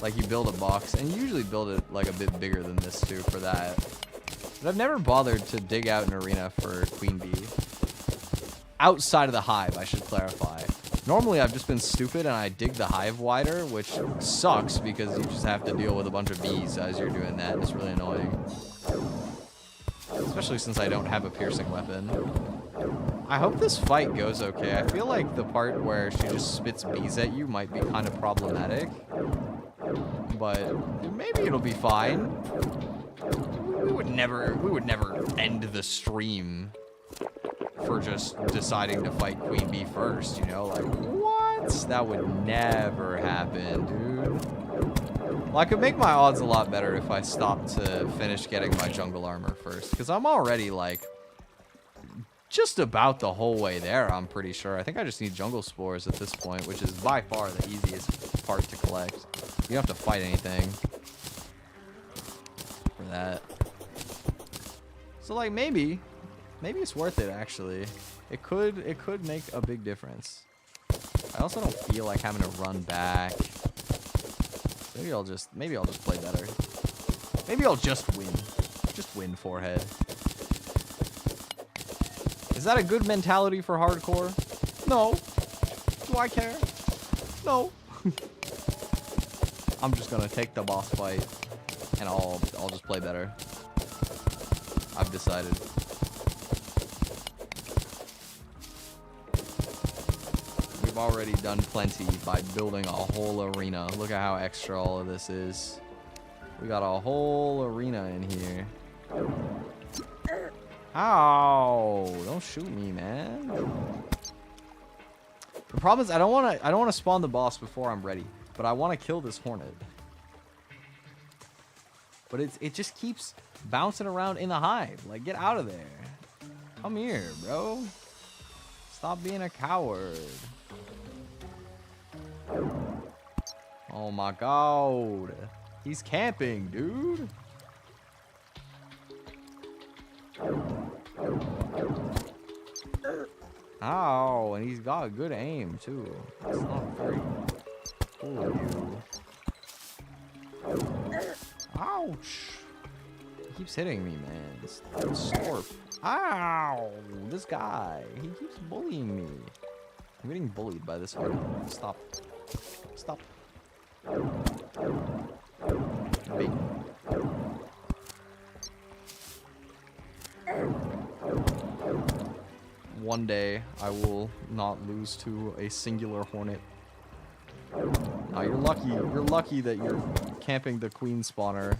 Like you build a box, and you usually build it like a bit bigger than this too for that. But I've never bothered to dig out an arena for queen bee. Outside of the hive, I should clarify. Normally I've just been stupid and I dig the hive wider, which sucks because you just have to deal with a bunch of bees as you're doing that, and it's really annoying. Especially since I don't have a piercing weapon. I hope this fight goes okay. I feel like the part where she just spits bees at you might be kind of problematic. But maybe it'll be fine. We would never end the stream for just deciding to fight Queen Bee first, you know? Like, what? That would never happen, dude. Well, I could make my odds a lot better if I stopped to finish getting my jungle armor first, because I'm already, like, just about the whole way there, I'm pretty sure. I think I just need jungle spores at this point, which is by far the easiest part to collect. You don't have to fight anything for that. So, like, maybe it's worth it, actually. It could make a big difference. I also don't feel like having to run back. Maybe I'll just play better. Maybe I'll just win. Just win, forehead. Is that a good mentality for hardcore? No. Do I care? No. I'm just gonna take the boss fight, and I'll just play better. I've decided. We've already done plenty by building a whole arena. Look at how extra all of this is. We got a whole arena in here. Ow! Don't shoot me, man. The problem is I don't want to spawn the boss before I'm ready, but I want to kill this hornet. But it just keeps bouncing around in the hive. Like, get out of there. Come here, bro. Stop being a coward. Oh my god. He's camping, dude. Ow, and he's got a good aim, too. It's not very cool of you. Ouch. He keeps hitting me, man. Storp. Ow! This guy. He keeps bullying me. I'm getting bullied by this hornet. Stop. Stop. Big. One day, I will not lose to a singular hornet. Now, you're lucky. You're lucky that you're camping the queen spawner.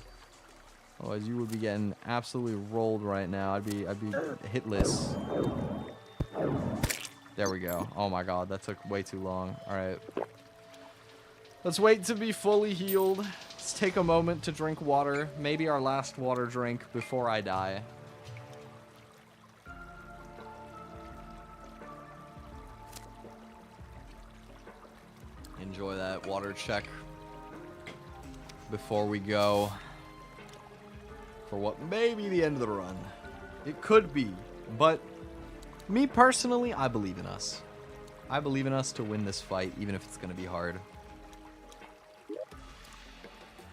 Otherwise, you would be getting absolutely rolled right now. I'd be hitless. There we go. Oh my god, that took way too long. All right. Let's wait to be fully healed. Let's take a moment to drink water. Maybe our last water drink before I die. Enjoy that water check before we go for what may be the end of the run. It could be, but me personally, I believe in us. I believe in us to win this fight, even if it's going to be hard.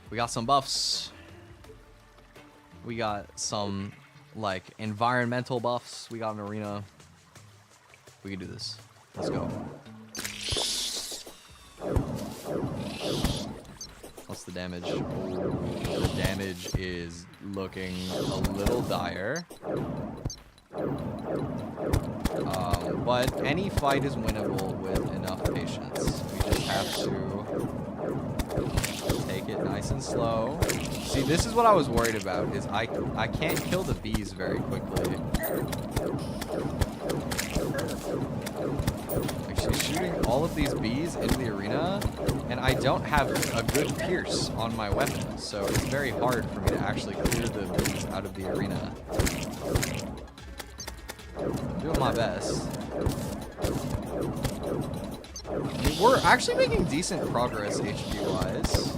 We got some buffs. We got some, like, environmental buffs. We got an arena. We can do this. Let's go. What's the damage? Ooh, the damage is looking a little dire. But any fight is winnable with enough patience. We just have to take it nice and slow. See, this is what I was worried about, is I can't kill the bees very quickly. Like, she's shooting all of these bees into the arena, and I don't have a good pierce on my weapon, so it's very hard for me to actually clear the bees out of the arena. I'm doing my best. I mean, we're actually making decent progress HP-wise.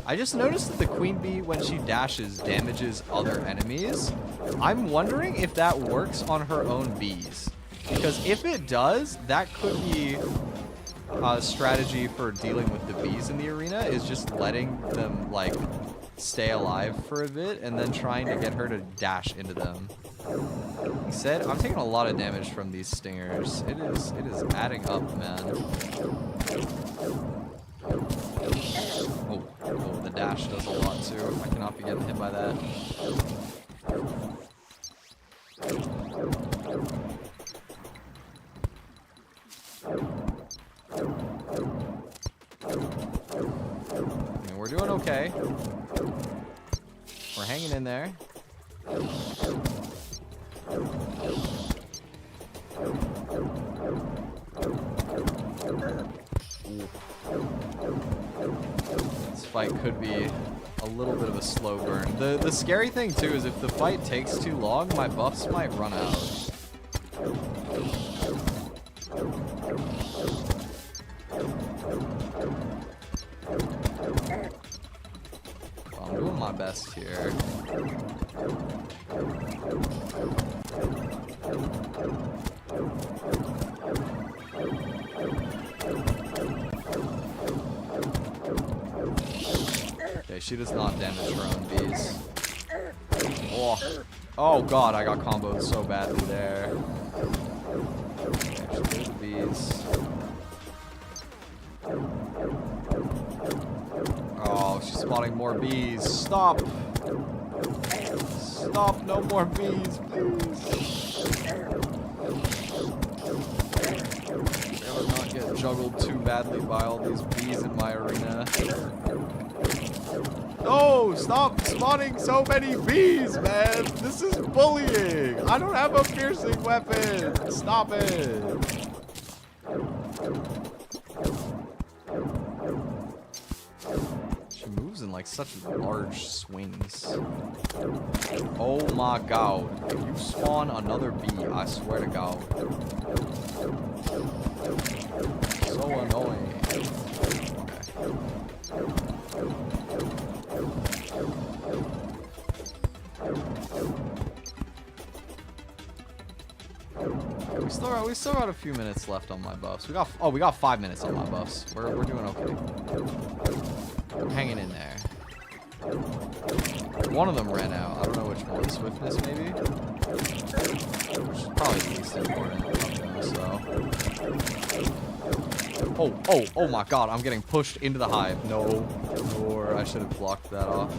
I just noticed that the queen bee, when she dashes, damages other enemies. I'm wondering if that works on her own bees. Because if it does, that could be a strategy for dealing with the bees in the arena, is just letting them, like, stay alive for a bit and then trying to get her to dash into them. He said, I'm taking a lot of damage from these stingers. It is adding up, man. Oh, the dash does a lot too. I cannot be getting hit by that. I mean, we're doing okay. We're hanging in there. This fight could be a little bit of a slow burn. The scary thing too is if the fight takes too long, my buffs might run out. I'm doing my best here. Okay, she does not damage her own bees. Oh god, I got comboed so badly there. Okay, she cleared the bees. Oh, she's spawning more bees. Stop! Stop, no more bees, please. I would not get juggled too badly by all these bees in my arena. No, stop spawning so many bees, man. This is bullying. I don't have a piercing weapon. Stop it. She moves in like such large swings. Oh my god. If you spawn another bee, I swear to god. So annoying. Okay. We still got a few minutes left on my buffs. We got 5 minutes on my buffs. We're doing okay. We're hanging in there. One of them ran out. I don't know which one. Swiftness, maybe? Which is probably the least important of them, so. Oh my god, I'm getting pushed into the hive. No. Or I should have blocked that off.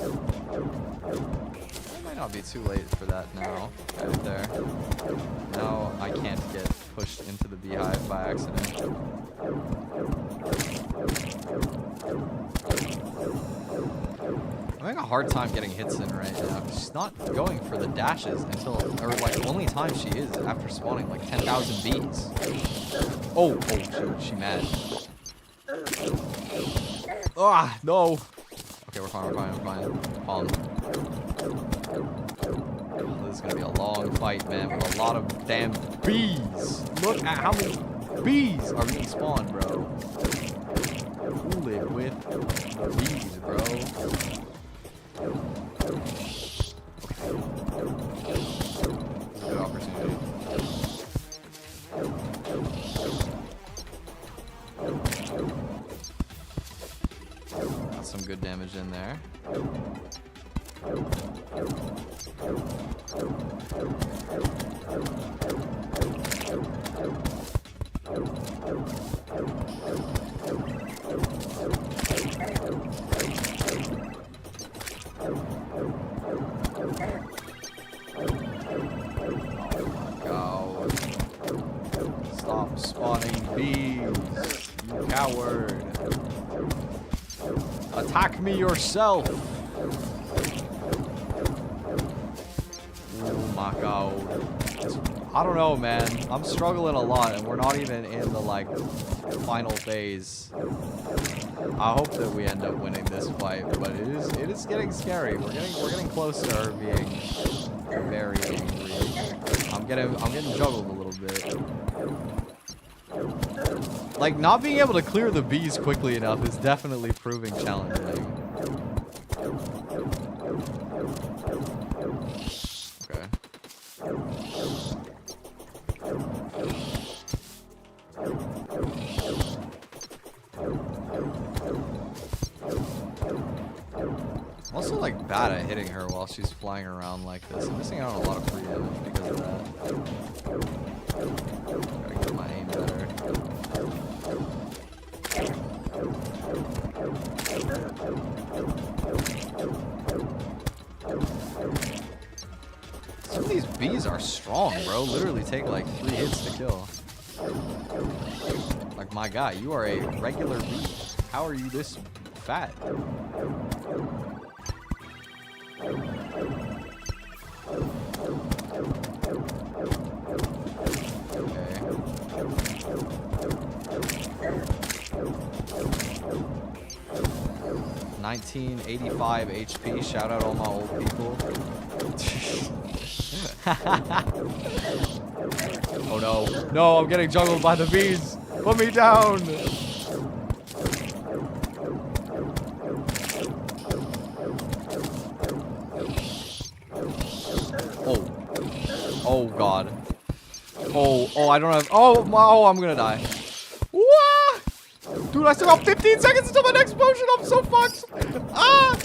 It might not be too late for that now. Right there. Now I can't get pushed into the beehive by accident. I'm having a hard time getting hits in right now. She's not going for the dashes until, or like only time she is after spawning like 10,000 bees. Oh, she mad. Ah, no. Okay, we're fine. Calm. This is gonna be a long fight, man, with a lot of damn bees. Look at how many bees are being spawned, bro. Who live with the bees, bro? Good opportunity. good damage in there. Stop spawning bees, you coward. Attack me yourself. Oh my god. I don't know, man. I'm struggling a lot and we're not even in the like final phase. I hope that we end up winning this fight, but it is getting scary. We're getting close to her being very angry. I'm getting juggled a little bit. Like, not being able to clear the bees quickly enough is definitely proving challenging. Okay. I'm also, like, bad at hitting her while she's flying around like this. I'm missing out on a lot of free damage because of that. Gotta get my aim better. Some of these bees are strong, bro. Literally take like 3 hits to kill. Like, my guy, you are a regular bee. How are you this fat? Okay. 1985 HP. Shout out all my old people. Oh no. No, I'm getting juggled by the bees. Put me down. Oh. Oh god. Oh, I don't have. Oh, I'm gonna die. What? Dude, I still got 15 seconds until my next potion. I'm so fucked. Ah!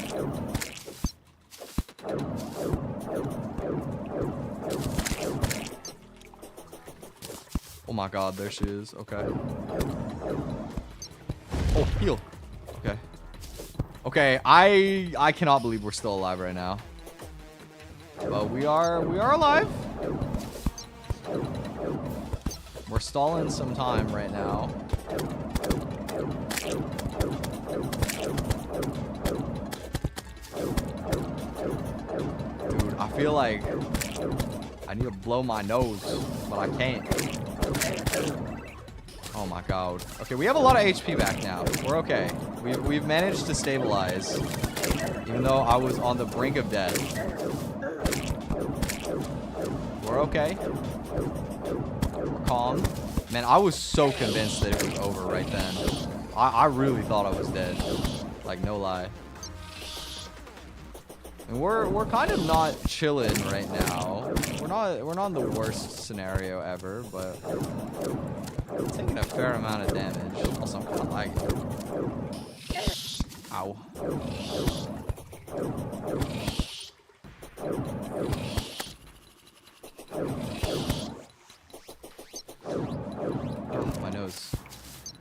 Oh my god, there she is. Okay. Oh, heal. Okay. Okay, I cannot believe we're still alive right now. But we are alive. We're stalling some time right now. Dude, I feel like I need to blow my nose, but I can't. Oh my god. Okay, we have a lot of HP back now. We're okay. We've managed to stabilize, even though I was on the brink of death. We're okay. We're calm. Man, I was so convinced that it was over right then. I really thought I was dead. Like, no lie. And we're kind of not chilling right now. We're not in the worst scenario ever, but we're taking a fair amount of damage. Also, I'm kind of lagging. Ow. Oh, my nose.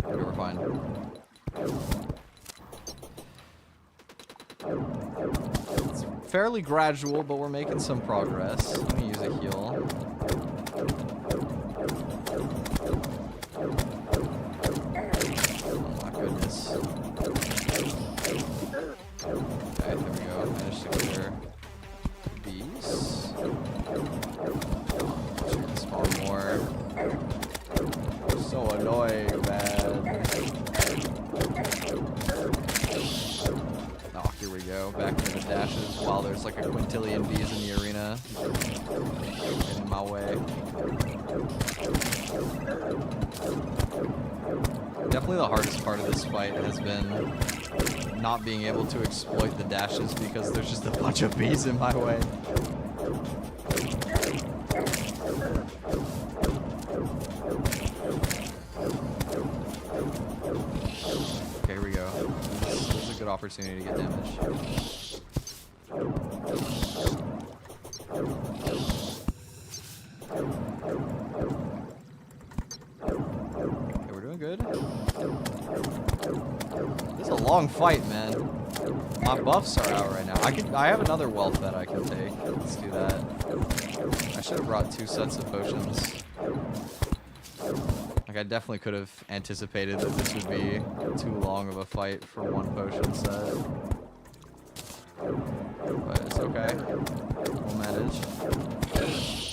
Okay, we're fine. It's fairly gradual, but we're making some progress. Let me use a heal. Oh my goodness. Okay, there we go. Managed to clear these. Should spawn more. So annoying, man. Oh, here we go. Back into the dashes while there's like a quintillion bees in the arena. Getting in my way. Definitely the hardest part of this fight has been not being able to exploit the dashes because there's just a bunch of bees in my way. Okay, here we go. This is a good opportunity. opportunity to get damage. Okay, we're doing good. This is a long fight, man. My buffs are out right now. I have another wealth that I can take. Let's do that. I should have brought 2 sets of potions. Like, I definitely could have anticipated that this would be too long of a fight for 1 potion set. But it's okay. We'll manage.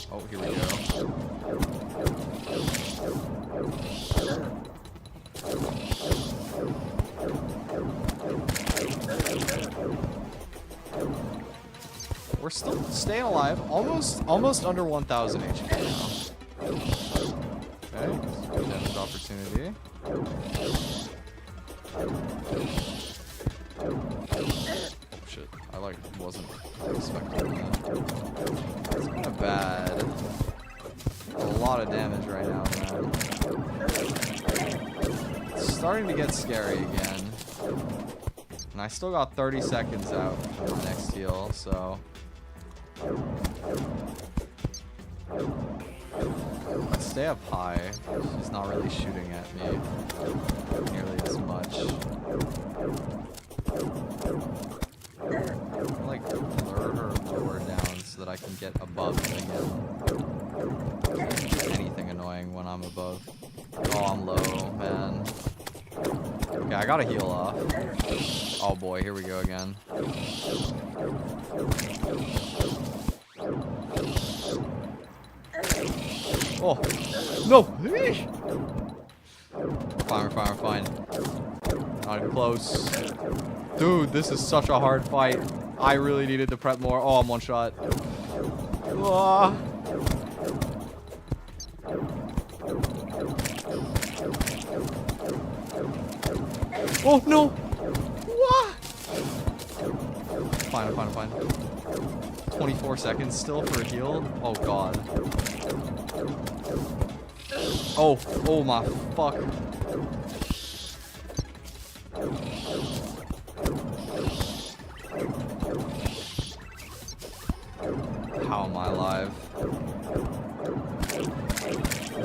Oh, here we go. We're still staying alive. Almost under 1,000 HP now. Okay, damage opportunity. Oh shit, I like wasn't expecting that. It's kind of bad. A lot of damage right now, man. It's starting to get scary again. And I still got 30 seconds out for my next heal, so... Let's stay up high. She's not really shooting at me nearly as much. I'll, like, lure her lower down so that I can get above again. Anything annoying when I'm above. Oh, I'm low, man. Okay, I gotta heal off. Oh boy, here we go again. Oh, no! We're fine. Not even close. Dude, this is such a hard fight. I really needed to prep more. Oh, I'm one shot. Ah. Oh, no! What? Fine. 24 seconds still for a heal? Oh, God. Oh my fuck. How am I alive?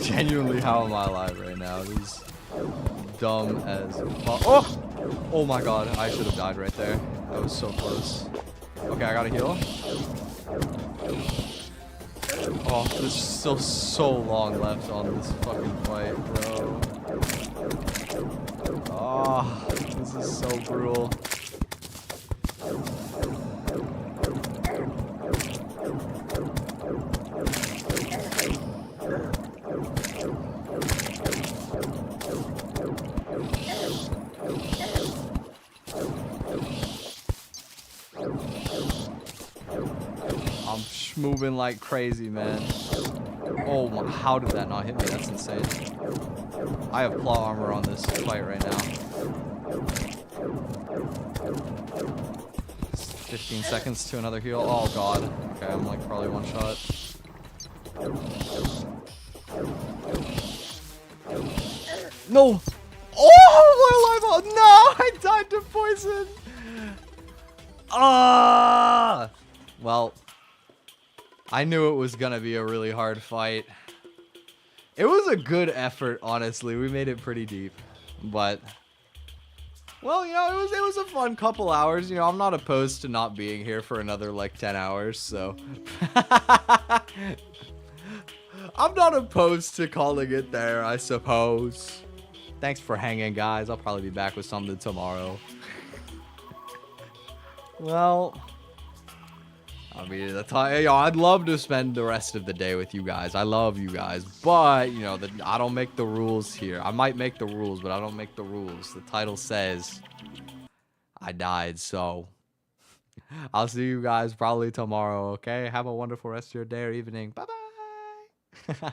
Genuinely, how am I alive right now? This is dumb as fuck. Oh! Oh my god, I should have died right there. That was so close. Okay, I gotta heal. Oh, there's still so long left on this fucking fight, bro. Oh, this is so brutal. I'm moving like crazy, man. Oh my, how did that not hit me? That's insane. I have claw armor on this fight right now. 15 seconds to another heal. Oh god. Okay, I'm like probably one shot. No! Oh, my life! No! I died to poison! Ah! Well, I knew it was gonna be a really hard fight. It was a good effort, honestly. We made it pretty deep. But, well, you know, it was a fun couple hours. You know, I'm not opposed to not being here for another, like, 10 hours, so. I'm not opposed to calling it there, I suppose. Thanks for hanging, guys. I'll probably be back with something tomorrow. Well, I mean, that's how, you know, I'd love to spend the rest of the day with you guys. I love you guys, but you know, I don't make the rules here. I might make the rules, but I don't make the rules. The title says I died, so I'll see you guys probably tomorrow. Okay, have a wonderful rest of your day or evening. Bye bye.